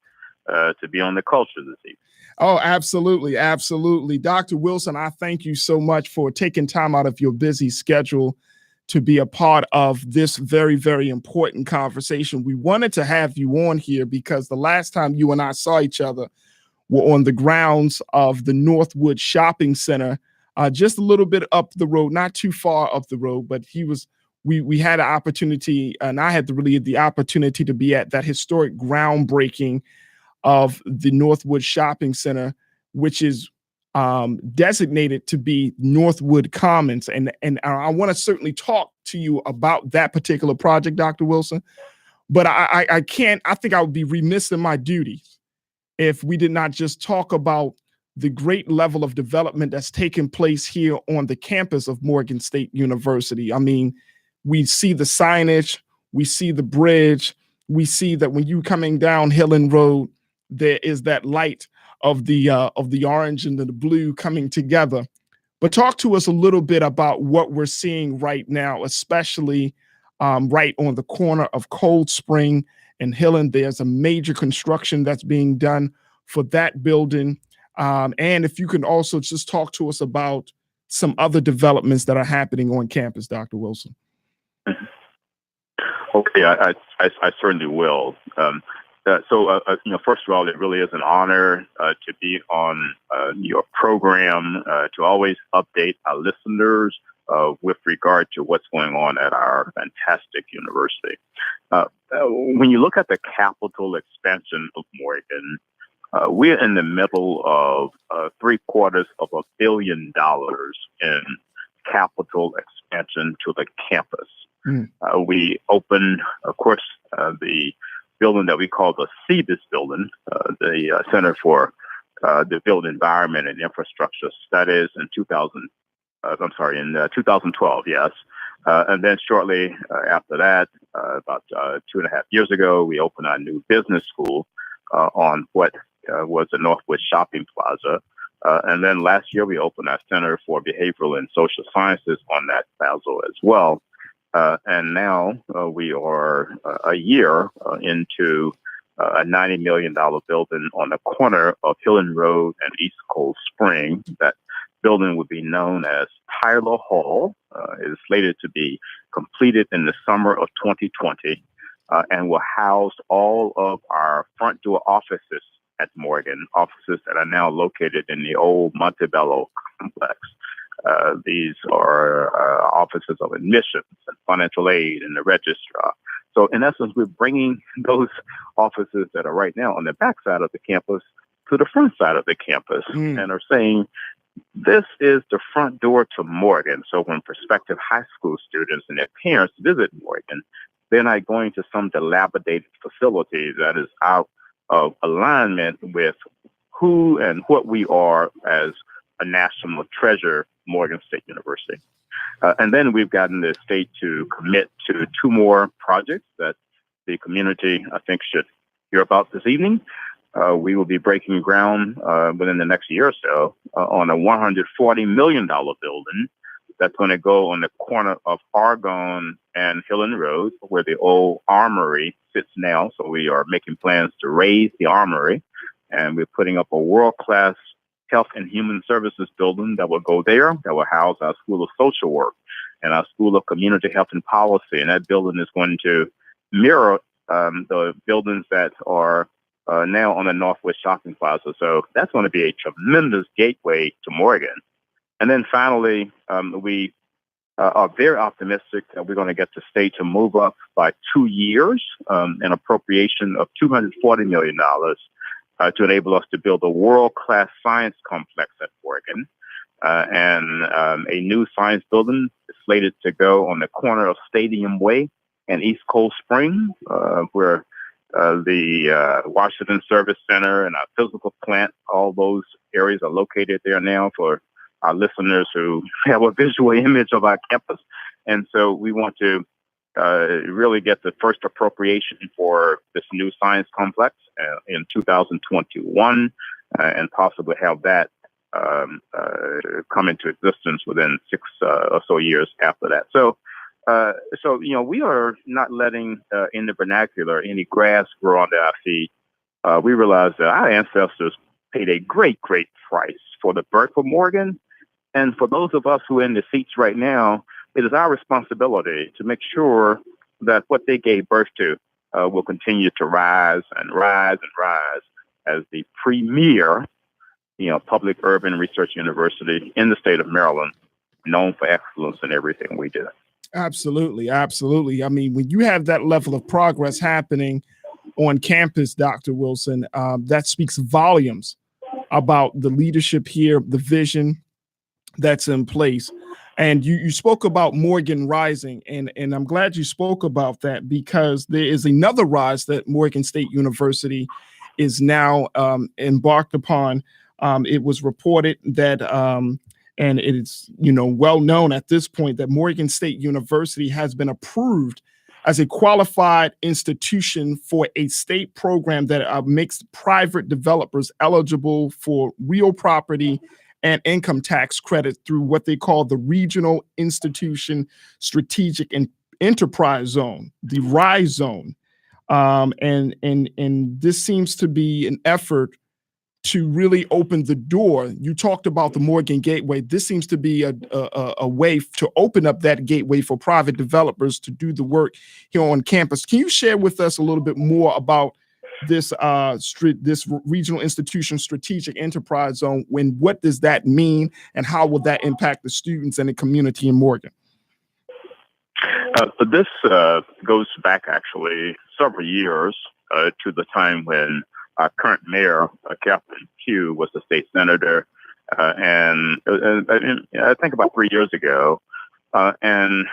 to be on the culture this evening. Oh, absolutely. Absolutely. Dr. Wilson, I thank you so much for taking time out of your busy schedule to be a part of this very, very important conversation. We wanted to have you on here because the last time you and I saw each other were on the grounds of the Northwood Shopping Center, just a little bit up the road, not too far up the road, but we had an opportunity, and I had the opportunity to be at that historic groundbreaking of the Northwood Shopping Center, which is designated to be Northwood Commons. And I want to certainly talk to you about that particular project, Dr. Wilson, but I think I would be remiss in my duties if we did not just talk about the great level of development that's taken place here on the campus of Morgan State University. I mean, we see the signage, we see the bridge, we see that when you coming down Hillen Road, there is that light of the orange and the blue coming together. But talk to us a little bit about what we're seeing right now, especially right on the corner of Cold Spring and Hillen. There's a major construction that's being done for that building. And if you can also just talk to us about some other developments that are happening on campus, Dr. Wilson. Okay, I certainly will. First of all, it really is an honor to be on your program, to always update our listeners with regard to what's going on at our fantastic university. When you look at the capital expansion of Morgan, we're in the middle of $750 million in capital expansion to the campus. We opened, of course, the building that we call the CBIS building, the Center for the Built Environment and Infrastructure Studies in 2012, yes. And then shortly after that, about 2.5 years ago, we opened our new business school on what was the Northwood Shopping Plaza. And then last year, we opened our Center for Behavioral and Social Sciences on that plaza as well. And now we are a year into a $90 million building on the corner of Hillen Road and East Cold Spring. That building will be known as Tyler Hall. It is slated to be completed in the summer of 2020 and will house all of our front door offices at Morgan, offices that are now located in the old Montebello complex. These are offices of admissions and financial aid and the registrar. So in essence, we're bringing those offices that are right now on the back side of the campus to the front side of the campus and are saying, this is the front door to Morgan. So when prospective high school students and their parents visit Morgan, they're not going to some dilapidated facility that is out of alignment with who and what we are as a national treasure, Morgan State University. And then we've gotten the state to commit to 2 more projects that the community, I think, should hear about this evening. We will be breaking ground within the next year or so on a $140 million building that's going to go on the corner of Argonne and Hillen Road, where the old armory sits now. So we are making plans to raise the armory, and we're putting up a world-class Health and Human Services building that will go there, that will house our School of Social Work and our School of Community Health and Policy. And that building is going to mirror the buildings that are now on the Northwest Shopping Plaza. So that's going to be a tremendous gateway to Morgan. And then finally, we are very optimistic that we're going to get the state to move up by 2 years, an appropriation of $240 million to enable us to build a world-class science complex at Morgan. And a new science building is slated to go on the corner of Stadium Way and East Cold Spring, where the Washington Service Center and our physical plant, all those areas are located there now for our listeners who have a visual image of our campus. And so we want to really get the first appropriation for this new science complex in 2021 and possibly have that come into existence within 6 or so years after that. So, we are not letting, in the vernacular, any grass grow under our feet. We realize that our ancestors paid a great, great price for the birth of Morgan. And for those of us who are in the seats right now, it is our responsibility to make sure that what they gave birth to will continue to rise and rise and rise as the premier, public urban research university in the state of Maryland, known for excellence in everything we do. Absolutely. Absolutely. I mean, when you have that level of progress happening on campus, Dr. Wilson, that speaks volumes about the leadership here, the vision that's in place. And you spoke about Morgan rising, and I'm glad you spoke about that, because there is another rise that Morgan State University is now embarked upon. It was reported that, and it's well known at this point, that Morgan State University has been approved as a qualified institution for a state program that makes private developers eligible for real property and income tax credit through what they call the Regional Institution Strategic and Enterprise Zone, the RISE zone. And this seems to be an effort to really open the door. You talked about the Morgan Gateway. This seems to be a way to open up that gateway for private developers to do the work here on campus. Can you share with us a little bit more about this this Regional Institution Strategic Enterprise Zone? What does that mean, and how will that impact the students and the community in Morgan? This goes back actually several years to the time when our current mayor, Catherine Pugh, was the state senator, and I think about 3 years ago, and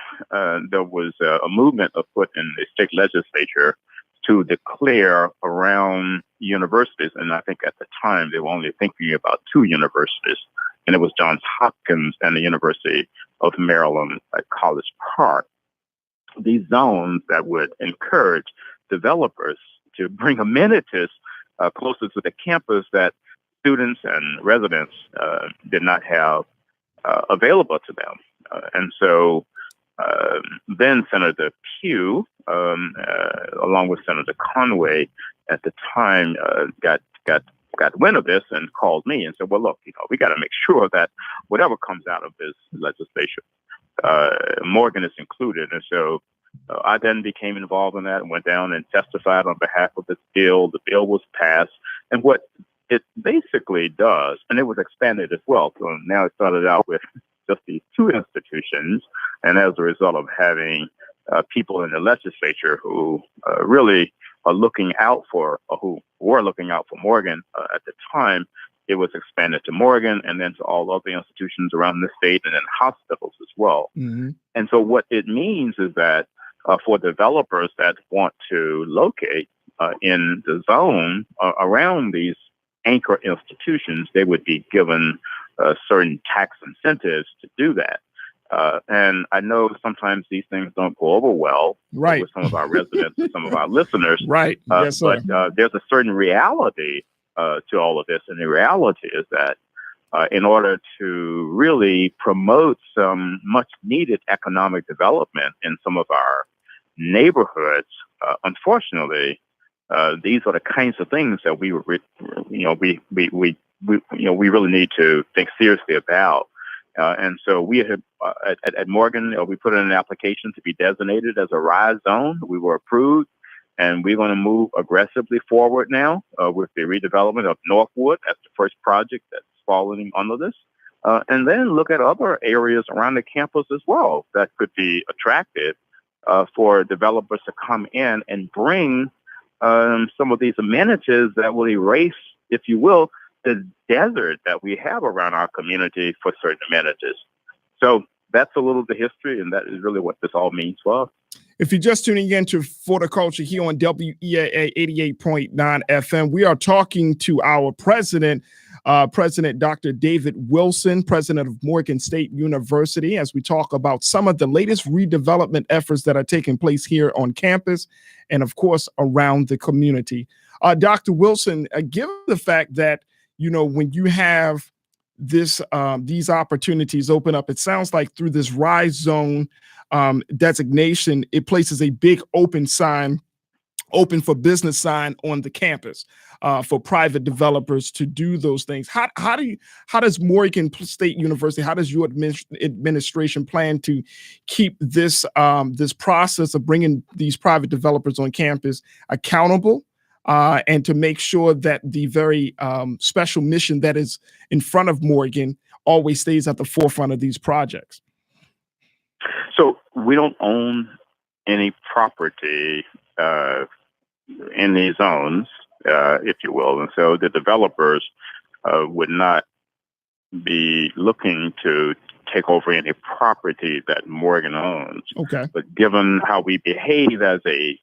there was a movement afoot in the state legislature to declare around universities, and I think at the time they were only thinking about 2 universities, and it was Johns Hopkins and the University of Maryland at College Park. These zones that would encourage developers to bring amenities closer to the campus that students and residents did not have available to them. And so then Senator Pugh, along with Senator Conway, at the time got got wind of this and called me and said, well, look, we got to make sure that whatever comes out of this legislation, Morgan is included. And so I then became involved in that and went down and testified on behalf of this bill. The bill was passed. And what it basically does, and it was expanded as well. So now it started out with just these two institutions. And as a result of having people in the legislature who really are looking out for, or who were looking out for Morgan at the time, it was expanded to Morgan and then to all other institutions around the state and then hospitals as well. Mm-hmm. And so what it means is that for developers that want to locate in the zone around these anchor institutions, they would be given certain tax incentives to do that. And I know sometimes these things don't go over well with some of our residents and some of our listeners. Right. Yes, sir. But there's a certain reality to all of this. And the reality is that in order to really promote some much needed economic development in some of our neighborhoods, unfortunately, these are the kinds of things that we really need to think seriously about. And so we have at Morgan, we put in an application to be designated as a RISE zone. We were approved, and we're going to move aggressively forward now with the redevelopment of Northwood. That's the first project that's falling under this. And then look at other areas around the campus as well that could be attractive for developers to come in and bring some of these amenities that will erase, if you will, the desert that we have around our community for certain amenities. So that's a little of the history, and that is really what this all means for us. If you're just tuning in to For the Culture here on WEAA 88.9 FM, we are talking to our president, President Dr. David Wilson, president of Morgan State University, as we talk about some of the latest redevelopment efforts that are taking place here on campus and, of course, around the community. Dr. Wilson, given the fact that, when you have these opportunities open up, it sounds like through this RISE zone designation, it places a big open for business sign on the campus for private developers to do those things. How does Morgan State University, how does your administration plan to keep this process of bringing these private developers on campus accountable? And to make sure that the very special mission that is in front of Morgan always stays at the forefront of these projects? So we don't own any property in these zones, if you will. And so the developers would not be looking to take over any property that Morgan owns. Okay. But given how we behave as an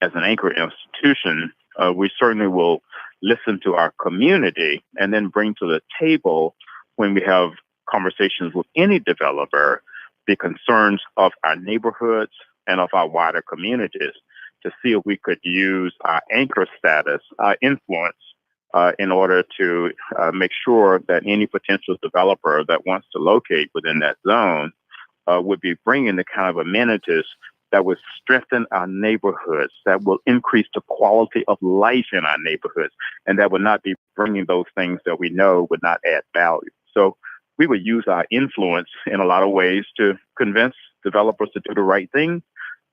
anchor institution, we certainly will listen to our community and then bring to the table, when we have conversations with any developer, the concerns of our neighborhoods and of our wider communities to see if we could use our anchor status, our influence, in order to make sure that any potential developer that wants to locate within that zone would be bringing the kind of amenities that would strengthen our neighborhoods, that will increase the quality of life in our neighborhoods, and that would not be bringing those things that we know would not add value. So we would use our influence in a lot of ways to convince developers to do the right thing.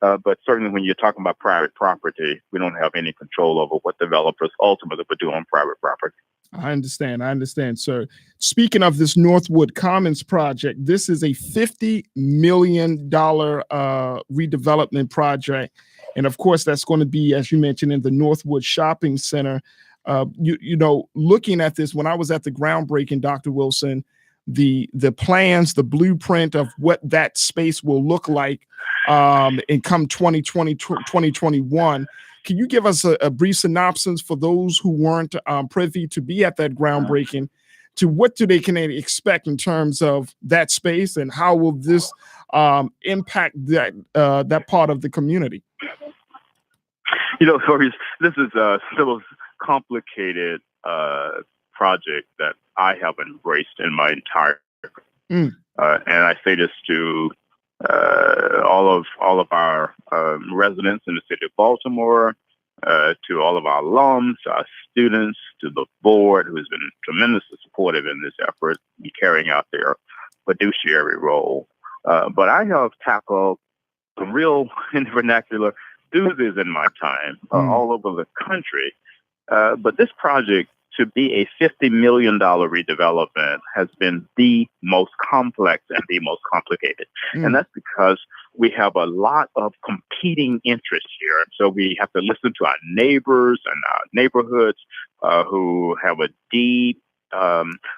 But certainly when you're talking about private property, we don't have any control over what developers ultimately would do on private property. I understand, sir. Speaking of this Northwood Commons project, this is a $50 million redevelopment project. And of course, that's going to be, as you mentioned, in the Northwood Shopping Center. Looking at this, when I was at the groundbreaking, Dr. Wilson, the plans, the blueprint of what that space will look like in come 2020, 2021. Can you give us a brief synopsis for those who weren't privy to be at that groundbreaking, to what do they can expect in terms of that space, and how will this impact that part of the community? This is the most complicated project that I have embraced in my entire career. And I say this to all of our residents in the city of Baltimore, to all of our alums, to our students, to the board, who has been tremendously supportive in this effort, carrying out their fiduciary role. But I have tackled some real, in vernacular, doozies in my time all over the country. But this project, to be a $50 million redevelopment, has been the most complex and the most complicated. And that's because we have a lot of competing interests here. So we have to listen to our neighbors and our neighborhoods who have a deep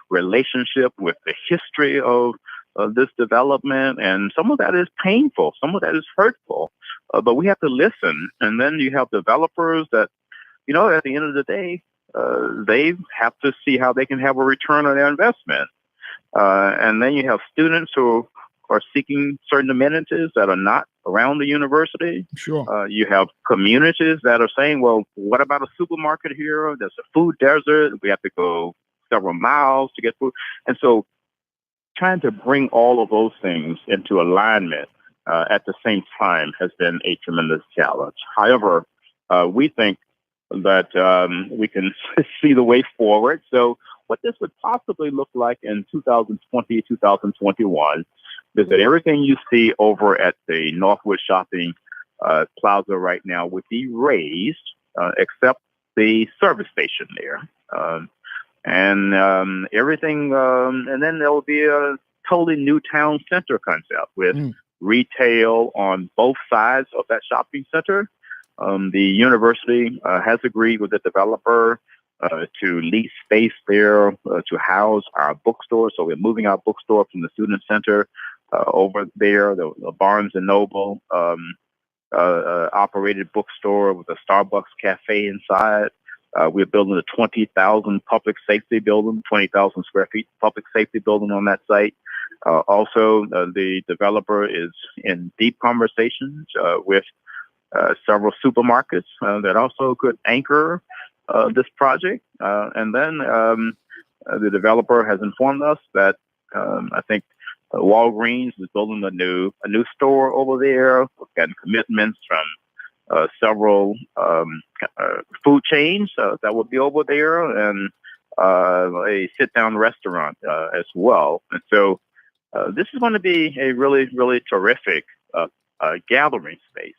relationship with the history of this development. And some of that is painful. Some of that is hurtful. But we have to listen. And then you have developers that, you know, at the end of the day, they have to see how they can have a return on their investment. And then you have students who are seeking certain amenities that are not around the university. Sure. You have communities that are saying, well, what about a supermarket here? There's a food desert. We have to go several miles to get food. And so trying to bring all of those things into alignment at the same time has been a tremendous challenge. However, we think that we can see the way forward. So what this would possibly look like in 2020, 2021 is that everything you see over at the Northwood Shopping Plaza right now would be raised, except the service station there. And everything, and then there will be a totally new town center concept with retail on both sides of that shopping center. The university has agreed with the developer to lease space there to house our bookstore. So we're moving our bookstore from the student center over there, the Barnes and Noble operated bookstore with a Starbucks cafe inside. We're building a 20,000 public safety building, 20,000 square feet public safety building on that site. Also, the developer is in deep conversations with several supermarkets that also could anchor this project. And then the developer has informed us that I think Walgreens is building a new store over there. We've gotten commitments from several food chains that will be over there, and a sit-down restaurant as well. And so this is going to be a really, really terrific gathering space.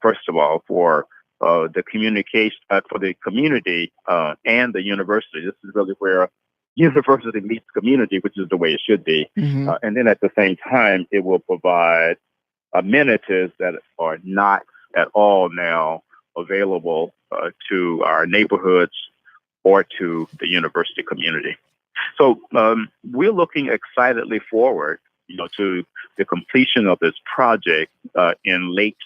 First of all, for the communication, for the community and the university. This is really where university meets community, which is the way it should be. And then at the same time, it will provide amenities that are not at all now available to our neighborhoods or to the university community. So we're looking excitedly forward, to the completion of this project in late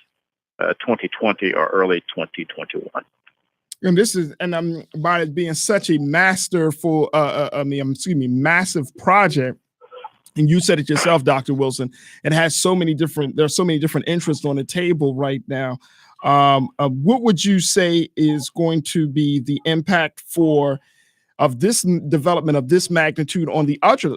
2020 or early 2021. And this is, and by it being such a massive project, and you said it yourself, Dr. Wilson, it has there's so many different interests on the table right now. What would you say is going to be the impact of this development of this magnitude on the other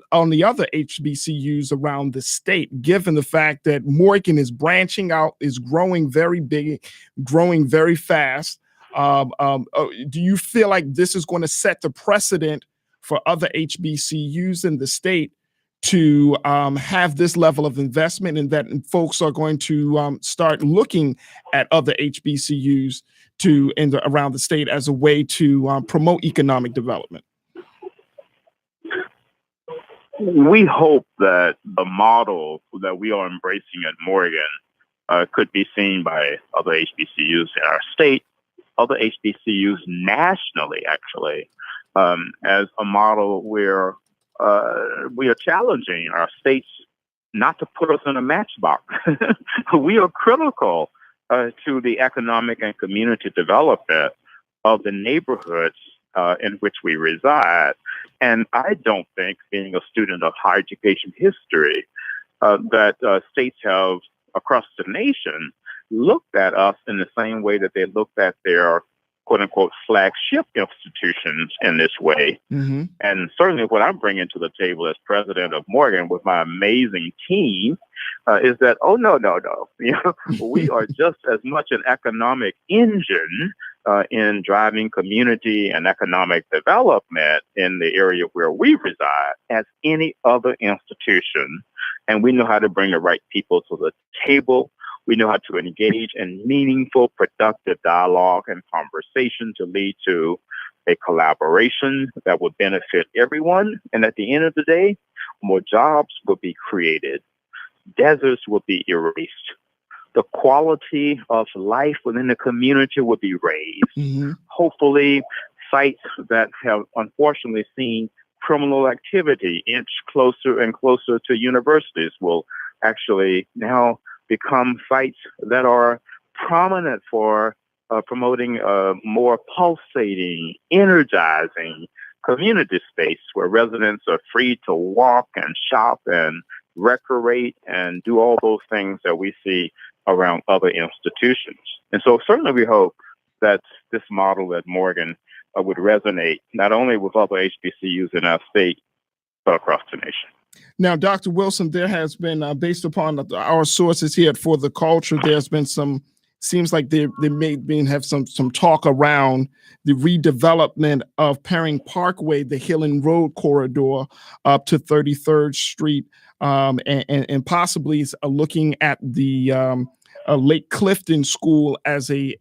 HBCUs around the state, given the fact that Morgan is branching out, is growing very big, growing very fast? Do you feel like this is going to set the precedent for other HBCUs in the state to have this level of investment, and that folks are going to start looking at other HBCUs around the state as a way to promote economic development? We hope that the model that we are embracing at Morgan could be seen by other HBCUs in our state, other HBCUs nationally, actually, as a model where we are challenging our states not to put us in a matchbox. We are critical to the economic and community development of the neighborhoods in which we reside. And I don't think, being a student of higher education history, that states have, across the nation, looked at us in the same way that they looked at their quote-unquote flagship institutions in this way. And certainly what I'm bringing to the table as president of Morgan with my amazing team is that, no. We are just as much an economic engine in driving community and economic development in the area where we reside as any other institution. And we know how to bring the right people to the table. We know how to engage in meaningful, productive dialogue and conversation to lead to a collaboration that would benefit everyone. And at the end of the day, more jobs will be created. Deserts will be erased. The quality of life within the community will be raised. Hopefully, sites that have unfortunately seen criminal activity inch closer and closer to universities will actually now become sites that are prominent for promoting a more pulsating, energizing community space where residents are free to walk and shop and recreate and do all those things that we see around other institutions. And so certainly we hope that this model at Morgan would resonate not only with other HBCUs in our state, but across the nation. Now, Dr. Wilson, there has been, based upon our sources here at For the Culture, there's been some, seems like there may have some talk around the redevelopment of Perring Parkway, the Hill and Road corridor up to 33rd Street, and possibly looking at the Lake Clifton School as a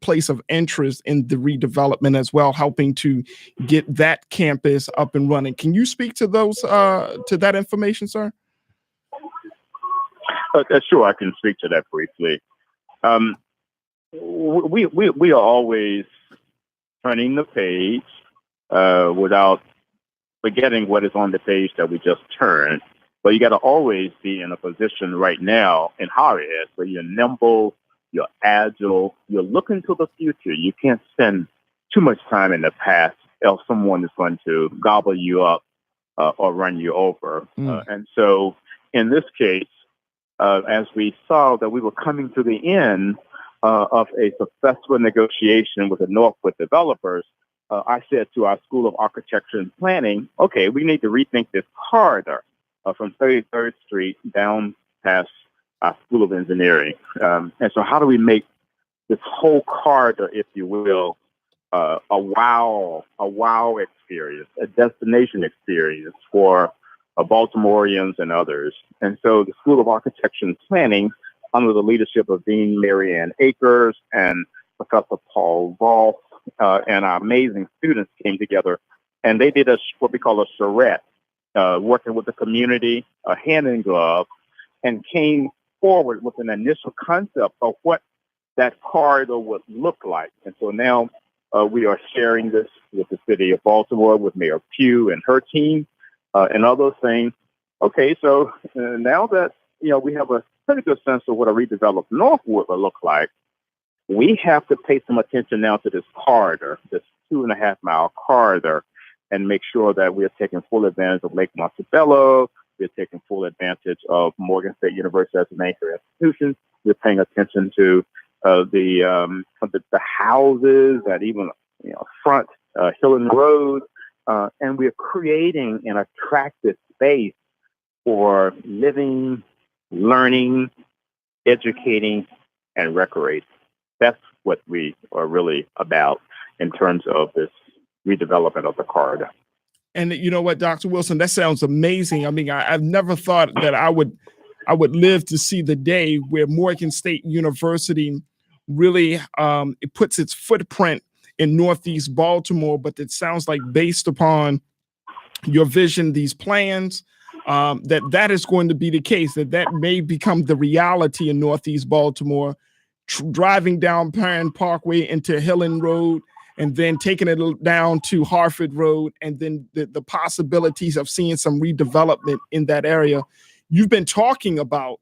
place of interest in the redevelopment as well, helping to get that campus up and running. Can you speak to those to that information, sir? Sure, I can speak to that briefly. We are always turning the page without forgetting what is on the page that we just turned. But you got to always be in a position right now in higher ed where you're nimble, you're agile, you're looking to the future. You can't spend too much time in the past, else someone is going to gobble you up or run you over. And so in this case, as we saw that we were coming to the end of a successful negotiation with the Northwood developers, I said to our School of Architecture and Planning, okay, we need to rethink this corridor from 33rd Street down past our School of Engineering. And so how do we make this whole corridor, if you will, a wow experience, a destination experience for Baltimoreans and others? And so the School of Architecture and Planning, under the leadership of Dean Mary Ann Akers and Professor Paul Rolfe, and our amazing students came together, and they did what we call a charrette, working with the community, hand in glove, and came forward with an initial concept of what that corridor would look like. And so now we are sharing this with the city of Baltimore, with Mayor Pugh and her team, and others saying, okay, so now that we have a pretty good sense of what a redeveloped Northwood will look like, we have to pay some attention now to this corridor, this 2.5 mile corridor, and make sure that we are taking full advantage of Lake Montebello. We're taking full advantage of Morgan State University as an anchor institution. We're paying attention to the houses that even front Hill and Road, and we're creating an attractive space for living, learning, educating, and recreating. That's what we are really about in terms of this redevelopment of the corridor. And you know what, Dr. Wilson, that sounds amazing. I mean, I've never thought that I would live to see the day where Morgan State University really it puts its footprint in Northeast Baltimore. But it sounds like, based upon your vision, these plans, that is going to be the case, that may become the reality in Northeast Baltimore, driving down Perrin Parkway into Hillen Road, and then taking it down to Harford Road, and then the possibilities of seeing some redevelopment in that area. You've been talking about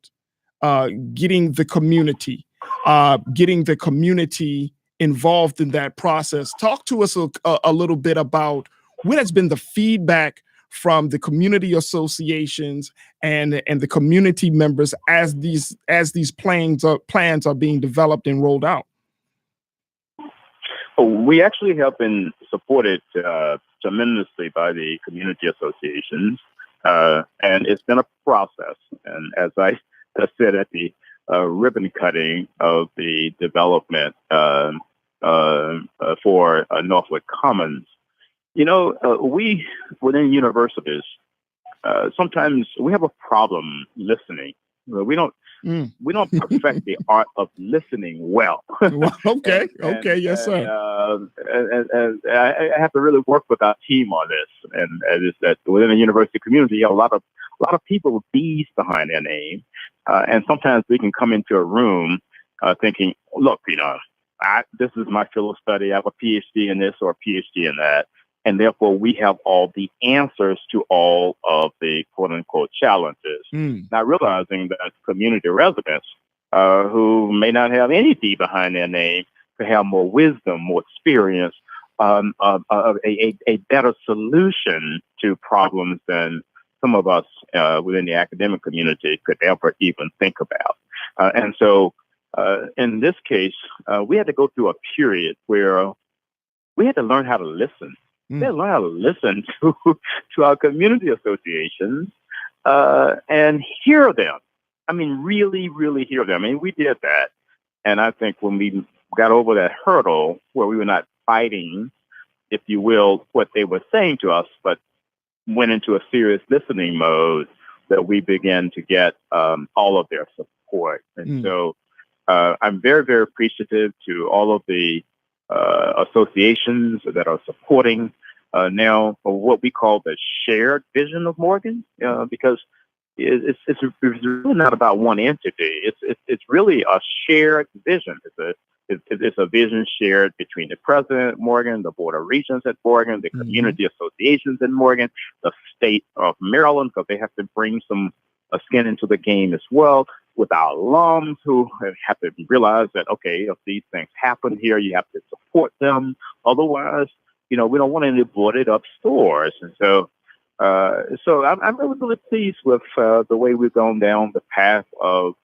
getting the community involved in that process. Talk to us a little bit about what has been the feedback from the community associations and the community members as these plans are being developed and rolled out. We actually have been supported tremendously by the community associations, and it's been a process. And as I said at the ribbon cutting of the development, for Northwood Commons. We within universities sometimes we have a problem listening. We don't perfect the art of listening well. Okay, yes, sir. And I have to really work with our team on this. And it's that within the university community, you have a lot of people with B's behind their name, and sometimes we can come into a room thinking, look, this is my field of study. I have a PhD in this or a PhD in that. And therefore, we have all the answers to all of the quote unquote challenges. Not realizing that community residents who may not have any D behind their name could have more wisdom, more experience, a better solution to problems than some of us within the academic community could ever even think about. And so in this case, we had to go through a period where we had to learn how to listen. We had to learn how to listen to our community associations and hear them. I mean, really, really hear them. I mean, we did that. And I think when we got over that hurdle where we were not fighting, if you will, what they were saying to us, but went into a serious listening mode, that we began to get all of their support. And so I'm very, very appreciative to all of the associations that are supporting now what we call the shared vision of Morgan, because it's really not about one entity. It's really a shared vision. It's a vision shared between the president at Morgan, the board of regents at Morgan, the community associations in Morgan, the state of Maryland, because they have to bring some skin into the game as well, with our alums who have to realize that, okay, if these things happen here, you have to support them. Otherwise, we don't want any boarded up stores. And so I'm really, really pleased with the way we've gone down the path of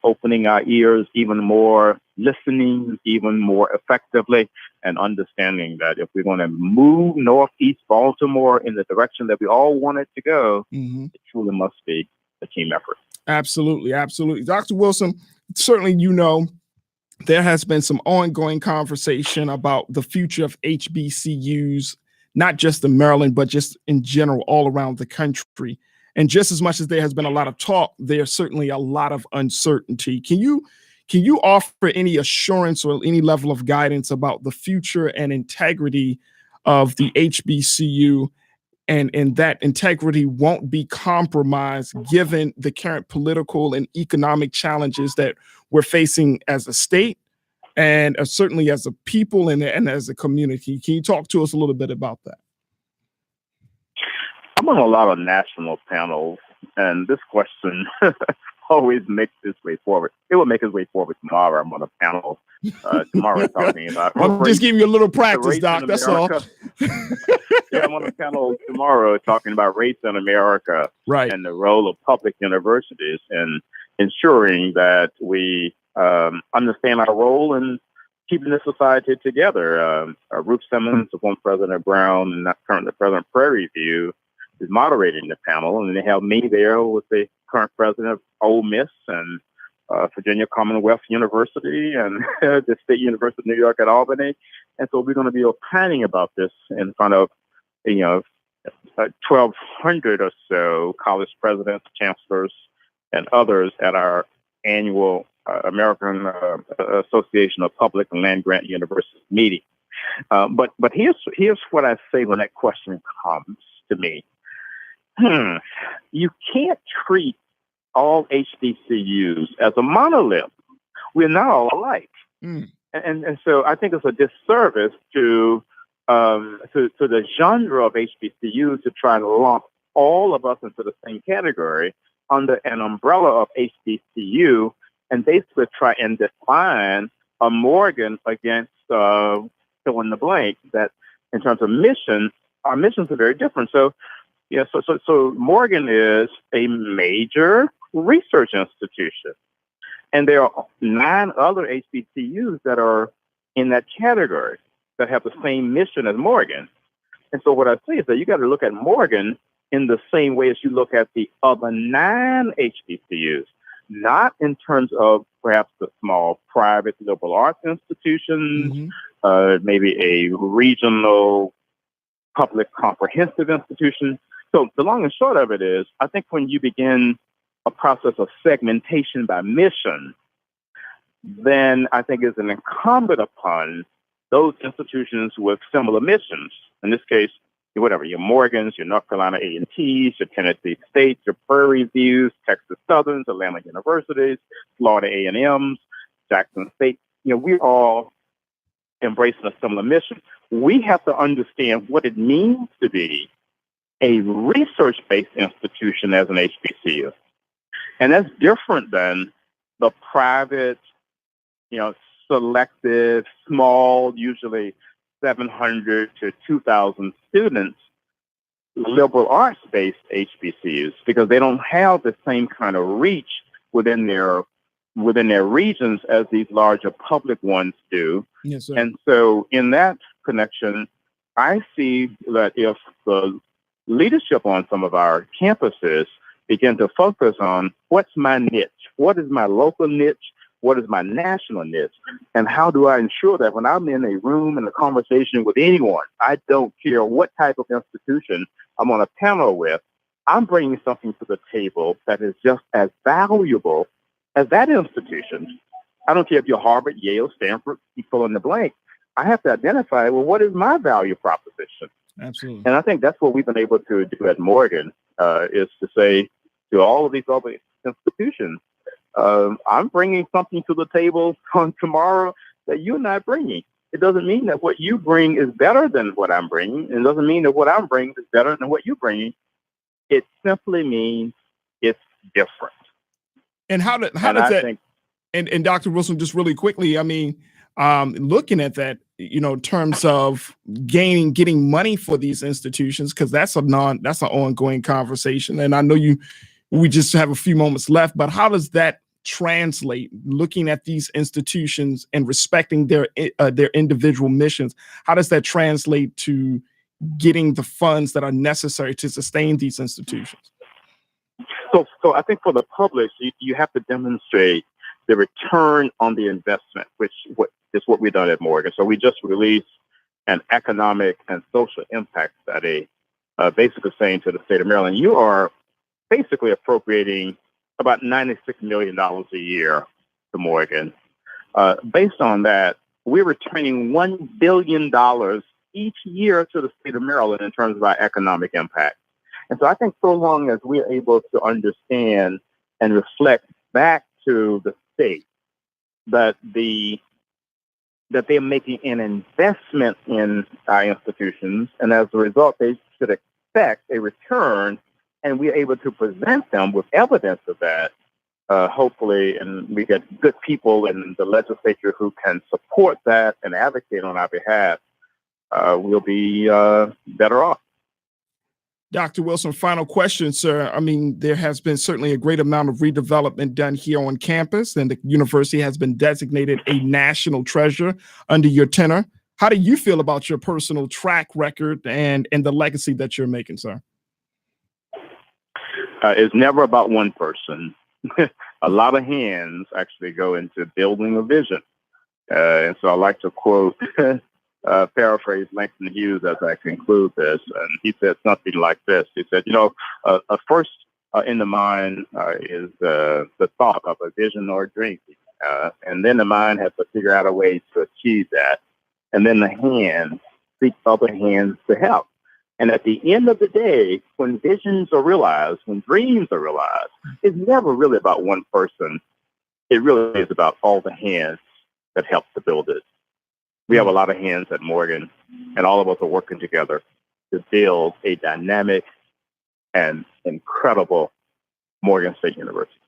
opening our ears even more, listening even more effectively, and understanding that if we're going to move Northeast Baltimore in the direction that we all want it to go, it truly must be a team effort. Absolutely, absolutely. Dr. Wilson, certainly, there has been some ongoing conversation about the future of HBCUs, not just in Maryland, but just in general, all around the country. And just as much as there has been a lot of talk, there's certainly a lot of uncertainty. Can you offer any assurance or any level of guidance about the future and integrity of the HBCU, and that integrity won't be compromised given the current political and economic challenges that we're facing as a state and certainly as a people and as a community? Can you talk to us a little bit about that? I'm on a lot of national panels, and this question always makes its way forward. It will make its way forward tomorrow. I'm on a panel tomorrow talking about. I'm just giving you a little practice, Doc. That's all. Yeah, I'm on a panel tomorrow talking about race in America, right, and the role of public universities in ensuring that we understand our role in keeping the society together. Ruth Simmons, the one President Brown, and not currently President Prairie View, is moderating the panel, and they have me there with the current president of Ole Miss and Virginia Commonwealth University and the State University of New York at Albany. And so we're going to be opining about this in front of 1,200 or so college presidents, chancellors, and others at our annual American Association of Public and Land Grant Universities meeting. But here's what I say when that question comes to me. You can't treat all HBCUs as a monolith. We're not all alike. And so I think it's a disservice to the genre of HBCUs to try to lump all of us into the same category under an umbrella of HBCU and basically try and define a Morgan against fill in the blank. That in terms of mission, our missions are very different. So Morgan is a major research institution, and there are 9 other HBCUs that are in that category that have the same mission as Morgan. And so what I say is that you got to look at Morgan in the same way as you look at the other 9 HBCUs. not in terms of perhaps the small private liberal arts institutions, maybe a regional public comprehensive institution. So the long and short of it is, I think when you begin a process of segmentation by mission, then I think it's an incumbent upon those institutions with similar missions. In this case, whatever, your Morgans, your North Carolina A&Ts, your Tennessee State, your Prairie Views, Texas Southerns, Atlanta Universities, Florida A&Ms, Jackson State, we're all embracing a similar mission. We have to understand what it means to be a research-based institution as an HBCU. And that's different than the private, selective, small, usually 700 to 2,000 students, liberal arts-based HBCUs, because they don't have the same kind of reach within their regions as these larger public ones do. Yes, sir. And so in that connection, I see that if the leadership on some of our campuses begin to focus on what's my niche, what is my local niche, what is my national niche, and how do I ensure that when I'm in a room in a conversation with anyone, I don't care what type of institution I'm on a panel with, I'm bringing something to the table that is just as valuable as that institution. I don't care if you're Harvard, Yale, Stanford, you fill in the blank. I have to identify, well, what is my value proposition? Absolutely. And I think that's what we've been able to do at Morgan, is to say to all of these other institutions, I'm bringing something to the table on tomorrow that you're not bringing. It doesn't mean that what you bring is better than what I'm bringing. It doesn't mean that what I'm bringing is better than what you're bringing. It simply means it's different. And how does that? And Dr. Wilson, just really quickly, I mean, looking at that, in terms of getting money for these institutions, because that's an ongoing conversation. And I know we just have a few moments left, but how does that translate, looking at these institutions and respecting their individual missions? How does that translate to getting the funds that are necessary to sustain these institutions? So I think for the public, you have to demonstrate the return on the investment, which is what we've done at Morgan. So we just released an economic and social impact study, basically saying to the state of Maryland, you are basically appropriating about $96 million a year to Morgan. Based on that, we're returning $1 billion each year to the state of Maryland in terms of our economic impact. And so I think so long as we're able to understand and reflect back to the state that they're making an investment in our institutions, and as a result, they should expect a return, and we're able to present them with evidence of that, hopefully, and we get good people in the legislature who can support that and advocate on our behalf, we'll be better off. Dr. Wilson, final question, sir. I mean, there has been certainly a great amount of redevelopment done here on campus, and the university has been designated a national treasure under your tenure. How do you feel about your personal track record and the legacy that you're making, sir? It's never about one person. A lot of hands actually go into building a vision. And so I like to quote, paraphrase Langston Hughes as I conclude this. And he said something like this. He said, first in the mind is the thought of a vision or a dream. And then the mind has to figure out a way to achieve that. And then the hand seeks other hands to help. And at the end of the day, when visions are realized, when dreams are realized, it's never really about one person. It really is about all the hands that help to build it. We have a lot of hands at Morgan, and all of us are working together to build a dynamic and incredible Morgan State University.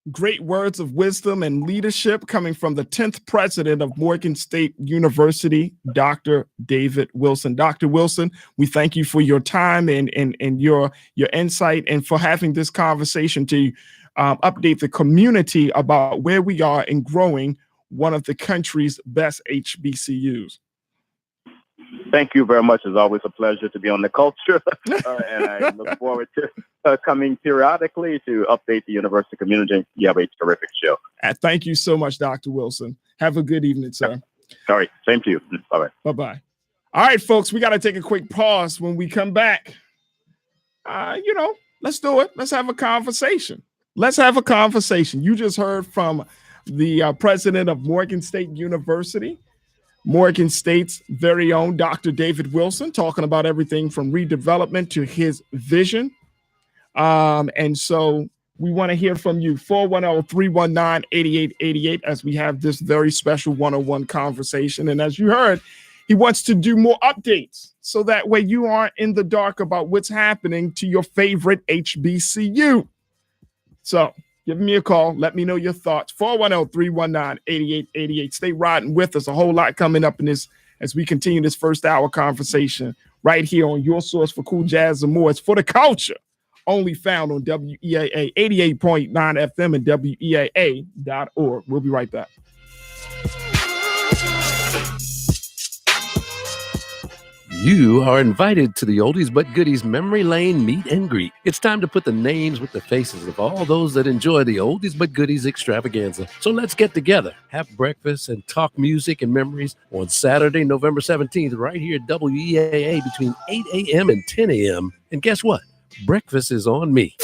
Great words of wisdom and leadership coming from the 10th president of Morgan State University, Dr. David Wilson. Dr. Wilson, we thank you for your time and your insight, and for having this conversation to update the community about where we are in growing one of the country's best HBCUs. Thank you very much. It's always a pleasure to be on The Culture. And I look forward to coming periodically to update the university community. You have a terrific show. Thank you so much, Dr. Wilson. Have a good evening, sir. All right. Same to you. Bye-bye. Bye-bye. All right, folks, we got to take a quick pause. When we come back, let's do it. Let's have a conversation. You just heard from the president of Morgan State University, Morgan State's very own Dr. David Wilson, talking about everything from redevelopment to his vision. And so we want to hear from you, 410-319-8888, as we have this very special one-on-one conversation. And as you heard, he wants to do more updates so that way you aren't in the dark about what's happening to your favorite HBCU. So give me a call. Let me know your thoughts. 410-319-8888. Stay riding with us. A whole lot coming up in this as we continue this first hour conversation right here on your source for cool jazz and more. It's For the Culture, only found on WEAA 88.9 FM and WEAA.org. We'll be right back. You are invited to the Oldies But Goodies Memory Lane Meet and Greet. It's time to put the names with the faces of all those that enjoy the Oldies But Goodies extravaganza. So let's get together, have breakfast, and talk music and memories on Saturday, November 17th, right here at WEAA between 8 a.m. and 10 a.m. And guess what? Breakfast is on me.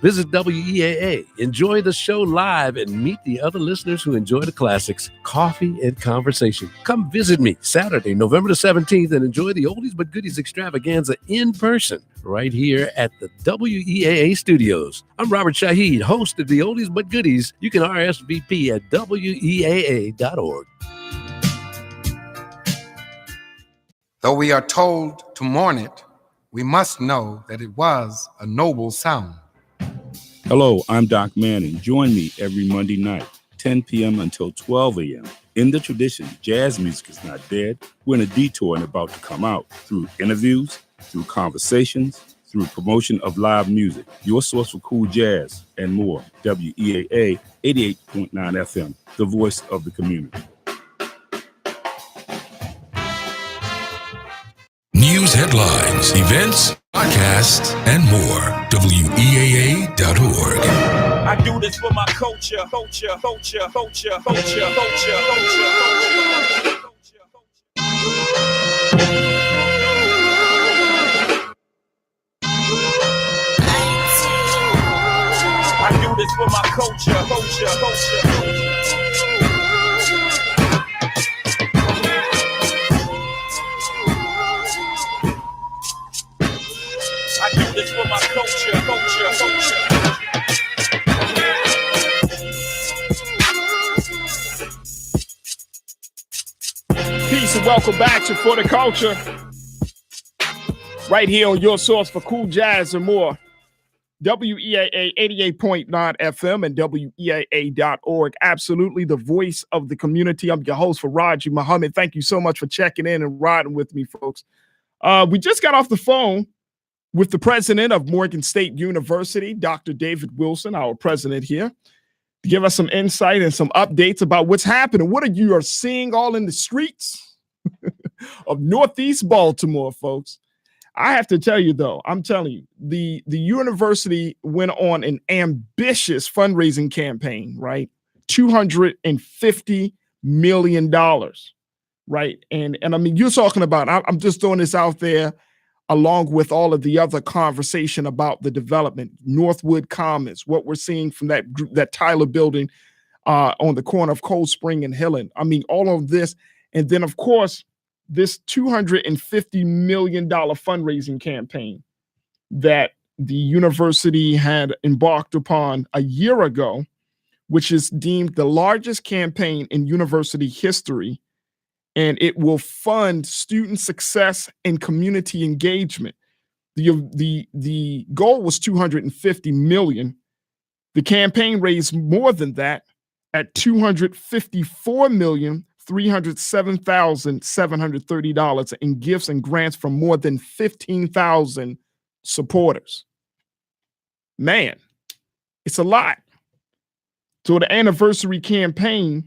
Visit WEAA, enjoy the show live, and meet the other listeners who enjoy the classics, coffee, and conversation. Come visit me Saturday, November the 17th, and enjoy the Oldies But Goodies extravaganza in person right here at the WEAA studios. I'm Robert Shaheed, host of the Oldies But Goodies. You can RSVP at WEAA.org. Though we are told to mourn it, we must know that it was a noble sound. Hello, I'm Doc Manning. Join me every Monday night, 10 p.m. until 12 a.m. In the tradition, jazz music is not dead. We're in a detour and about to come out through interviews, through conversations, through promotion of live music. Your source for cool jazz and more. WEAA 88.9 FM, the voice of the community. News headlines, events, podcasts, and more. WEAA.org. I do this for my culture. I do this for my culture. I do this for my culture. Peace and welcome back to For the Culture. Right here on your source for cool jazz and more. WEAA 88.9 FM and WEAA.org. Absolutely the voice of the community. I'm your host, Faraji Muhammad. Thank you so much for checking in and riding with me, folks. We just got off the phone with the president of Morgan State University, Dr. David Wilson, our president here, to give us some insight and some updates about what's happening. What you are seeing all in the streets of Northeast Baltimore, folks. I have to tell you, though, I'm telling you, the university went on an ambitious fundraising campaign, right? $250 million, right? And I mean, you're talking about, I'm just throwing this out there, along with all of the other conversation about the development, Northwood Commons, what we're seeing from that Tyler building on the corner of Cold Spring and Hillen. I mean, all of this. And then, of course, this $250 million fundraising campaign that the university had embarked upon a year ago, which is deemed the largest campaign in university history. And it will fund student success and community engagement. The goal was $250 million. The campaign raised more than that at $254,307,730 in gifts and grants from more than 15,000 supporters. Man, it's a lot. So the anniversary campaign,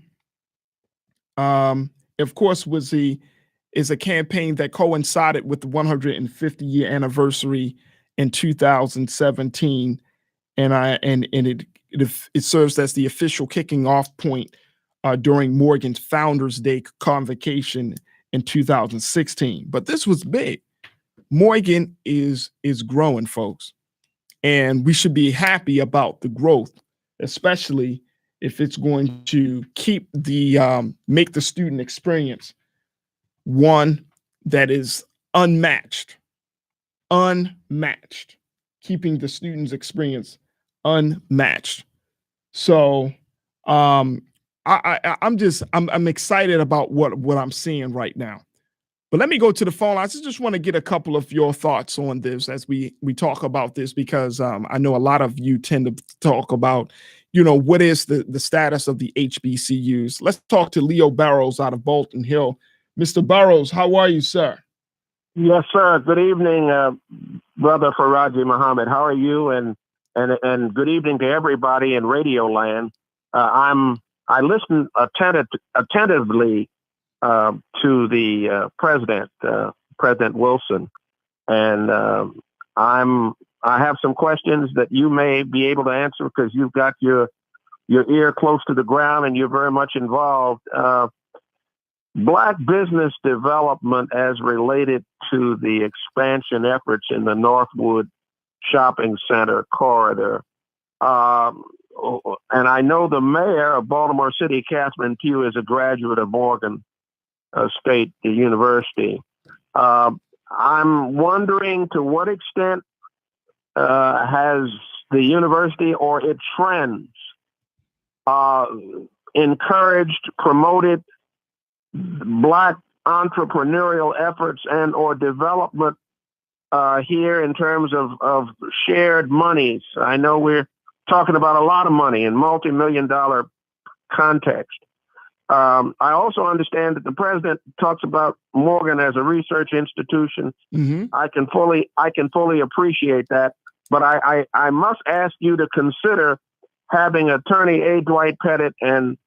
of course, was the is a campaign that coincided with the 150-year anniversary in 2017, and it serves as the official kicking off point during Morgan's Founders Day convocation in 2016. But this was big. Morgan is growing, folks, and we should be happy about the growth, especially if it's going to keep make the student experience one that is unmatched, keeping the student's experience unmatched. So I'm excited about what I'm seeing right now. But let me go to the phone lines. I just want to get a couple of your thoughts on this as we talk about this, because I know a lot of you tend to talk about, what is the status of the HBCUs. Let's talk to Leo Barrows out of Bolton Hill. Mr. Barrows, how are you, sir? Yes, sir. Good evening, Brother Faraji Muhammad. How are you? And good evening to everybody in Radio Land. I listened attentively to the President Wilson, and I have some questions that you may be able to answer because you've got your ear close to the ground and you're very much involved. Black business development as related to the expansion efforts in the Northwood Shopping Center corridor. And I know the mayor of Baltimore City, Catherine Pugh, is a graduate of Morgan State University. I'm wondering to what extent has the university or its friends encouraged, promoted Black entrepreneurial efforts and or development here in terms of shared monies. I know we're talking about a lot of money in multi-million-dollar context. I also understand that the president talks about Morgan as a research institution. Mm-hmm. I can fully appreciate that, but I must ask you to consider having Attorney A. Dwight Pettit and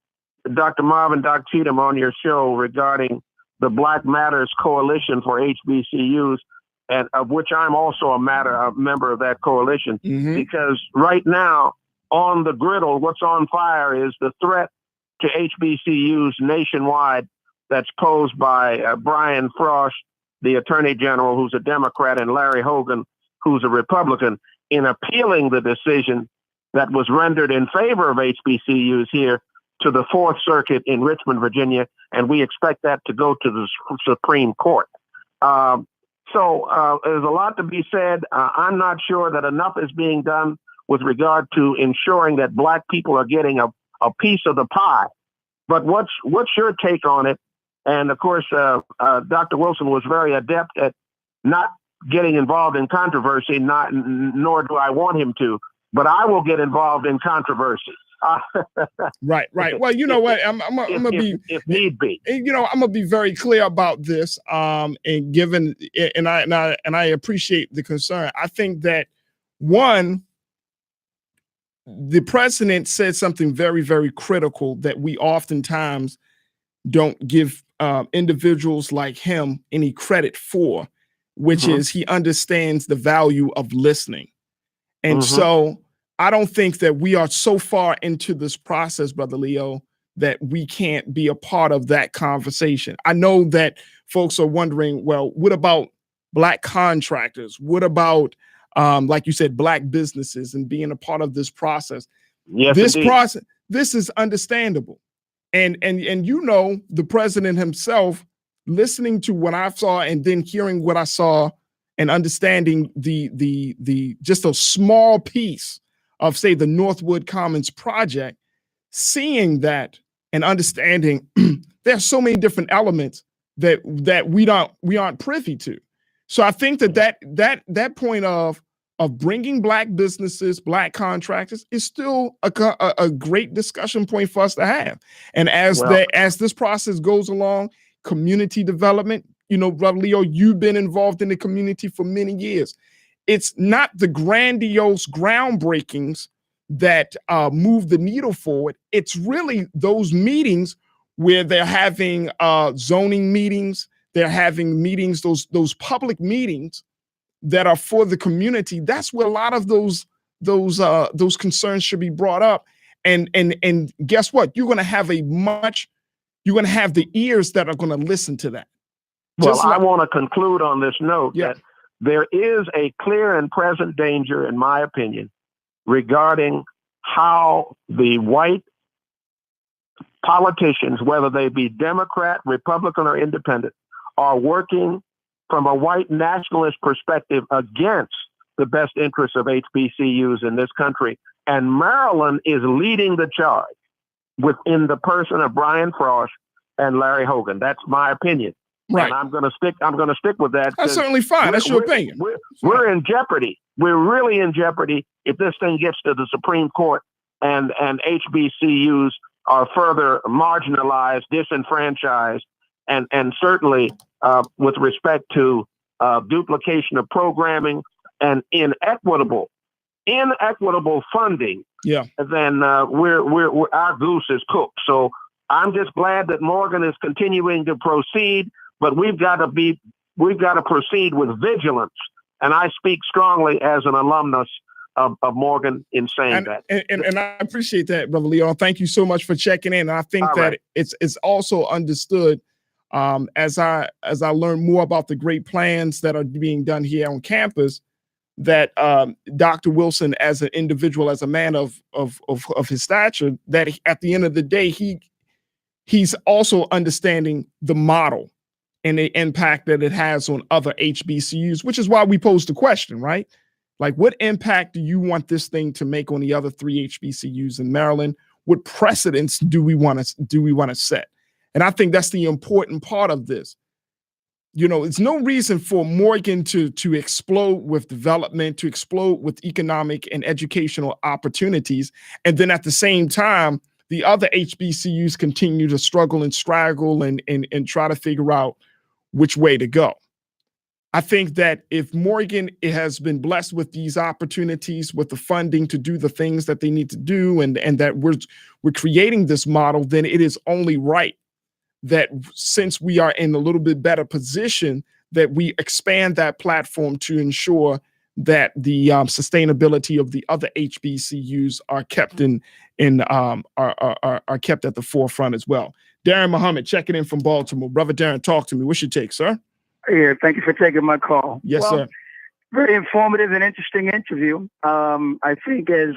Dr. Marvin Doc Cheatham on your show regarding the Black Matters Coalition for HBCUs, and of which I'm also a member of that coalition, because right now on the griddle, what's on fire is the threat to HBCUs nationwide that's posed by Brian Frost, the Attorney General, who's a Democrat, and Larry Hogan, who's a Republican, in appealing the decision that was rendered in favor of HBCUs here to the Fourth Circuit in Richmond, Virginia, and we expect that to go to the Supreme Court. So there's a lot to be said. I'm not sure that enough is being done with regard to ensuring that Black people are getting a piece of the pie. But what's your take on it? And of course, Dr. Wilson was very adept at not getting involved in controversy, nor do I want him to, but I will get involved in controversy. Right. Well, you know what? I'm gonna be, if need be. I'm gonna be very clear about this. And given, and I appreciate the concern. I think that one, the president said something very, very critical that we oftentimes don't give individuals like him any credit for, which is he understands the value of listening. And so I don't think that we are so far into this process, Brother Leo, that we can't be a part of that conversation. I know that folks are wondering, well, what about Black contractors? What about, like you said, Black businesses and being a part of this process? Yes, this indeed. process, this is understandable. And the president himself, listening to what I saw and then hearing what I saw and understanding the just a small piece of, say, the Northwood Commons project, seeing that and understanding there's so many different elements that we aren't privy to. So I think that point of bringing Black businesses, Black contractors is still a great discussion point for us to have. And as this process goes along, community development, Brother Leo, you've been involved in the community for many years. It's not the grandiose groundbreakings that move the needle forward. It's really those meetings where they're having zoning meetings, they're having meetings, those public meetings that are for the community. That's where a lot of those concerns should be brought up. And guess what? You're going to have the ears that are going to listen to that. Well, I want to conclude on this note that there is a clear and present danger, in my opinion, regarding how the white politicians, whether they be Democrat, Republican, or Independent, are working from a white nationalist perspective against the best interests of HBCUs in this country. And Maryland is leading the charge within the person of Brian Frost and Larry Hogan. That's my opinion. Right. And I'm going to stick with that. That's certainly fine. That's your opinion. We're in jeopardy. We're really in jeopardy if this thing gets to the Supreme Court and HBCUs are further marginalized, disenfranchised, and certainly with respect to duplication of programming and inequitable funding. Yeah. Then we're our goose is cooked. So I'm just glad that Morgan is continuing to proceed, but we've got to proceed with vigilance. And I speak strongly as an alumnus of Morgan in saying that. And I appreciate that, Brother Leon. Thank you so much for checking in. And I think that it's also understood as I learn more about the great plans that are being done here on campus, that Dr. Wilson, as an individual, as a man of his stature, that at the end of the day, he's also understanding the model and the impact that it has on other HBCUs, which is why we posed the question, right? Like, what impact do you want this thing to make on the other 3 HBCUs in Maryland? What precedents do we want to set? And I think that's the important part of this. You know, it's no reason for Morgan to explode with development, to explode with economic and educational opportunities. And then at the same time, the other HBCUs continue to struggle and straggle and try to figure out which way to go. I think that if Morgan has been blessed with these opportunities, with the funding to do the things that they need to do, and that we're creating this model, then it is only right that since we are in a little bit better position, that we expand that platform to ensure that the sustainability of the other HBCUs are kept are kept at the forefront as well. Darren Muhammad checking in from Baltimore. Brother Darren, talk to me. What's your take, sir? Yeah, thank you for taking my call. Yes, sir. Very informative and interesting interview. I think as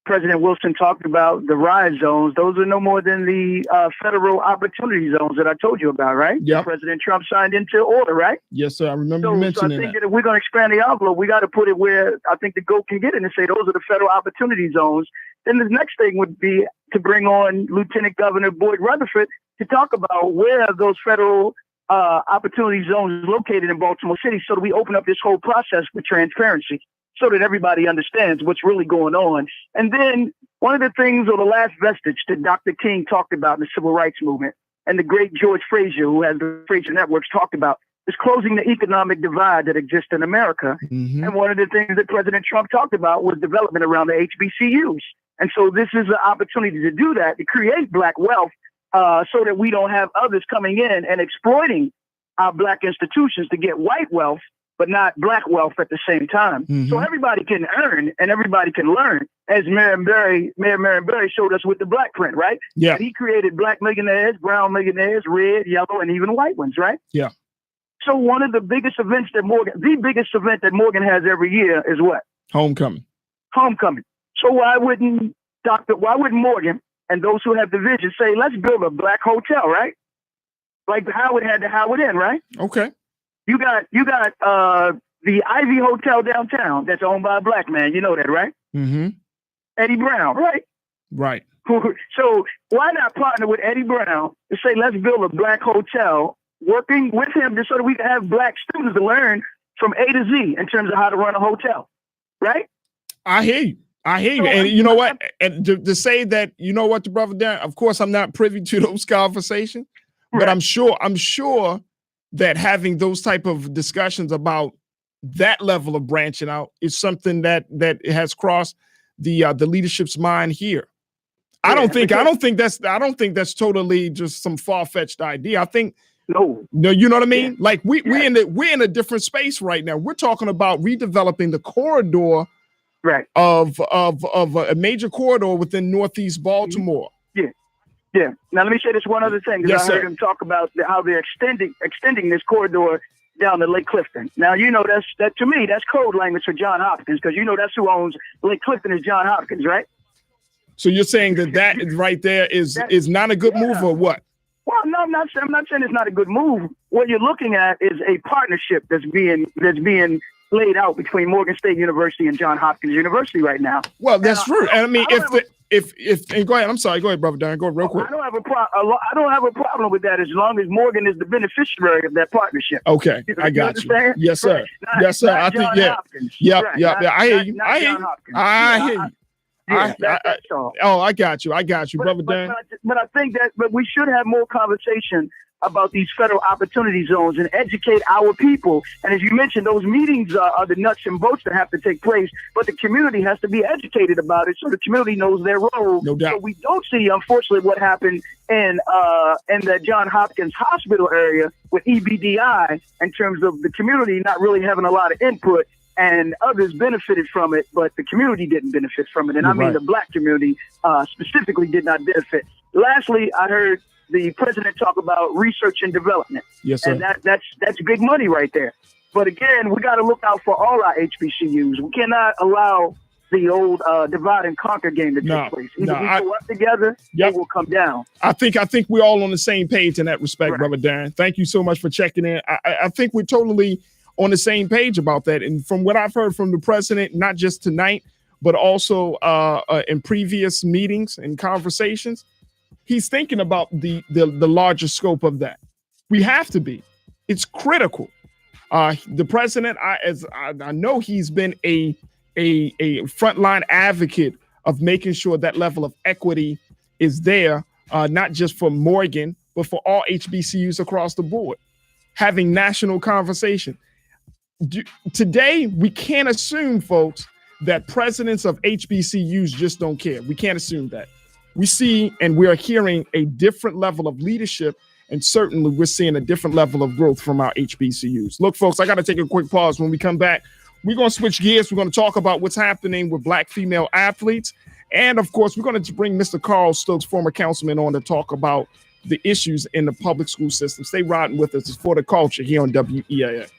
President Wilson talked about the ride zones, those are no more than the federal opportunity zones that I told you about, right? Yeah. President Trump signed into order, right? Yes, sir. I remember you mentioning so I think that. that if we're going to expand the envelope, we got to put it where I think the GOAT can get it and say those are the federal opportunity zones. Then the next thing would be to bring on Lieutenant Governor Boyd Rutherford to talk about where those federal opportunity zones located in Baltimore City, so that we open up this whole process with transparency, so that everybody understands what's really going on. And then one of the things, or the last vestige that Dr. King talked about in the civil rights movement, and the great George Frazier, who has the Frazier Networks, talked about, is closing the economic divide that exists in America. Mm-hmm. And one of the things that President Trump talked about was development around the HBCUs. And so this is an opportunity to do that, to create Black wealth, so that we don't have others coming in and exploiting our Black institutions to get white wealth, but not Black wealth at the same time. Mm-hmm. So everybody can earn and everybody can learn, as Mayor Marion Barry showed us with the Black print, right? Yeah. And he created Black millionaires, brown millionaires, red, yellow, and even white ones, right? Yeah. So one of the biggest events that the biggest event that Morgan has every year is what? Homecoming. Homecoming. So why wouldn't Morgan and those who have the vision say, let's build a Black hotel, right? Like Howard had the Howard Inn, right? Okay. You got the Ivy Hotel downtown that's owned by a Black man. You know that, right? Mm-hmm. Eddie Brown, right? Right. So why not partner with Eddie Brown to say, let's build a Black hotel, working with him just so that we can have Black students to learn from A to Z in terms of how to run a hotel, right? I hear you. And you know what? And to say that, you know what, Brother Darren, of course, I'm not privy to those conversations, but I'm sure that having those type of discussions about that level of branching out is something that has crossed the leadership's mind here. I don't think that's totally just some far-fetched idea. I think No, you know what I mean? Like we're in a different space right now. We're talking about redeveloping the corridor of a major corridor within Northeast Baltimore. Yeah. Now let me say this one other thing, because I heard him talk about how they're extending this corridor down to Lake Clifton. Now that to me that's code language for John Hopkins, because that's who owns Lake Clifton is John Hopkins, right? So you're saying that is right there is not a good move, or what? Well, no, I'm not saying it's not a good move. What you're looking at is a partnership that's being laid out between Morgan State University and John Hopkins University right now. Well, that's true. And I mean, and go ahead. I'm sorry. Go ahead, brother Darren. Go real quick. I don't have a problem with that as long as Morgan is the beneficiary of that partnership. Okay, I got you. Yes, sir. Yes, sir. I think Yep. I hear you. I hear you. I got you, brother Dan. But I think but we should have more conversation about these federal opportunity zones and educate our people. And as you mentioned, those meetings are the nuts and bolts that have to take place, but the community has to be educated about it so the community knows their role. No doubt. So we don't see, unfortunately, what happened in the John Hopkins Hospital area with EBDI in terms of the community not really having a lot of input, and others benefited from it, but the community didn't benefit from it. And I mean, the Black community specifically did not benefit. Lastly, I heard the president talk about research and development. Yes, sir. And that's big money right there. But again, we got to look out for all our HBCUs. We cannot allow the old divide and conquer game to take place. Either we go up together, or we'll come down. I think we're all on the same page in that respect, brother Darren. Thank you so much for checking in. I think we're totally on the same page about that. And from what I've heard from the president, not just tonight, but also in previous meetings and conversations, he's thinking about the larger scope of that. We have to be. It's critical. The president, I know he's been a frontline advocate of making sure that level of equity is there, not just for Morgan, but for all HBCUs across the board. Having national conversation. Today, we can't assume, folks, that presidents of HBCUs just don't care. We can't assume that. We see and we are hearing a different level of leadership, and certainly we're seeing a different level of growth from our HBCUs. Look, folks, I got to take a quick pause. When we come back, we're going to switch gears. We're going to talk about what's happening with Black female athletes. And, of course, we're going to bring Mr. Carl Stokes, former councilman, on to talk about the issues in the public school system. Stay riding with us. It's For the Culture here on WEAA.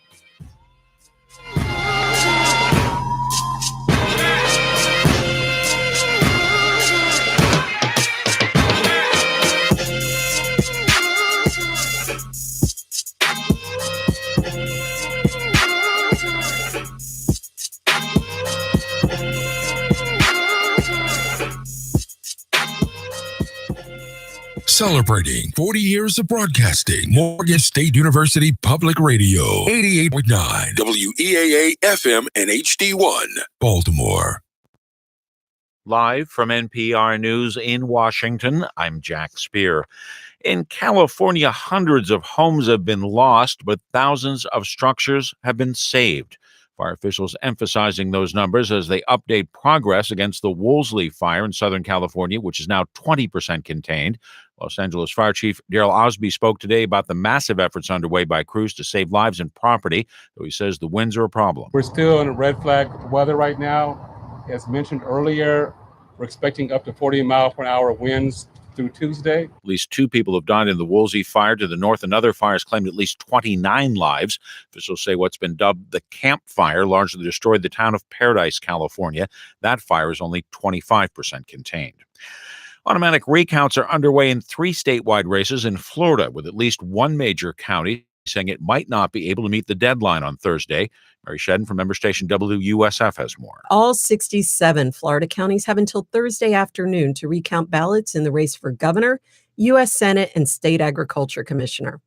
Celebrating 40 years of broadcasting, Morgan State University Public Radio, 88.9 WEAA FM and HD1, Baltimore. Live from NPR News in Washington, I'm Jack Speer. In California, hundreds of homes have been lost, but thousands of structures have been saved. Fire officials emphasizing those numbers as they update progress against the Woolsey fire in Southern California, which is now 20% contained. Los Angeles Fire Chief Daryl Osby spoke today about the massive efforts underway by crews to save lives and property, though he says the winds are a problem. We're still in red flag weather right now. As mentioned earlier, we're expecting up to 40-mile-per-hour winds through Tuesday. At least 2 people have died in the Woolsey fire. To the north, another fire has claimed at least 29 lives. Officials say what's been dubbed the Camp Fire largely destroyed the town of Paradise, California. That fire is only 25% contained. Automatic recounts are underway in 3 statewide races in Florida, with at least one major county saying it might not be able to meet the deadline on Thursday. Mary Shedden from member station WUSF has more. All 67 Florida counties have until Thursday afternoon to recount ballots in the race for governor, U.S. Senate, and state agriculture commissioner.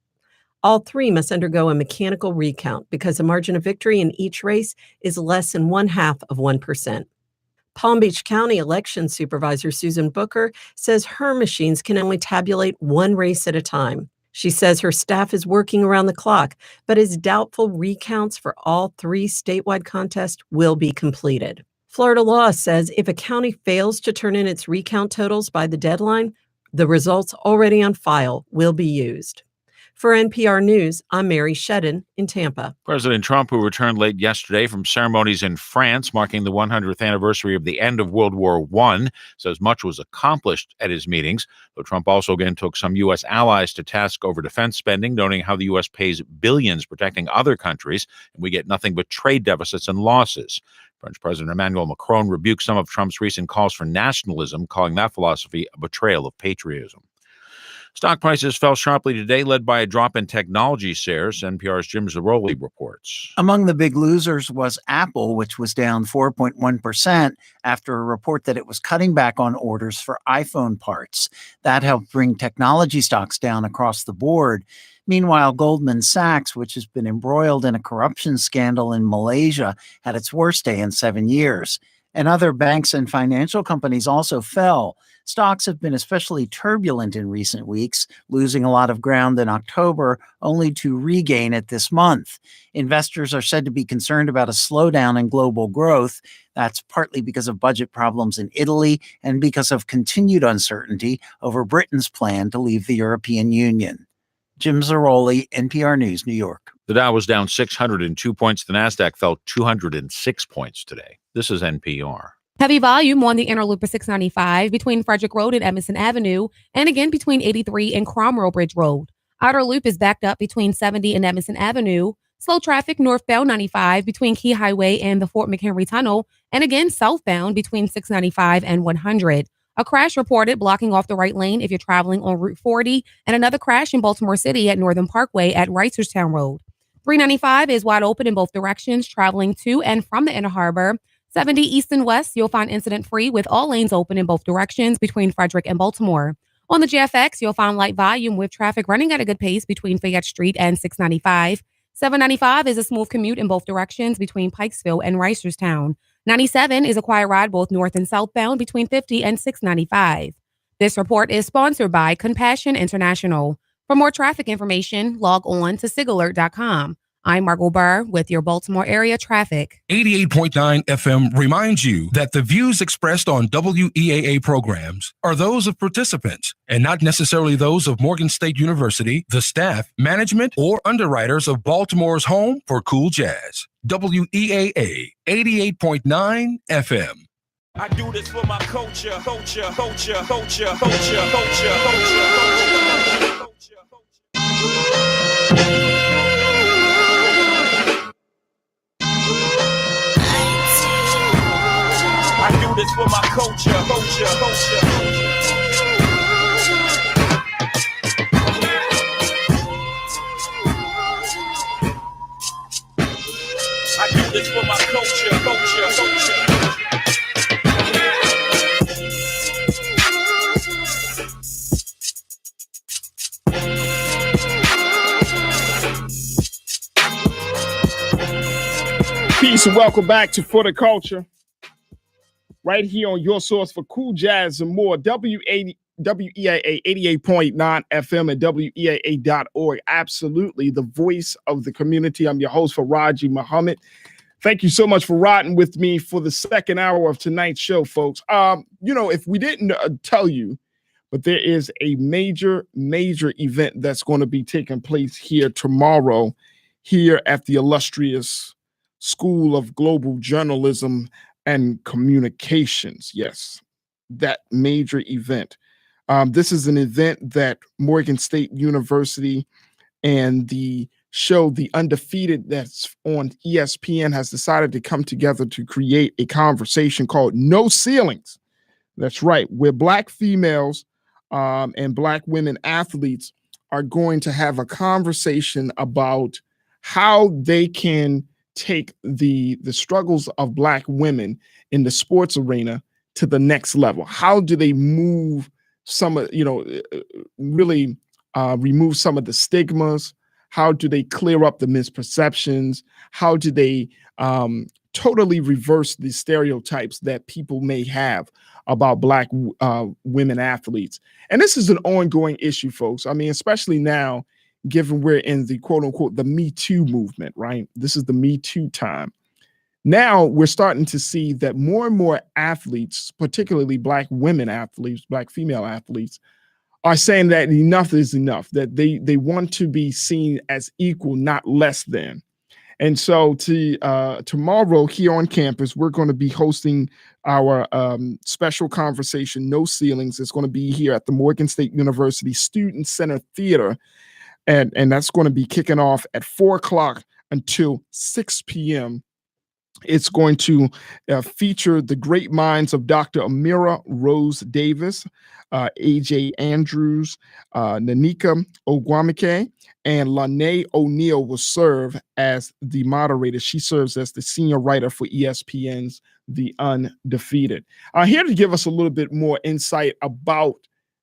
All 3 must undergo a mechanical recount because the margin of victory in each race is less than 0.5%. Palm Beach County election supervisor Susan Booker says her machines can only tabulate 1 race at a time. She says her staff is working around the clock, but is doubtful recounts for all 3 statewide contests will be completed. Florida law says if a county fails to turn in its recount totals by the deadline, the results already on file will be used. For NPR News, I'm Mary Shedden in Tampa. President Trump, who returned late yesterday from ceremonies in France marking the 100th anniversary of the end of World War I, says much was accomplished at his meetings, though Trump also again took some U.S. allies to task over defense spending, noting how the U.S. pays billions protecting other countries, and we get nothing but trade deficits and losses. French President Emmanuel Macron rebuked some of Trump's recent calls for nationalism, calling that philosophy a betrayal of patriotism. Stock prices fell sharply today, led by a drop in technology shares. NPR's Jim Zarroli reports. Among the big losers was Apple, which was down 4.1% after a report that it was cutting back on orders for iPhone parts. That helped bring technology stocks down across the board. Meanwhile, Goldman Sachs, which has been embroiled in a corruption scandal in Malaysia, had its worst day in 7 years. And other banks and financial companies also fell. Stocks have been especially turbulent in recent weeks, losing a lot of ground in October, only to regain it this month. Investors are said to be concerned about a slowdown in global growth. That's partly because of budget problems in Italy and because of continued uncertainty over Britain's plan to leave the European Union. Jim Zarroli, NPR News, New York. The Dow was down 602 points. The Nasdaq fell 206 points today. This is NPR. Heavy volume on the Inner Loop 695 between Frederick Road and Emerson Avenue, and again between 83 and Cromwell Bridge Road. Outer Loop is backed up between 70 and Emerson Avenue. Slow traffic northbound 95 between Key Highway and the Fort McHenry Tunnel, and again southbound between 695 and 100. A crash reported blocking off the right lane if you're traveling on Route 40, and another crash in Baltimore City at Northern Parkway at Reisterstown Road. 395 is wide open in both directions, traveling to and from the Inner Harbor. 70 east and west, you'll find incident-free with all lanes open in both directions between Frederick and Baltimore. On the GFX, you'll find light volume with traffic running at a good pace between Fayette Street and 695. 795 is a smooth commute in both directions between Pikesville and Reisterstown. 97 is a quiet ride both north and southbound between 50 and 695. This report is sponsored by Compassion International. For more traffic information, log on to sigalert.com. I'm Margot Burr with your Baltimore area traffic. 88.9 FM reminds you that the views expressed on WEAA programs are those of participants and not necessarily those of Morgan State University, the staff, management, or underwriters of Baltimore's home for cool jazz. WEAA 88.9 FM. I do this for my culture, culture, culture, culture, culture, culture, culture, culture. I do this for my culture, culture, culture. I do this for my culture, culture, culture. Peace and welcome back to For the Culture. Right here on your source for cool jazz and more. WEAA 88.9 FM and WEAA.org. Absolutely the voice of the community. I'm your host, Faraji Muhammad. Thank you so much for riding with me for the second hour of tonight's show, folks. If we didn't tell you, but there is a major event that's going to be taking place here tomorrow here at the illustrious School of Global Journalism and Communications. Yes, that major event. This is an event that Morgan State University and the show The Undefeated that's on ESPN has decided to come together to create a conversation called No Ceilings. That's right, where Black females and Black women athletes are going to have a conversation about how they can take the struggles of Black women in the sports arena to the next level. How do they move some of, really remove some of the stigmas? How do they clear up the misperceptions? How do they totally reverse the stereotypes that people may have about Black women athletes? And this is an ongoing issue, folks. I mean, especially now, given we're in the quote unquote, the Me Too movement, right? This is the Me Too time. Now we're starting to see that more and more athletes, particularly Black women athletes, Black female athletes, are saying that enough is enough, that they want to be seen as equal, not less than. And so tomorrow here on campus, we're going to be hosting our special conversation, No Ceilings. It's going to be here at the Morgan State University Student Center Theater. And that's going to be kicking off at 4 o'clock until 6 p.m. It's going to feature the great minds of Dr. Amira Rose Davis, AJ Andrews, Nanika Ogwamike, and Lanae O'Neill will serve as the moderator. She serves as the senior writer for ESPN's The Undefeated. Here to give us a little bit more insight about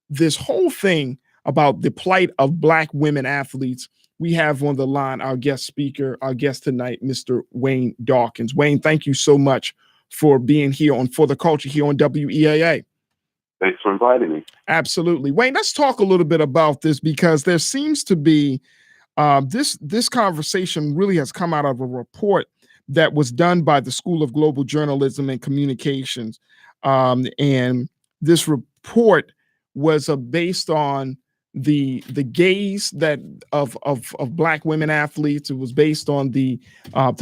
this whole thing about the plight of Black women athletes, we have on the line our guest speaker, our guest tonight, Mr. Wayne Dawkins. Wayne, thank you so much for being here on For the Culture here on WEAA. Thanks for inviting me. Absolutely. Wayne, let's talk a little bit about this, because there seems to be this conversation really has come out of a report that was done by the School of Global Journalism and Communications. And this report was based on the gaze that of Black women athletes. It was based on the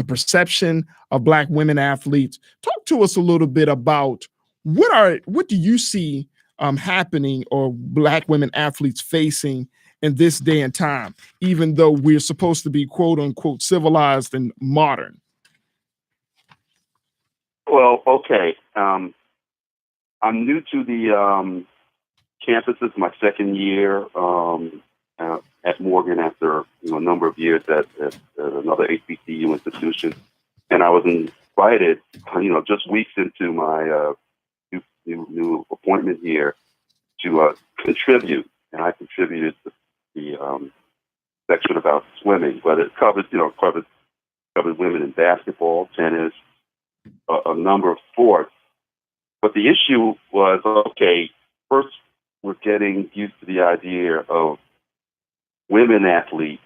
perception of Black women athletes. Talk to us a little bit about what do you see happening, or Black women athletes facing in this day and time, even though we're supposed to be quote unquote civilized and modern. Well, okay. I'm new to the campus. This is my second year at Morgan after a number of years at another HBCU institution, and I was invited, just weeks into my new appointment here to contribute, and I contributed to the section about swimming, but it covered women in basketball, tennis, a number of sports. But the issue was, okay, first we're getting used to the idea of women athletes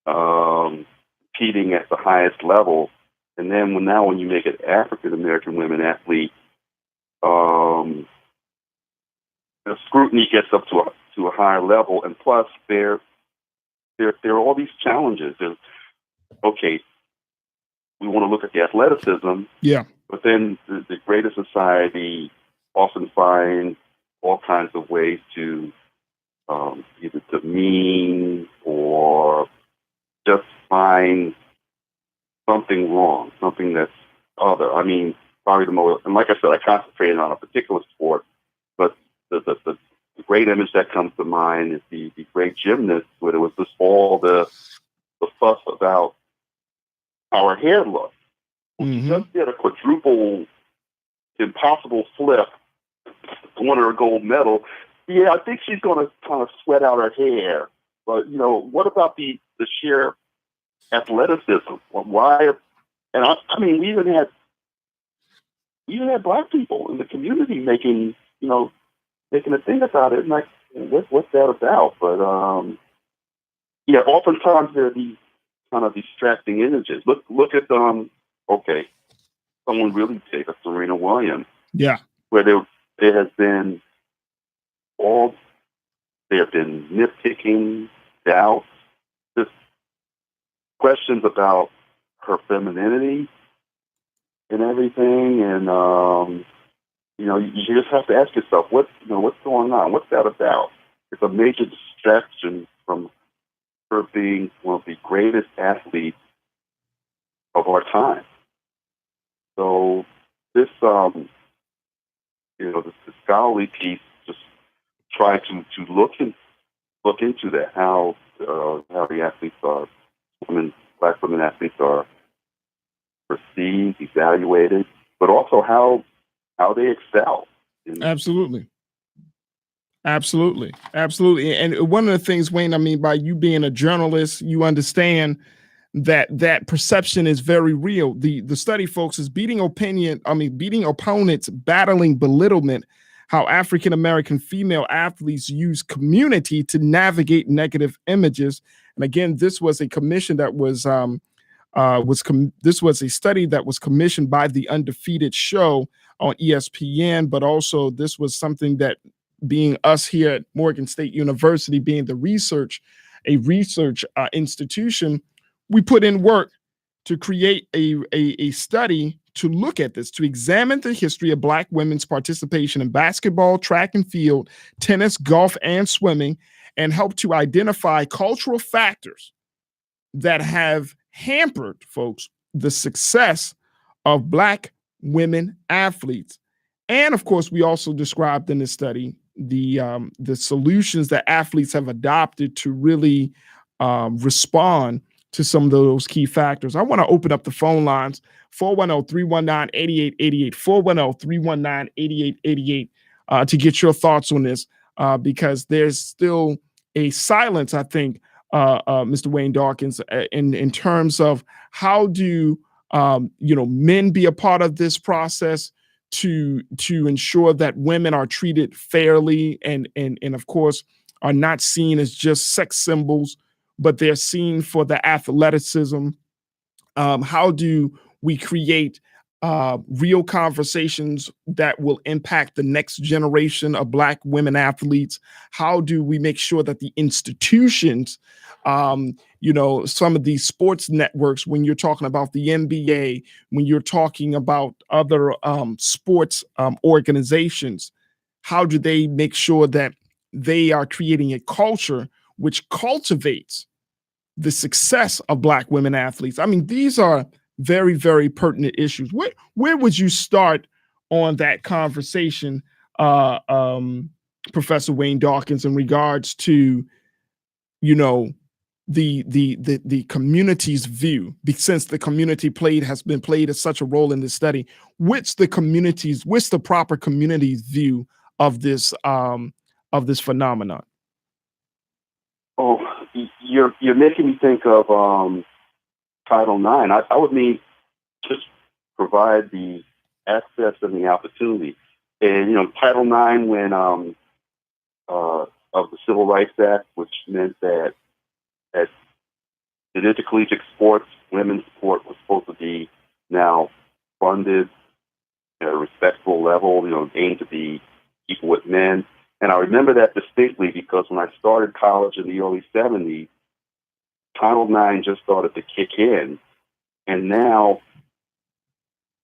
competing at the highest level, and then when you make it African American women athletes, the scrutiny gets up to a higher level, and plus there are all these challenges. Okay, we want to look at the athleticism, yeah, but then the greater society often finds all kinds of ways to either demean or just find something wrong, something that's other. I mean, probably the most, and like I said, I concentrated on a particular sport, but the great image that comes to mind is the great gymnast, where there was just all the fuss about how her hair looked. She just did a quadruple impossible flip, won her a gold medal. Yeah, I think she's going to kind of sweat out her hair. But, what about the sheer athleticism? Why? And I mean, we even had Black people in the community making a thing about it. And like, what's that about? But, oftentimes there are these kind of distracting images. Look at, okay, someone really big, Serena Williams. Yeah. Where there has been nitpicking, doubts, just questions about her femininity and everything, and you just have to ask yourself, what's going on? What's that about? It's a major distraction from her being one of the greatest athletes of our time. So this the scholarly piece just try to look into that, how the athletes are, Black women athletes are perceived, evaluated, but also how they excel. Absolutely. And one of the things, Wayne, I mean, by you being a journalist, you understand that perception is very real. The study, folks, is beating opponents, battling belittlement, how African-American female athletes use community to navigate negative images. And again, this was a commission that this was a study that was commissioned by The Undefeated show on ESPN, but also this was something that being us here at Morgan State University, being a research institution, we put in work to create a study to look at this, to examine the history of Black women's participation in basketball, track and field, tennis, golf, and swimming, and help to identify cultural factors that have hampered, folks, the success of Black women athletes. And of course, we also described in this study the solutions that athletes have adopted to really respond to some of those key factors. I want to open up the phone lines, 410-319-8888, 410-319-8888, to get your thoughts on this, because there's still a silence, I think, Mr. Wayne Dawkins, in terms of how do men be a part of this process to ensure that women are treated fairly and of course are not seen as just sex symbols, but they're seen for the athleticism. How do we create real conversations that will impact the next generation of Black women athletes? How do we make sure that the institutions, some of these sports networks, when you're talking about the NBA, when you're talking about other sports organizations, how do they make sure that they are creating a culture which cultivates the success of Black women athletes? I mean, these are very, very pertinent issues. Where would you start on that conversation, Professor Wayne Dawkins, in regards to, the community's view? Since the community has been played as such a role in this study, what's the proper community's view of this phenomenon? Oh, you're making me think of Title IX. I would mean just provide the access and the opportunity. And Title IX, when of the Civil Rights Act, which meant that at the intercollegiate sports, women's sport was supposed to be now funded at a respectful level, aimed to be equal with men. And I remember that distinctly because when I started college in the early 70s, Title IX just started to kick in. And now,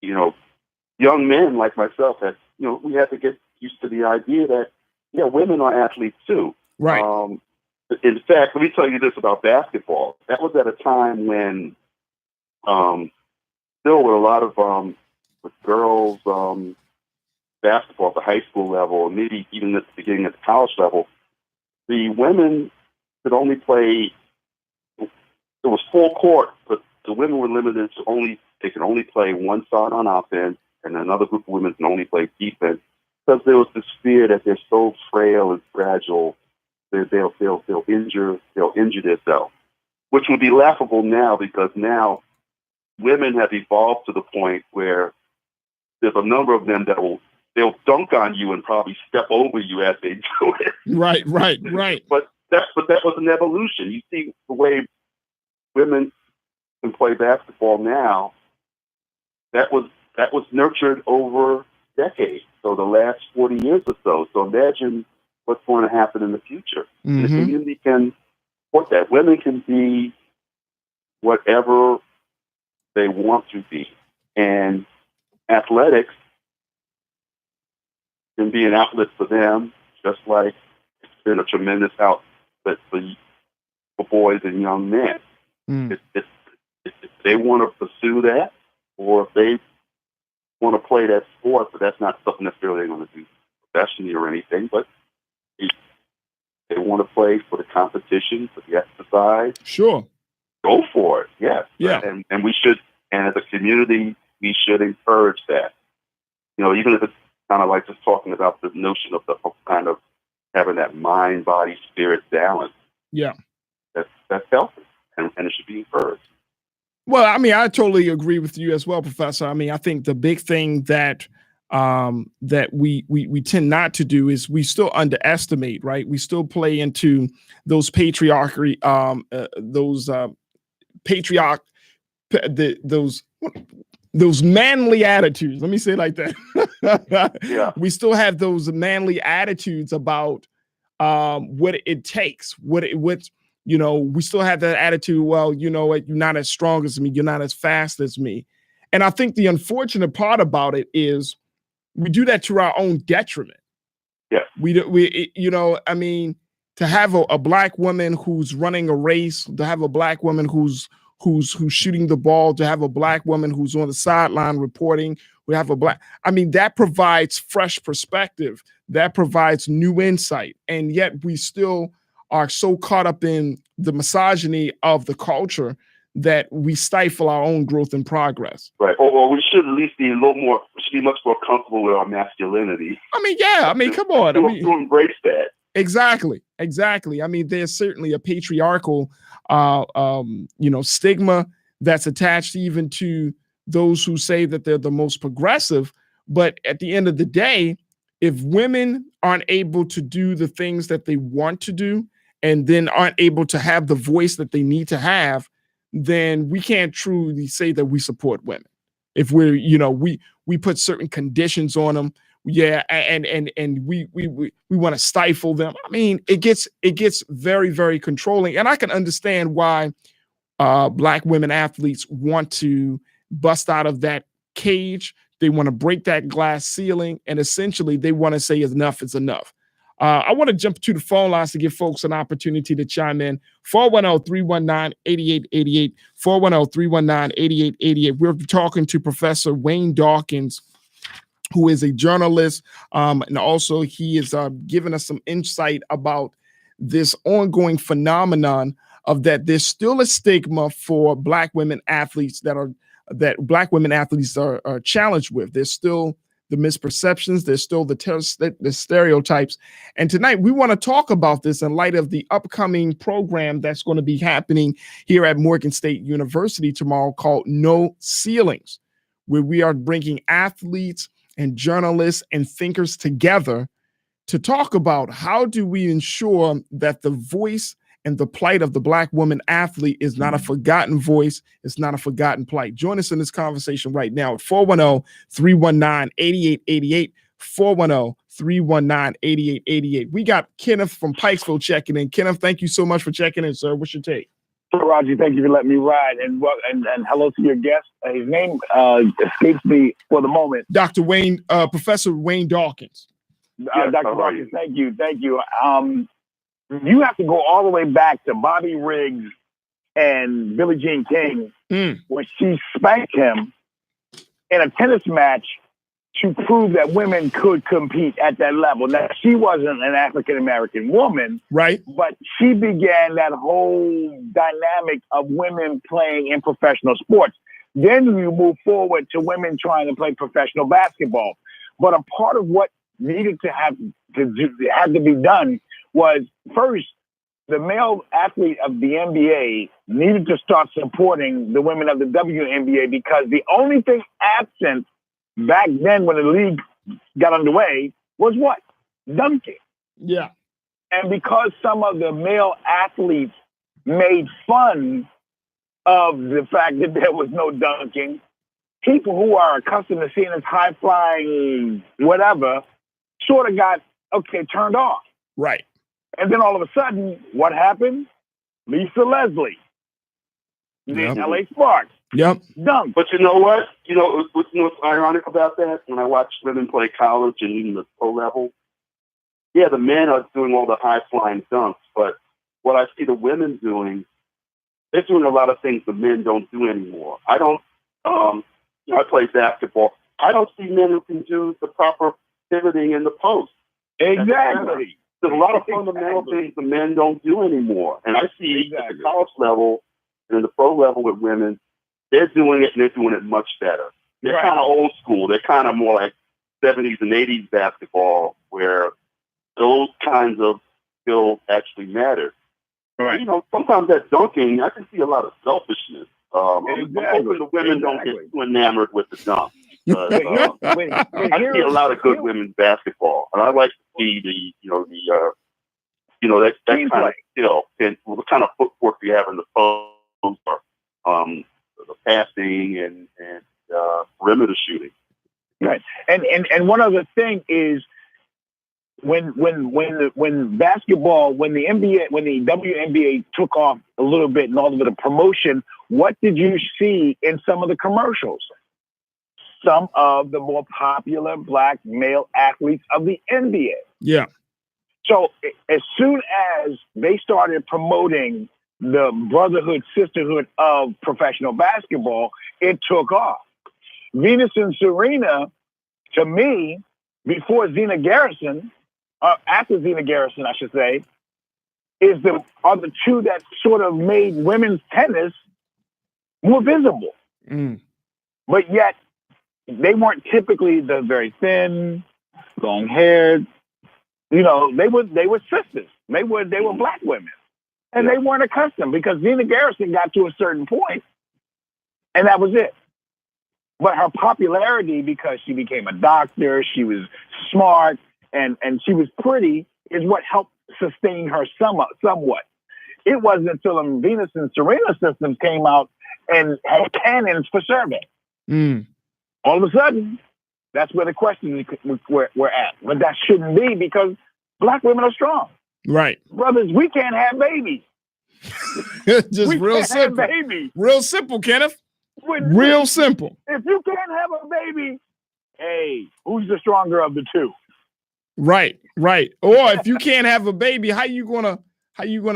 young men like myself we had to get used to the idea that, women are athletes too. Right. In fact, let me tell you this about basketball. That was at a time when there were a lot of with girls basketball at the high school level, and maybe even at the beginning at the college level. The women could only play. It was full court, but the women were limited to they could only play one side on offense, and another group of women can only play defense, because there was this fear that they're so frail and fragile that they'll injure themselves, which would be laughable now, because now women have evolved to the point where there's a number of them they'll dunk on you and probably step over you as they do it. Right. But that was an evolution. You see the way women can play basketball now. That was nurtured over decades. So the last 40 years or so. So imagine what's going to happen in the future. Mm-hmm. The community can support that. Women can be whatever they want to be, and athletics can be an outlet for them, just like it's been a tremendous outlet for boys and young men. If they want to pursue that, or if they want to play that sport, but that's not something necessarily they're going to do professionally or anything, but if they want to play for the competition, for the exercise, sure, go for it. Yes. Yeah. And we should, and as a community, we should encourage that. Even if it's kind of like just talking about the notion of kind of having that mind, body, spirit balance. Yeah. That's healthy, and it should be encouraged. Well, I mean, I totally agree with you as well, Professor. I mean, I think the big thing that we tend not to do is we still underestimate, right? We still play into those patriarchy, those manly attitudes. Let me say it like that. Yeah. We still have those manly attitudes about what it takes. We still have that attitude. Well, you know what? You're not as strong as me. You're not as fast as me. And I think the unfortunate part about it is we do that to our own detriment. Yeah. I mean, to have a black woman who's running a race, to have a black woman who's shooting the ball, to have a black woman who's on the sideline reporting, I mean, that provides fresh perspective, that provides new insight. And yet we still are so caught up in the misogyny of the culture that we stifle our own growth and progress. Right. Or we should at least be we should be much more comfortable with our masculinity. I mean, yeah. I mean, come on. To embrace that. Exactly. I mean, there's certainly a patriarchal, stigma that's attached even to those who say that they're the most progressive. But at the end of the day, if women aren't able to do the things that they want to do, and then aren't able to have the voice that they need to have, then we can't truly say that we support women. If we put certain conditions on them, yeah, and we want to stifle them. I mean, it gets very, very controlling, and I can understand why black women athletes want to bust out of that cage. They want to break that glass ceiling, and essentially they want to say enough is enough. I want to jump to the phone lines to give folks an opportunity to chime in. 410-319-8888, 410-319-8888. We're talking to Professor Wayne Dawkins, who is a journalist, and also he is giving us some insight about this ongoing phenomenon of that there's still a stigma for black women athletes that black women athletes are challenged with. There's still the misperceptions, there's still the stereotypes. And tonight we want to talk about this in light of the upcoming program that's going to be happening here at Morgan State University tomorrow called No Ceilings, where we are bringing athletes and journalists and thinkers together to talk about how do we ensure that the voice and the plight of the black woman athlete is not a forgotten voice, it's not a forgotten plight. Join us in this conversation right now at 410-319-8888, 410-319-8888. We got Kenneth from Pikesville checking in. Kenneth, thank you so much for checking in, sir. What's your take? Roger, thank you for letting me ride, and hello to your guest. His name escapes me for the moment. Dr. Wayne, Professor Wayne Dawkins. Dr. Dawkins, thank you. You have to go all the way back to Bobby Riggs and Billie Jean King when she spanked him in a tennis match to prove that women could compete at that level. Now, she wasn't an African-American woman, right? But she began that whole dynamic of women playing in professional sports. Then you move forward to women trying to play professional basketball. But a part of what needed to had to be done was, first, the male athlete of the NBA needed to start supporting the women of the WNBA, because the only thing absent back then when the league got underway was what? Dunking. Yeah. And because some of the male athletes made fun of the fact that there was no dunking, people who are accustomed to seeing this high-flying whatever sort of got, turned off. Right. And then all of a sudden, what happened? Lisa Leslie, the LA Sparks. Yep. Dunk. But you know what? What's ironic about that? When I watch women play college and even the pro level, yeah, the men are doing all the high-flying dunks, but what I see the women doing, they're doing a lot of things the men don't do anymore. I play basketball. I don't see men who can do the proper pivoting in the post. Exactly. There's a lot of fundamental things the men don't do anymore. And I see at the college level and the pro level with women, they're doing it, and they're doing it much better. They're kind of old school. They're kind of more like 70s and 80s basketball, where those kinds of skills actually matter. Right. Sometimes that dunking, I can see a lot of selfishness. I'm hoping the women don't get too enamored with the dunk. But, I see a lot of good women's basketball, and I like to see that kind of skill and what kind of footwork you have in the post, or the passing and perimeter shooting. Right. And one other thing is when basketball, when the WNBA took off a little bit and all of the promotion, what did you see in some of the commercials? Some of the more popular black male athletes of the NBA. Yeah. So as soon as they started promoting the brotherhood, sisterhood of professional basketball, it took off. Venus and Serena, to me, before Zena Garrison, after Zena Garrison, I should say, are the two that sort of made women's tennis more visible. But yet, they weren't typically the very thin, long-haired. You know, they were sisters. They were black women, and they weren't accustomed because Zena Garrison got to a certain point, and that was it. But her popularity, because she became a doctor, she was smart, and she was pretty, is what helped sustain her somewhat. It wasn't until the Venus and Serena systems came out and had cannons for serving. All of a sudden, that's where the question we're at. But that shouldn't be, because black women are strong. Right. Brothers, we can't have babies. Just real simple. Real simple, Kenneth. Real simple. If you can't have a baby, hey, who's the stronger of the two? Right. Or if you can't have a baby, how you gonna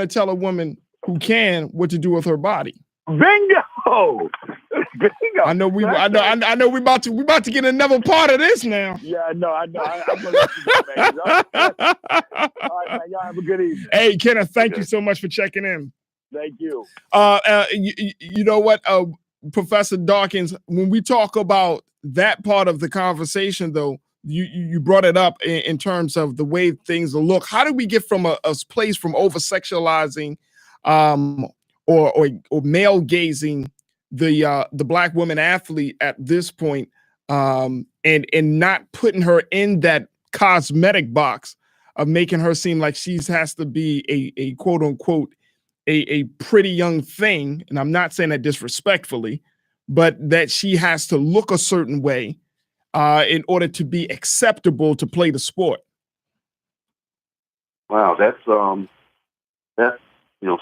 tell a woman who can what to do with her body? Bingo. I know we about to get another part of this now. Yeah, I know. I'm gonna let you go, baby. All right, man. Y'all have a good evening. Hey, Kenneth, thank you so much for checking in. Thank you. You know what, Professor Dawkins, when we talk about that part of the conversation, though, you brought it up in terms of the way things will look. How do we get from a place from over-sexualizing or male gazing the black woman athlete at this point, and not putting her in that cosmetic box of making her seem like she has to be a quote unquote a pretty young thing, and I'm not saying that disrespectfully, but that she has to look a certain way in order to be acceptable to play the sport. Wow, that's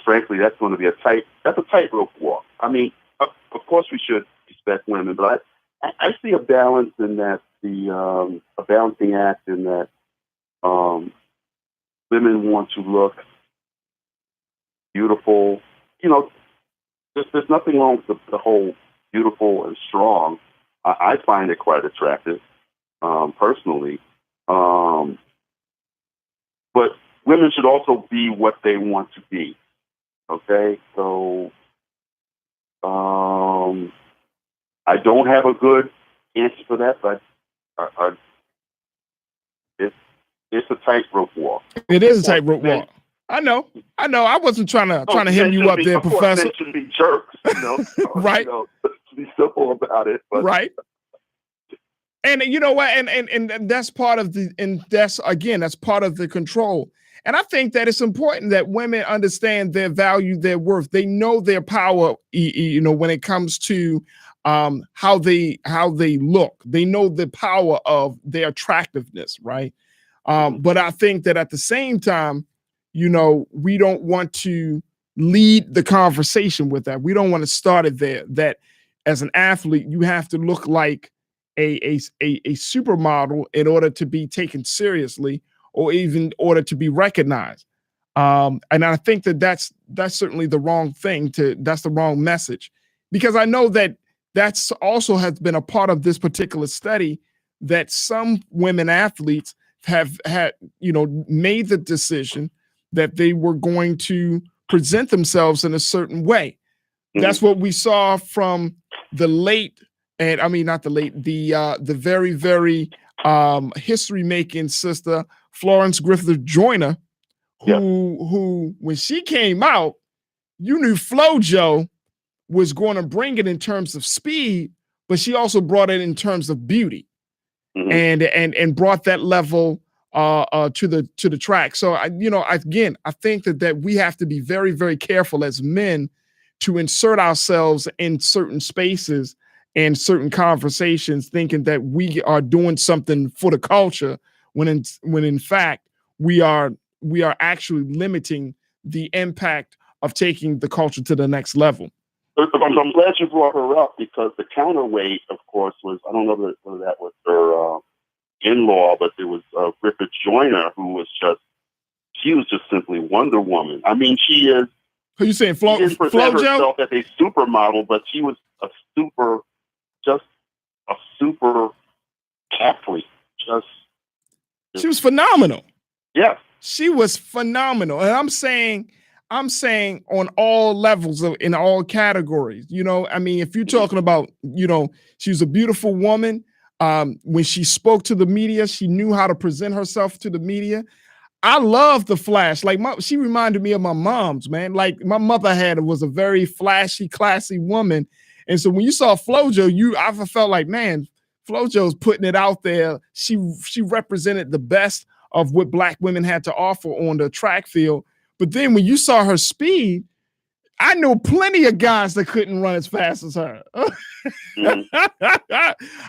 frankly, that's going to be a tightrope walk. I mean, of course we should respect women, but I see a balance in that, a balancing act in that women want to look beautiful. You know, there's nothing wrong with the whole beautiful and strong. I find it quite attractive, personally. But women should also be what they want to be. Okay, so I don't have a good answer for that, but it's a tightrope walk. It is a tightrope walk. I know. I wasn't trying to hem you up there, Professor. Men should be jerks, right? To be simple about it, but. Right. And you know what? And that's part of that's part of the control. And I think that it's important that women understand their value, their worth. They know their power, when it comes to how they look. They know the power of their attractiveness, right? But I think that at the same time, we don't want to lead the conversation with that. We don't want to start it there, that as an athlete, you have to look like a supermodel in order to be taken seriously, or even in order to be recognized. And I think that's certainly the wrong thing that's the wrong message, because I know that's also has been a part of this particular study, that some women athletes have had, made the decision that they were going to present themselves in a certain way. That's what we saw from the very, very history-making sister Florence Griffith Joyner, who when she came out, you knew FloJo was going to bring it in terms of speed, but she also brought it in terms of beauty, and brought that level to the track. So I think that we have to be very, very careful as men to insert ourselves in certain spaces in certain conversations thinking that we are doing something for the culture when in fact we are actually limiting the impact of taking the culture to the next level. I'm glad you brought her up, because the counterweight, of course, was, I don't know whether that was her in-law, but there was Griffith Joyner, who was she was just simply Wonder Woman. I mean, she is. Who you saying, She didn't present Flojo? herself as a supermodel, but she was a super athlete. She was phenomenal. Yes. She was phenomenal. And I'm saying on all levels in all categories, I mean, if you're talking about, she was a beautiful woman. When she spoke to the media, she knew how to present herself to the media. I love the flash. Like she reminded me of my mom's, man. Like my mother was a very flashy, classy woman. And so when you saw Flojo, I felt like, man, Flojo's putting it out there. She represented the best of what Black women had to offer on the track field. But then when you saw her speed, I know plenty of guys that couldn't run as fast as her. I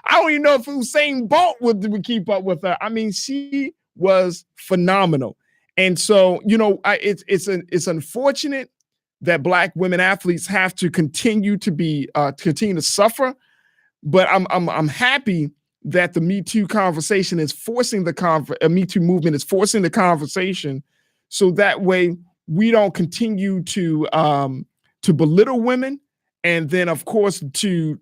don't even know if Usain Bolt would keep up with her. I mean, she was phenomenal. And so, it's unfortunate that Black women athletes have to continue to suffer. But I'm happy that the Me Too conversation is forcing Me Too movement is forcing the conversation, so that way we don't continue to belittle women, and then of course to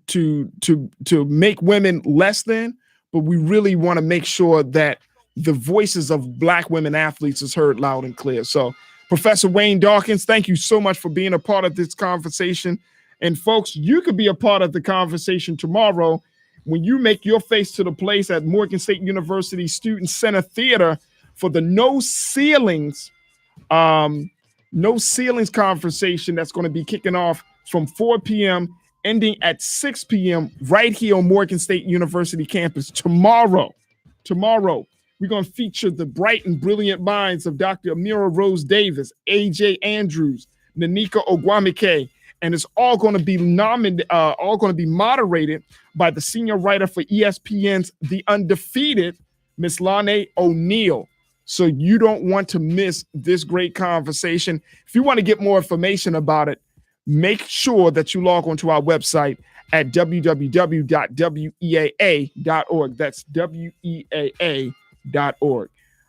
make women less than. But we really want to make sure that the voices of Black women athletes is heard loud and clear. So, Professor Wayne Dawkins, thank you so much for being a part of this conversation. And folks, you could be a part of the conversation tomorrow when you make your face to the place at Morgan State University Student Center Theater for the No Ceilings conversation that's going to be kicking off from 4 p.m., ending at 6 p.m. right here on Morgan State University campus tomorrow. We're going to feature the bright and brilliant minds of Dr. Amira Rose Davis, AJ Andrews, Nanika Ogwamike, and it's all going to be moderated by the senior writer for ESPN's The Undefeated, Miss Lane O'Neill. So you don't want to miss this great conversation. If you want to get more information about it, make sure that you log onto our website at www.weaa.org. That's weaa.org.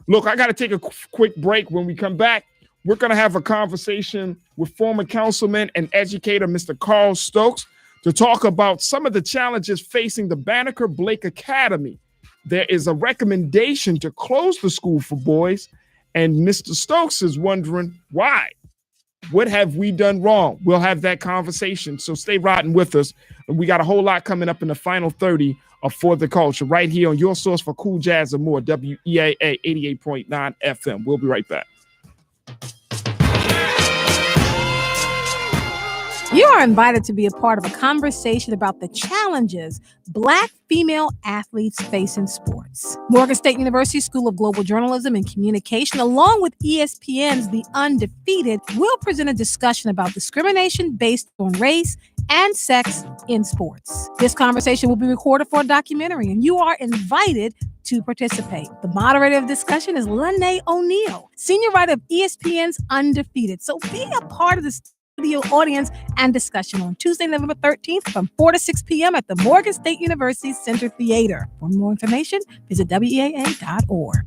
Look, I got to take a quick break. When we come back, we're going to have a conversation with former councilman and educator, Mr. Carl Stokes, to talk about some of the challenges facing the Banneker Blake Academy. There is a recommendation to close the school for boys, and Mr. Stokes is wondering why. What have we done wrong? We'll have that conversation. So stay riding with us. We got a whole lot coming up in the final 30 of For the Culture right here on your source for cool jazz and more, WEAA 88.9 FM. We'll be right back. You are invited to be a part of a conversation about the challenges Black female athletes face in sports. Morgan State University School of Global Journalism and Communication, along with ESPN's The Undefeated, will present a discussion about discrimination based on race and sex in sports. This conversation will be recorded for a documentary, and you are invited to participate. The moderator of the discussion is Lane O'Neill, senior writer of ESPN's Undefeated. So be a part of this studio audience and discussion on Tuesday, November 13th from 4 to 6 p.m. at the Morgan State University Center Theater. For more information, visit weaa.org.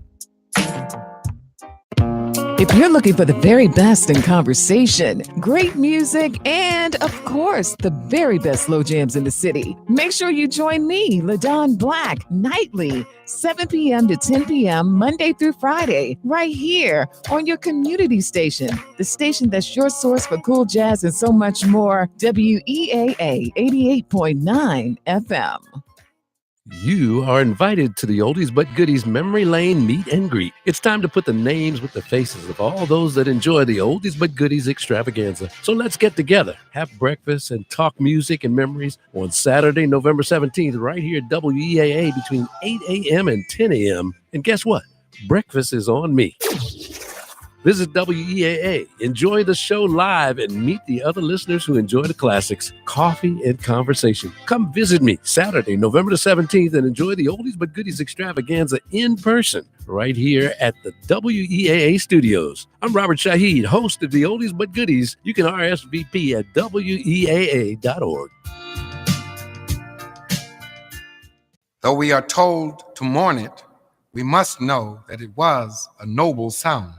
If you're looking for the very best in conversation, great music, and of course, the very best slow jams in the city, make sure you join me, LaDon Black, nightly, 7 p.m. to 10 p.m., Monday through Friday, right here on your community station, the station that's your source for cool jazz and so much more, WEAA 88.9 FM. You are invited to the Oldies But Goodies Memory Lane Meet and Greet. It's time to put the names with the faces of all those that enjoy the Oldies But Goodies extravaganza. So let's get together, have breakfast, and talk music and memories on Saturday, November 17th, right here at WEAA between 8 a.m. and 10 a.m. And guess what? Breakfast is on me. Visit WEAA, enjoy the show live, and meet the other listeners who enjoy the classics, coffee and conversation. Come visit me Saturday, November the 17th, and enjoy the Oldies But Goodies extravaganza in person right here at the WEAA studios. I'm Robert Shaheed, host of the Oldies But Goodies. You can RSVP at weaa.org. Though we are told to mourn it, we must know that it was a noble sound.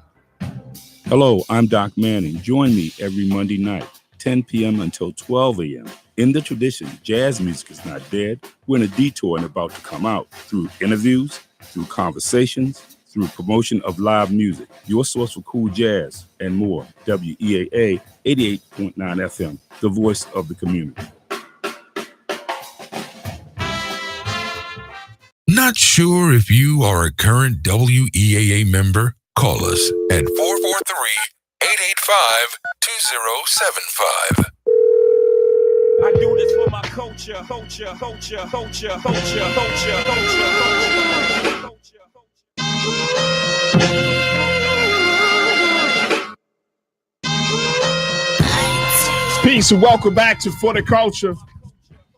Hello, I'm Doc Manning. Join me every Monday night, 10 p.m. until 12 a.m. In the tradition, jazz music is not dead. We're in a detour and about to come out through interviews, through conversations, through promotion of live music. Your source for cool jazz and more. WEAA 88.9 FM, the voice of the community. Not sure if you are a current WEAA member? Call us at 443-885-2075. I do this for my culture. Peace and welcome back to For the Culture,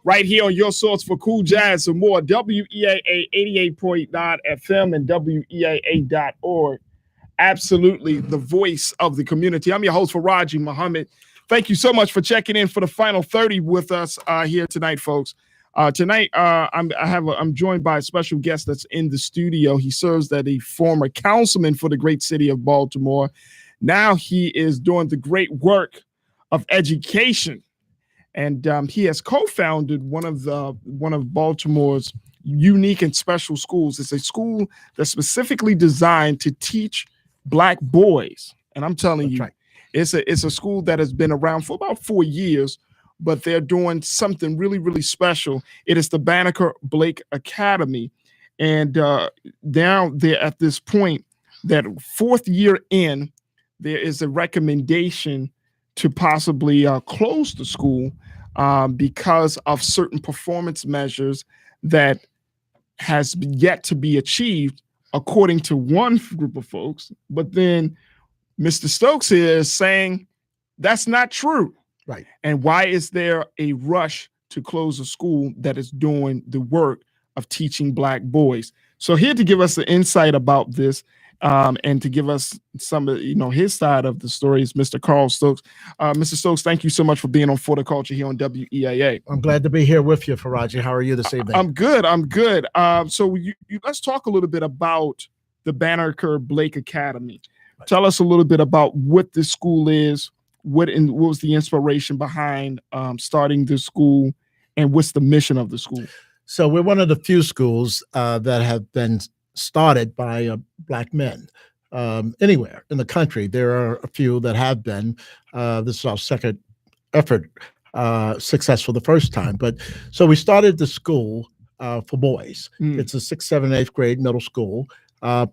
right here on your source for cool jazz and more. WEAA 88.9 FM and WEAA.org. Absolutely the voice of the community. I'm your host, Faraji Muhammad. Thank you so much for checking in for the final 30 with us here tonight, folks. Tonight, I'm joined by a special guest that's in the studio. He serves as a former councilman for the great city of Baltimore. Now he is doing the great work of education, and he has co-founded one of Baltimore's unique and special schools. It's a school that's specifically designed to teach Black boys, and I'm telling you, it's a school that has been around for about 4 years, but they're doing something really, really special. It is the Banneker Blake Academy, and now they're at this point that 4th year in, there is a recommendation to possibly close the school because of certain performance measures that has yet to be achieved, according to one group of folks. But then Mr. Stokes here is saying that's not true. Right. And why is there a rush to close a school that is doing the work of teaching Black boys? So here to give us an insight about this and to give us some of his side of the story is Mr. Carl Stokes. Mr. Stokes, thank you so much for being on For the Culture here on WEAA. I'm glad to be here with you, Faraji. How are you this evening? I'm good. So let's talk a little bit about the Banneker Blake Academy. Right. Tell us a little bit about what this school is, what was the inspiration behind starting this school, and what's the mission of the school? So we're one of the few schools that have been started by Black men anywhere in the country. There are a few that have been. This is our second effort, successful the first time. But so we started the school for boys. It's a 6th, 7th, 8th grade middle school.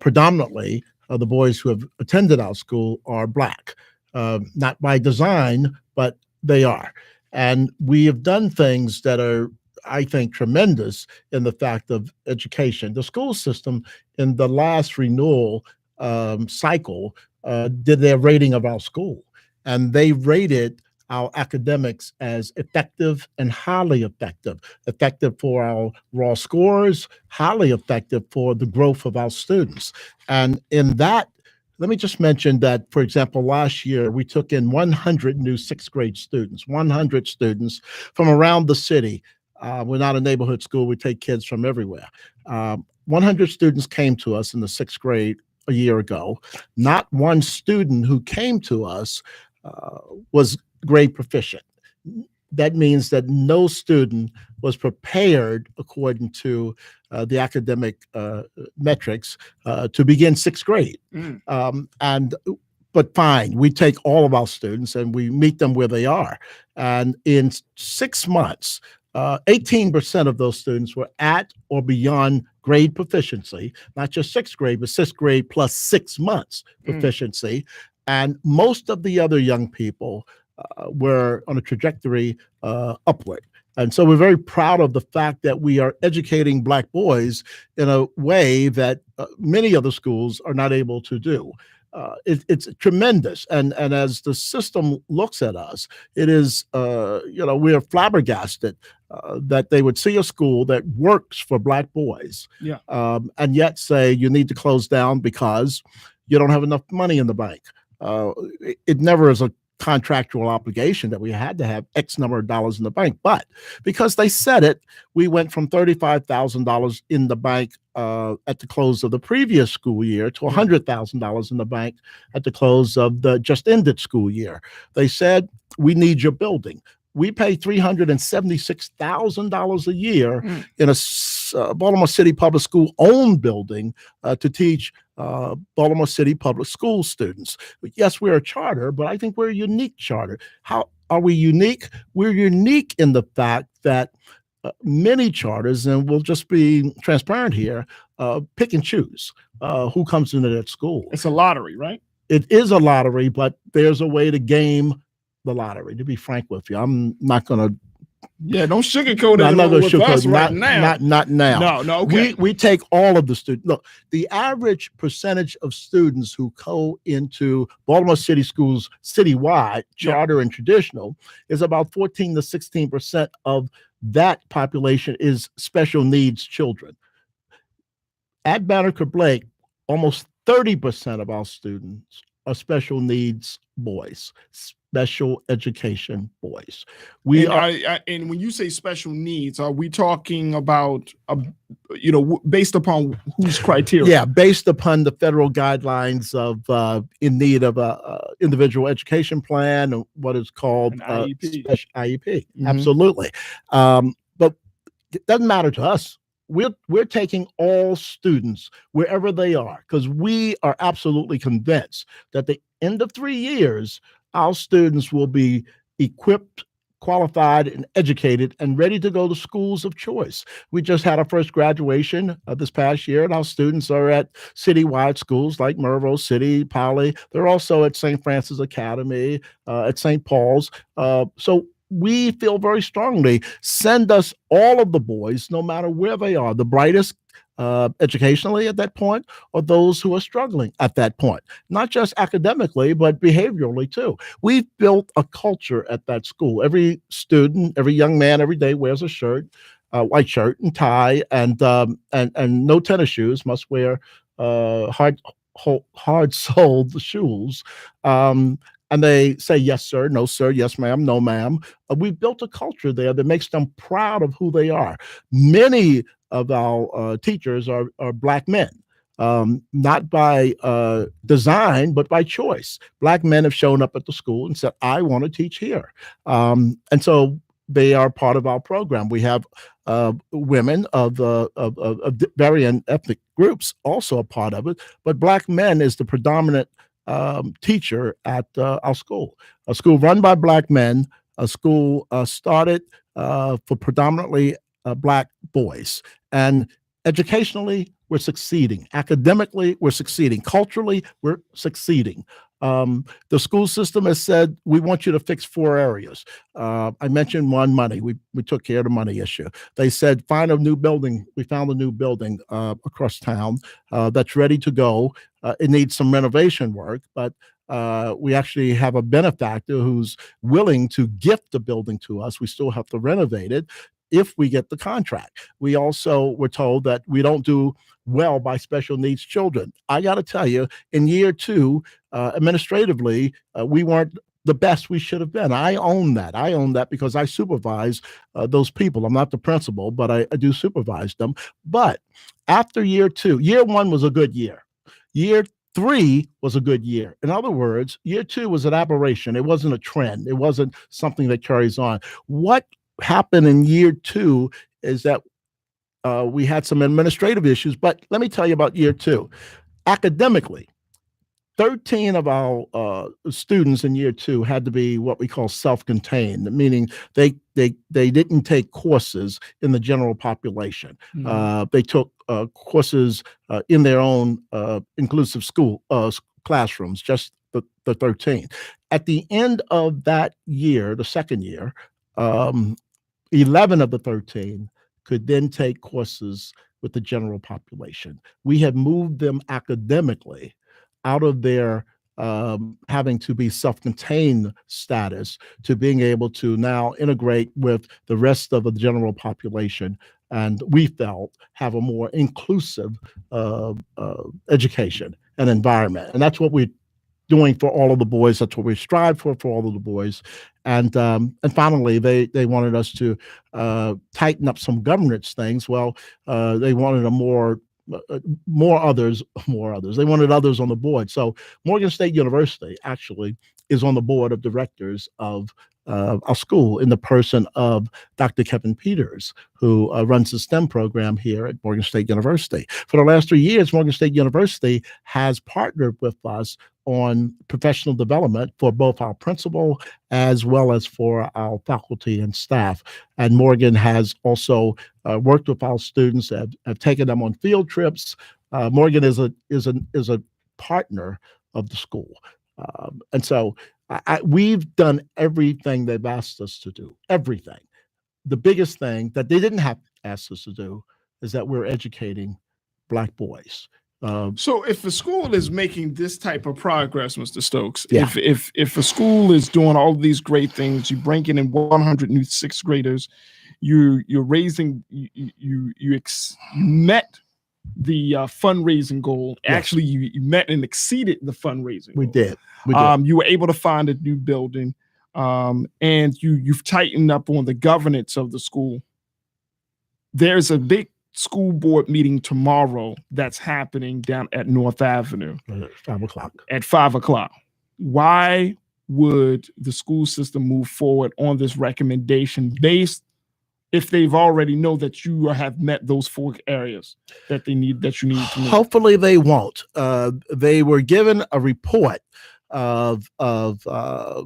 Predominantly, the boys who have attended our school are Black, not by design, but they are. And we have done things that are, I think, tremendous in the fact of education. The school system in the last renewal cycle did their rating of our school, and they rated our academics as effective and highly effective. Effective for our raw scores, highly effective for the growth of our students. And in that, let me just mention that, for example, last year we took in 100 new 6th grade students, 100 students from around the city. We're not a neighborhood school. We take kids from everywhere. 100 students came to us in the 6th grade a year ago. Not one student who came to us was grade proficient. That means that no student was prepared according to the academic metrics to begin 6th grade. But fine, we take all of our students and we meet them where they are. And in 6 months, 18% of those students were at or beyond grade proficiency, not just 6th grade, but 6th grade plus 6 months proficiency. And most of the other young people were on a trajectory upward. And so we're very proud of the fact that we are educating Black boys in a way that many other schools are not able to do. It's tremendous. And as the system looks at us, it is, we're flabbergasted that they would see a school that works for Black boys, Yeah. and yet say you need to close down because you don't have enough money in the bank. It never is a contractual obligation that we had to have X number of dollars in the bank. But because they said it, we went from $35,000 in the bank at the close of the previous school year to $100,000 in the bank at the close of the just ended school year. They said, we need your building. We pay $376,000 a year in a Baltimore City Public School owned building to teach Baltimore City Public School students. Yes, we're a charter, but I think we're a unique charter. How are we unique? We're unique in the fact that many charters, and we'll just be transparent here, pick and choose who comes into that school. It's a lottery, right? It is a lottery, but there's a way to game the lottery, to be frank with you. I'm not going to. Yeah, don't sugarcoat it. I'm not going to sugarcoat right now. Not now. No, okay. We take all of the students. Look, the average percentage of students who go into Baltimore City schools citywide, charter and traditional, is about 14 to 16% of that population is special needs children. At Banneker Blake, almost 30% of our students are special needs boys, special education boys. And when you say special needs, are we talking about, based upon whose criteria? Yeah, based upon the federal guidelines of in need of a individual education plan, or what is called IEP. Special IEP. Absolutely. But it doesn't matter to us. We're taking all students wherever they are, because we are absolutely convinced that at the end of 3 years, our students will be equipped, qualified, and educated and ready to go to schools of choice. We just had our first graduation this past year, and our students are at citywide schools like Mervo City, Poly. They're also at St. Francis Academy, at St. Paul's. So we feel very strongly, send us all of the boys, no matter where they are, the brightest educationally at that point, or those who are struggling at that point, not just academically, but behaviorally too. We've built a culture at that school. Every student, every young man every day wears a shirt, white shirt and tie, and no tennis shoes, must wear hard-soled shoes. And they say, yes, sir, no, sir, yes, ma'am, no, ma'am. We've built a culture there that makes them proud of who they are. Many of our teachers are Black men, not by design, but by choice. Black men have shown up at the school and said, I want to teach here. And so they are part of our program. We have women of varying ethnic groups also a part of it, but Black men is the predominant teacher at our school, a school run by Black men, a school started for predominantly Black boys. And educationally, we're succeeding. Academically, we're succeeding. Culturally, we're succeeding. The school system has said, we want you to fix 4 areas. I mentioned one, money. We took care of the money issue. They said, find a new building. We found a new building across town that's ready to go. It needs some renovation work, but we actually have a benefactor who's willing to gift the building to us. We still have to renovate it if we get the contract. We also were told that we don't do well by special needs children. I got to tell you, in year 2, administratively, we weren't the best we should have been. I own that. I own that because I supervise those people. I'm not the principal, but I do supervise them. But after year 2, year 1 was a good year. Year 3 was a good year. In other words, year 2 was an aberration. It wasn't a trend. It wasn't something that carries on. What happened in year 2 is that we had some administrative issues, but let me tell you about year 2. Academically, 13 of our students in year 2 had to be what we call self-contained, meaning they didn't take courses in the general population. They took courses in their own inclusive school classrooms, just the 13. At the end of that year, the second year, 11 of the 13 could then take courses with the general population. We have moved them academically out of their having to be self-contained status to being able to now integrate with the rest of the general population, and we felt have a more inclusive education and environment. And that's what we're doing for all of the boys. That's what we strive for all of the boys. And finally, they wanted us to tighten up some governance things. Well, they wanted a more others. They wanted others on the board. So Morgan State University actually is on the board of directors of our school in the person of Dr. Kevin Peters, who runs the STEM program here at Morgan State University. For the last 3 years, Morgan State University has partnered with us on professional development for both our principal as well as for our faculty and staff. And Morgan has also worked with our students, have taken them on field trips. Morgan is a partner of the school. And so we've done everything they've asked us to do, everything. The biggest thing that they didn't have asked us to do is that we're educating Black boys. So if a school is making this type of progress, Mr. Stokes, Yeah. if a school is doing all these great things, you bringing in 100 new sixth graders, you're raising, you met the fundraising goal. Yes. Actually, you met and exceeded the fundraising. We goal. did. We did. You were able to find a new building, and you've tightened up on the governance of the school. There's a big school board meeting tomorrow that's happening down at North Avenue At 5 o'clock. at 5 o'clock. Why would the school system move forward on this recommendation based if they've already know that you have met those 4 areas that you need to meet? Hopefully they won't. They were given a report of a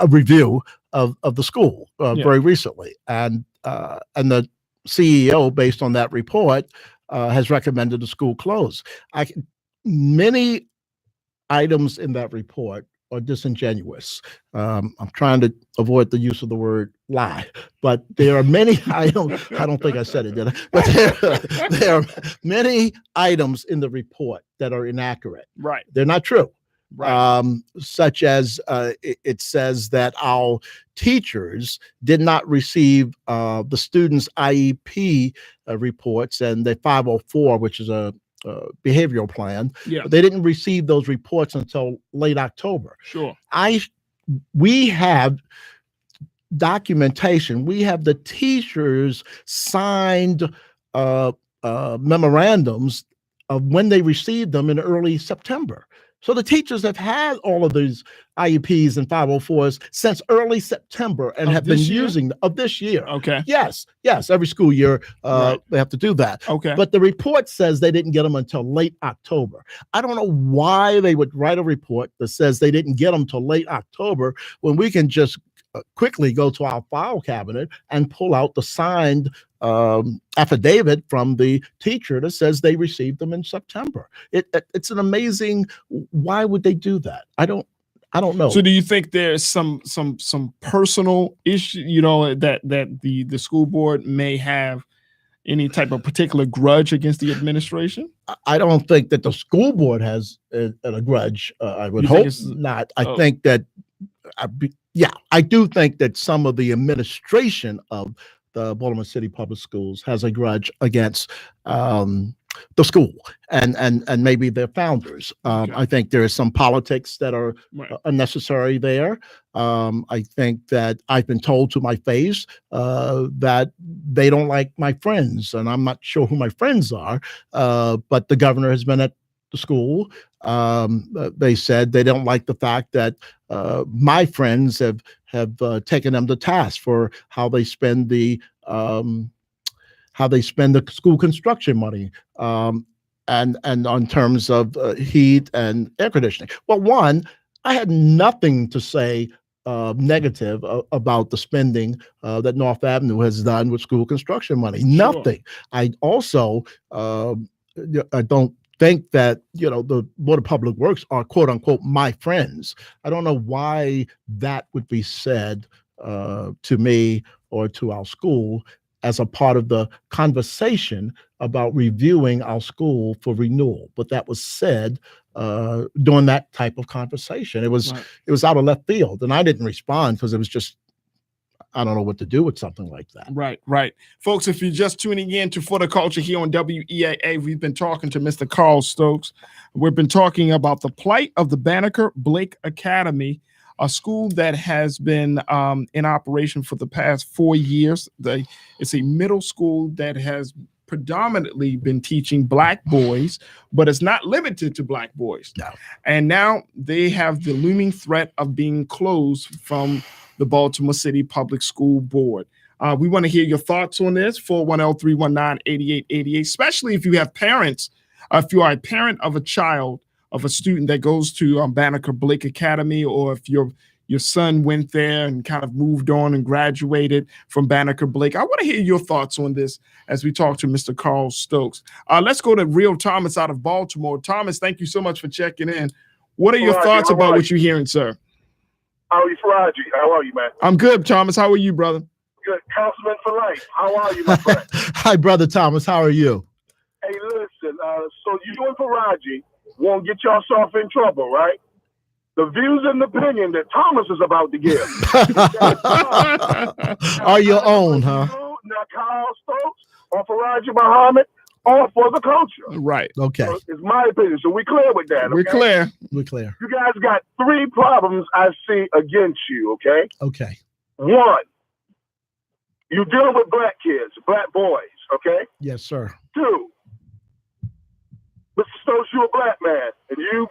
review of the school very recently, and the CEO, based on that report, has recommended the school close. Many items in that report are disingenuous. I'm trying to avoid the use of the word lie, but there are many items. I don't think I said it, did I? But there are many items in the report that are inaccurate. Right. They're not true. Right. Such as it says that our teachers did not receive the students' IEP reports and the 504, which is a behavioral plan. Yeah. They didn't receive those reports until late October. Sure. We have documentation. We have the teachers signed memorandums of when they received them in early September. So the teachers have had all of these IEPs and 504s since early September and have been using of this year. Okay. Yes, every school year they have to do that. Okay. But the report says they didn't get them until late October. I don't know why they would write a report that says they didn't get them till late October when we can just quickly go to our file cabinet and pull out the signed affidavit from the teacher that says they received them in September. It's an amazing. Why would they do that? I don't know. So do you think there's some personal issue, that the school board may have any type of particular grudge against the administration? I don't think that the school board has a grudge. I would You think hope it's- not. I think that, I do think that some of the administration of the Baltimore City Public Schools has a grudge against the school and maybe their founders. I think there is some politics that are unnecessary there. I think that I've been told to my face that they don't like my friends, and I'm not sure who my friends are, but the governor has been at the school. They said they don't like the fact that my friends have taken them to task for how they spend the school construction money, and on terms of heat and air conditioning. Well, one, I had nothing to say negative about the spending that North Avenue has done with school construction money. Nothing. I also I don't think that the Board of Public Works are quote unquote my friends. I don't know why that would be said to me or to our school as a part of the conversation about reviewing our school for renewal. But that was said during that type of conversation. It was out of left field, and I didn't respond because it was just, I don't know what to do with something like that. Right. Folks, if you're just tuning in to For the Culture here on WEAA, we've been talking to Mr. Carl Stokes. We've been talking about the plight of the Banneker Blake Academy, a school that has been in operation for the past 4 years. It's a middle school that has predominantly been teaching Black boys, but it's not limited to Black boys. No. And now they have the looming threat of being closed from the Baltimore City Public School Board. We want to hear your thoughts on this, 410-319-8888, especially if you have parents, if you are a parent of a child, of a student that goes to Banneker Blake Academy, or if your son went there and kind of moved on and graduated from Banneker Blake. I want to hear your thoughts on this as we talk to Mr. Carl Stokes. Let's go to Real Thomas out of Baltimore. Thomas, thank you so much for checking in. What are your thoughts about what you're hearing, sir? How are you, Faraji? How are you, man? I'm good, Thomas. How are you, brother? Good. Councilman for life. How are you, my friend? Hi, Brother Thomas. How are you? Hey, listen. So you and Faraji won't get yourself in trouble, right? The views and opinion that Thomas is about to give are your own, huh? Now, Carl Stokes or Faraji Muhammad, all for the culture. Right. Okay. So it's my opinion. So we clear with that. We're clear. We're clear. You guys got 3 problems I see against you, okay? Okay. 1, you're dealing with Black kids, Black boys, okay? Yes, sir. 2, Mr. Stokes, you're a Black man, and you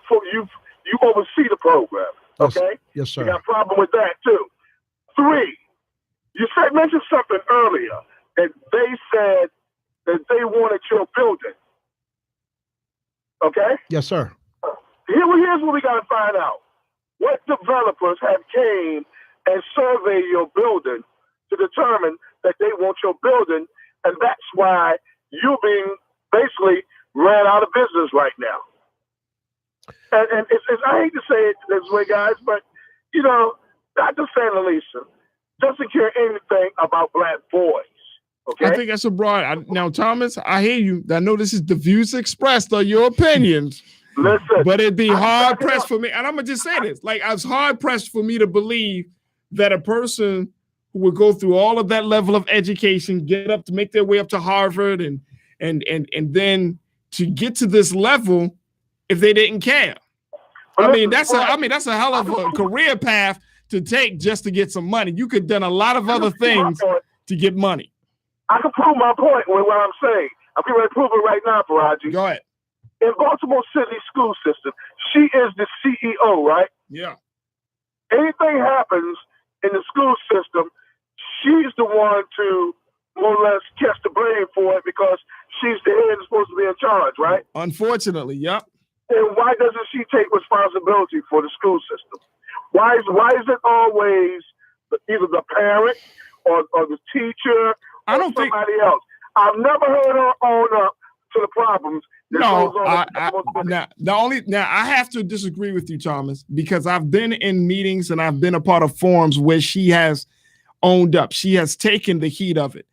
oversee the program, okay? Yes, sir. You got a problem with that, too. 3, you mentioned something earlier, that they said that they wanted your building, okay? Yes, sir. Here's what we got to find out. What developers have came and surveyed your building to determine that they want your building, and that's why you're being basically ran out of business right now. And it's, I hate to say it this way, guys, but, you know, Dr. Santa Lisa doesn't care anything about Black boys. Okay. I think that's a broad. Now, Thomas, I hear you. I know this is the views expressed or your opinions. Listen, but it'd be hard pressed for me. And I'm gonna just say this: like, it's hard pressed for me to believe that a person who would go through all of that level of education, get up to make their way up to Harvard, and then to get to this level, if they didn't care. I mean, that's a hell of a career path to take just to get some money. You could have done a lot of other things to get money. I can prove my point with what I'm saying. I'm going to prove it right now, Faraji. Go ahead. In Baltimore City school system, she is the CEO, right? Yeah. Anything happens in the school system, she's the one to more or less catch the blame for it because she's the head and supposed to be in charge, right? Unfortunately, yep. And why doesn't she take responsibility for the school system? Why is it always either the parent or the teacher or somebody else? I've never heard her own up to the problems. Now I have to disagree with you, Thomas, because I've been in meetings and I've been a part of forums where she has owned up. She has taken the heat of it.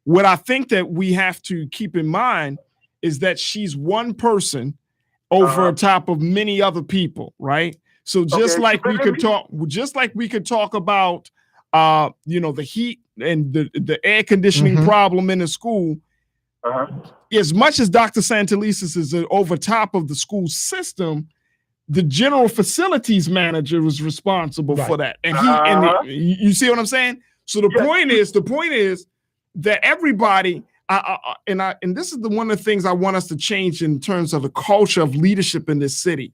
What I think that we have to keep in mind is that she's one person over top of many other people, right? So just like we could talk about the heat and the air conditioning problem in the school. As much as Dr. Santelises is over top of the school system, the general facilities manager was responsible for that. And you see what I'm saying? So the point is that everybody, and this is one of the things I want us to change in terms of the culture of leadership in this city.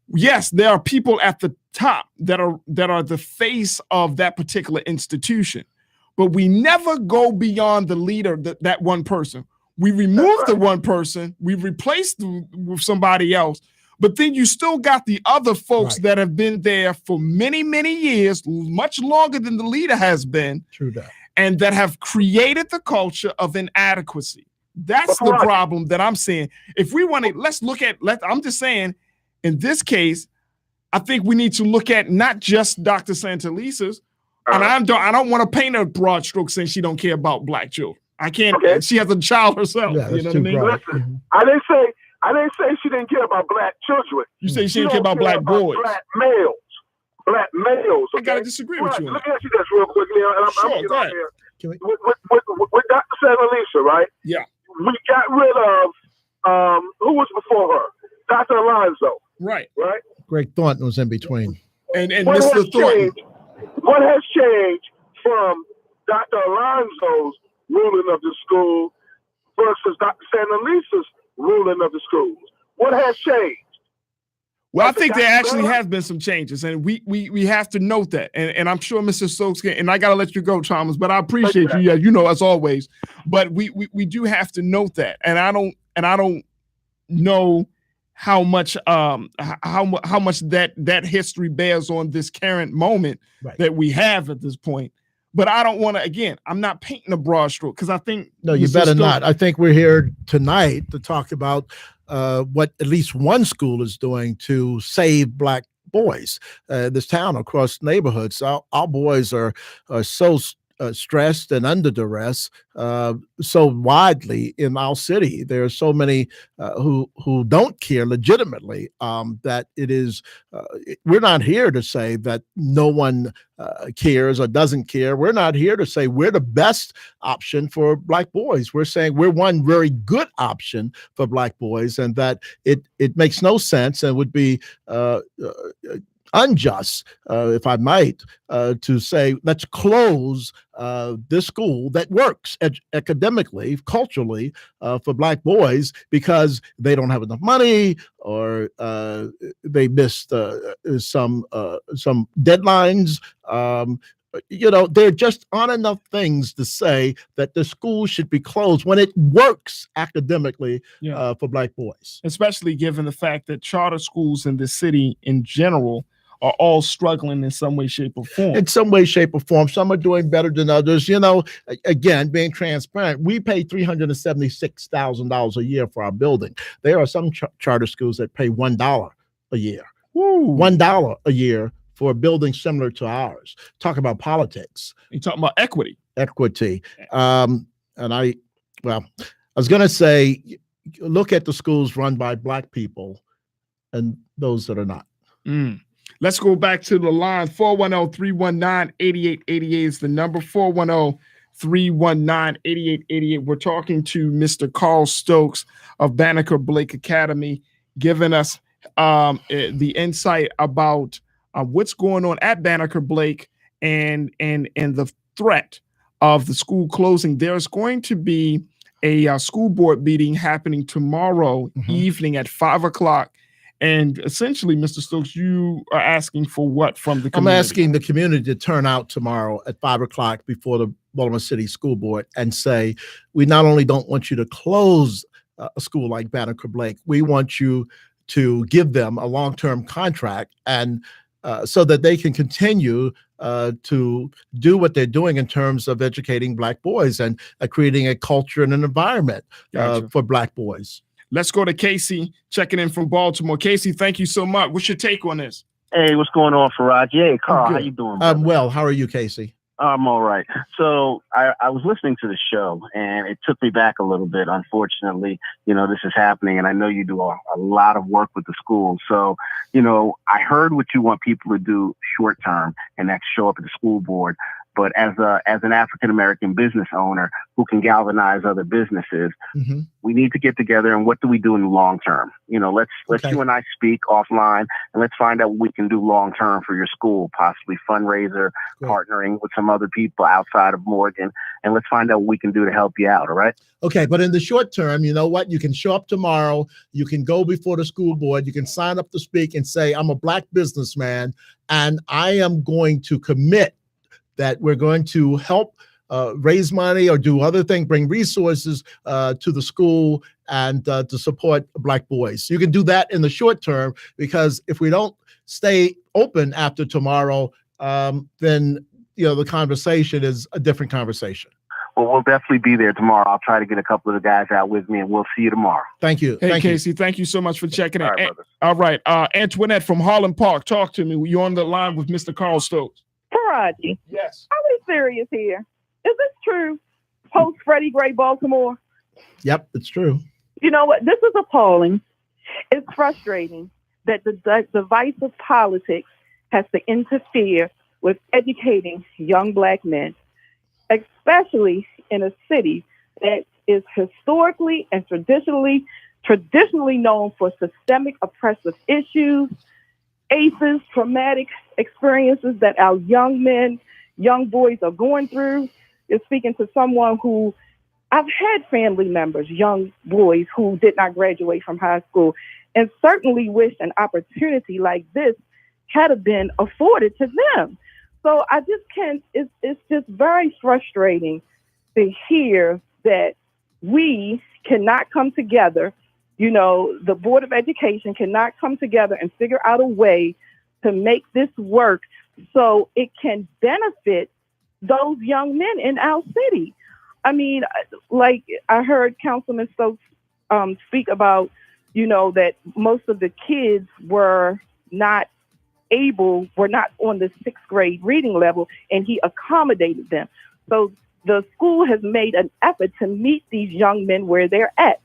Yes, there are people at the top that are the face of that particular institution, but we never go beyond the leader, that one person. We remove the one person, we replace them with somebody else, but then you still got the other folks that have been there for many, many years, much longer than the leader has been. True that. And that have created the culture of inadequacy. That's the problem that I'm seeing. If we want to, I'm just saying, in this case, I think we need to look at not just Dr. Santelises, and I don't want to paint a broad stroke saying she don't care about Black children. I can't. Okay. She has a child herself. Yeah, you know what I mean? Listen, I I didn't say she didn't care about black children. You say she didn't care about black boys. Black males. Black males. Okay? I gotta disagree with you. Let me ask you this real quick, Neil, and I'm Sure, getting go on ahead. here. With Dr. Santa Lisa, right? Yeah. We got rid of who was before her? Dr. Alonzo. Right. Right? Greg Thornton was in between. And What Mr. has Thornton. changed? What has changed from Dr. Alonzo's ruling of the school versus Dr. Santa Lisa's ruling of the schools? What has changed? Well, I think there actually have been some changes, and we have to note that. And I'm sure Mr. Stokes can, and I got to let you go, Thomas, but I appreciate you. Yeah, you know, as always. But we do have to note that. And I don't know how much how much that history bears on this current moment that we have at this point. But I don't want to, again, I'm not painting a broad stroke because I think No, you better not. I think we're here tonight to talk about what at least one school is doing to save black boys in this town across neighborhoods. Our boys are so stressed and under duress so widely in our city. There are so many who don't care legitimately that it is, we're not here to say that no one cares or doesn't care. We're not here to say we're the best option for black boys. We're saying we're one very good option for black boys, and that it makes no sense and would be unjust, if I might, to say, let's close this school that works academically, culturally, for black boys because they don't have enough money or they missed some deadlines. You know, there just aren't enough things to say that the school should be closed when it works academically for black boys. Especially given the fact that charter schools in the city in general are all struggling in some way, shape, or form. In some way, shape, or form. Some are doing better than others. You know, again, being transparent, we pay $376,000 a year for our building. There are some charter schools that pay $1 a year. $1 a year for a building similar to ours. Talk about politics. You're talking about equity. Equity. And I was going to say, look at the schools run by black people and those that are not. Let's go back to the line. 410-319-8888 is the number. 410-319-8888. We're talking to Mr. Carl Stokes of Banneker Blake Academy, giving us the insight about what's going on at Banneker Blake and the threat of the school closing. There's going to be a school board meeting happening tomorrow evening at 5:00. And essentially, Mr. Stokes, you are asking for what from the community? I'm asking the community to turn out tomorrow at 5:00 before the Baltimore City School Board and say, we not only don't want you to close a school like Banneker Blake, we want you to give them a long-term contract and so that they can continue to do what they're doing in terms of educating black boys and creating a culture and an environment for black boys. Let's go to Casey checking in from Baltimore. Casey, thank you so much. What's your take on this? Hey, what's going on, Faraj? Hey, Carl, how you doing, brother? I'm well. How are you, Casey? I'm all right. So I was listening to the show, and it took me back a little bit. Unfortunately, you know, this is happening, and I know you do a lot of work with the schools. So, you know, I heard what you want people to do short term, and that's show up at the school board. But as an African-American business owner who can galvanize other businesses, we need to get together and what do we do in the long term? You know, let's you and I speak offline and let's find out what we can do long term for your school, possibly fundraiser, partnering with some other people outside of Morgan, and let's find out what we can do to help you out, all right? Okay, but in the short term, you know what? You can show up tomorrow, you can go before the school board, you can sign up to speak and say, I'm a black businessman and I am going to commit that we're going to help raise money or do other things, bring resources to the school and to support black boys. You can do that in the short term, because if we don't stay open after tomorrow, then you know the conversation is a different conversation. Well, we'll definitely be there tomorrow. I'll try to get a couple of the guys out with me, and we'll see you tomorrow. Thank you. Hey, Casey, thank you so much for checking in. All right. Antoinette from Harlem Park, talk to me. You're on the line with Mr. Carl Stokes. Taraji. Yes. Are we serious here? Is this true? Post Freddie Gray Baltimore? Yep, it's true. You know what? This is appalling. It's frustrating that the divisive politics has to interfere with educating young Black men, especially in a city that is historically and traditionally known for systemic oppressive issues, ACEs, traumatic experiences that our young men, young boys are going through. You're speaking to someone who I've had family members, young boys who did not graduate from high school, and certainly wish an opportunity like this had been afforded to them. So I just can't, it's just very frustrating to hear that we cannot come together. You know, the Board of Education cannot come together and figure out a way to make this work so it can benefit those young men in our city. I mean, like I heard Councilman Stokes speak about, you know, that most of the kids were not on the 6th grade reading level, and he accommodated them. So the school has made an effort to meet these young men where they're at.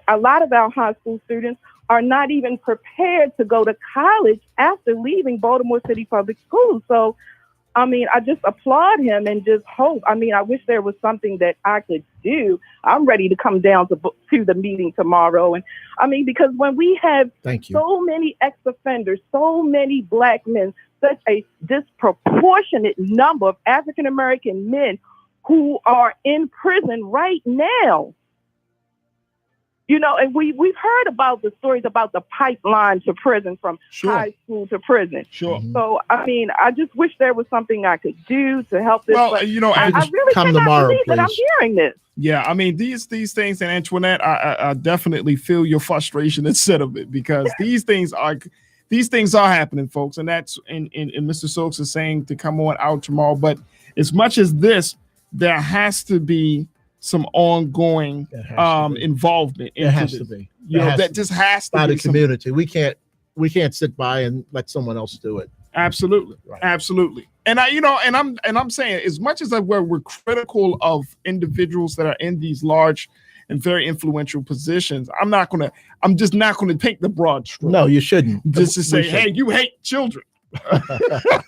A lot of our high school students are not even prepared to go to college after leaving Baltimore City Public Schools. So, I mean, I just applaud him and just hope. I mean, I wish there was something that I could do. I'm ready to come down to the meeting tomorrow. And I mean, because when we have so many ex-offenders, so many Black men, such a disproportionate number of African-American men who are in prison right now, you know, and we've heard about the stories about the pipeline to prison from high school to prison. Sure. So, I mean, I just wish there was something I could do to help this. Well, but you know, I really come cannot tomorrow, believe that I'm please. hearing this. Yeah, I mean, these things, and Antoinette, I definitely feel your frustration and sentiment, because these things are happening, folks. And that's and Mr. Stokes is saying to come on out tomorrow. But as much as this, there has to be some ongoing involvement. It has to be. You know, that just has to by be the community. We can't sit by and let someone else do it. Absolutely. Absolutely. And I'm saying, as much as we're critical of individuals that are in these large and very influential positions, I'm just not going to take the broad stroke. No, you shouldn't. Just to say, hey, you hate children.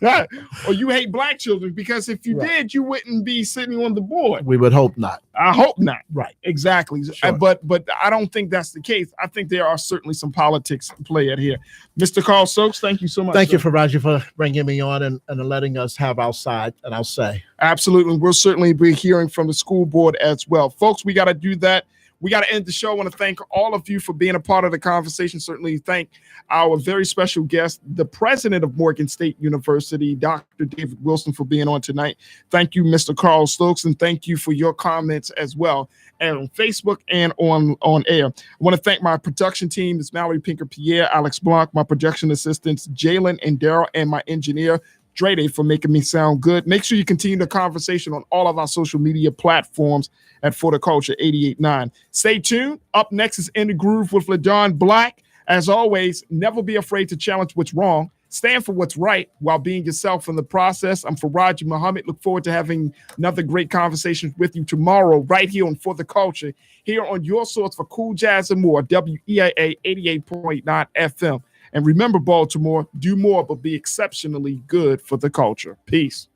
Or you hate Black children, because if you did, you wouldn't be sitting on the board. We would hope not. I hope not. Right. Exactly. Sure. But I don't think that's the case. I think there are certainly some politics at play here. Mr. Carl Stokes, thank you so much. Thank you, Faraji, for bringing me on and letting us have our side and our say. Absolutely. We'll certainly be hearing from the school board as well. Folks, we got to do that. We got to end the show. I want to thank all of you for being a part of the conversation. Certainly thank our very special guest, the president of Morgan State University, Dr. David Wilson, for being on tonight. Thank you, Mr. Carl Stokes, and thank you for your comments as well, and on Facebook and on air. I want to thank my production team, Ms. Mallory Pinker-Pierre, Alex Blanc, my production assistants, Jalen and Daryl, and my engineer, Drede, for making me sound good. Make sure you continue the conversation on all of our social media platforms at For the Culture 88.9. Stay tuned. Up next is In the Groove with LaDon Black. As always, never be afraid to challenge what's wrong. Stand for what's right while being yourself in the process. I'm Faraji Muhammad. Look forward to having another great conversation with you tomorrow right here on For the Culture, here on your source for cool jazz and more, WEAA 88.9 FM. And remember, Baltimore, do more, but be exceptionally good for the culture. Peace.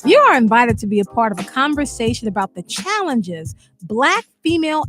You are invited to be a part of a conversation about the challenges Black female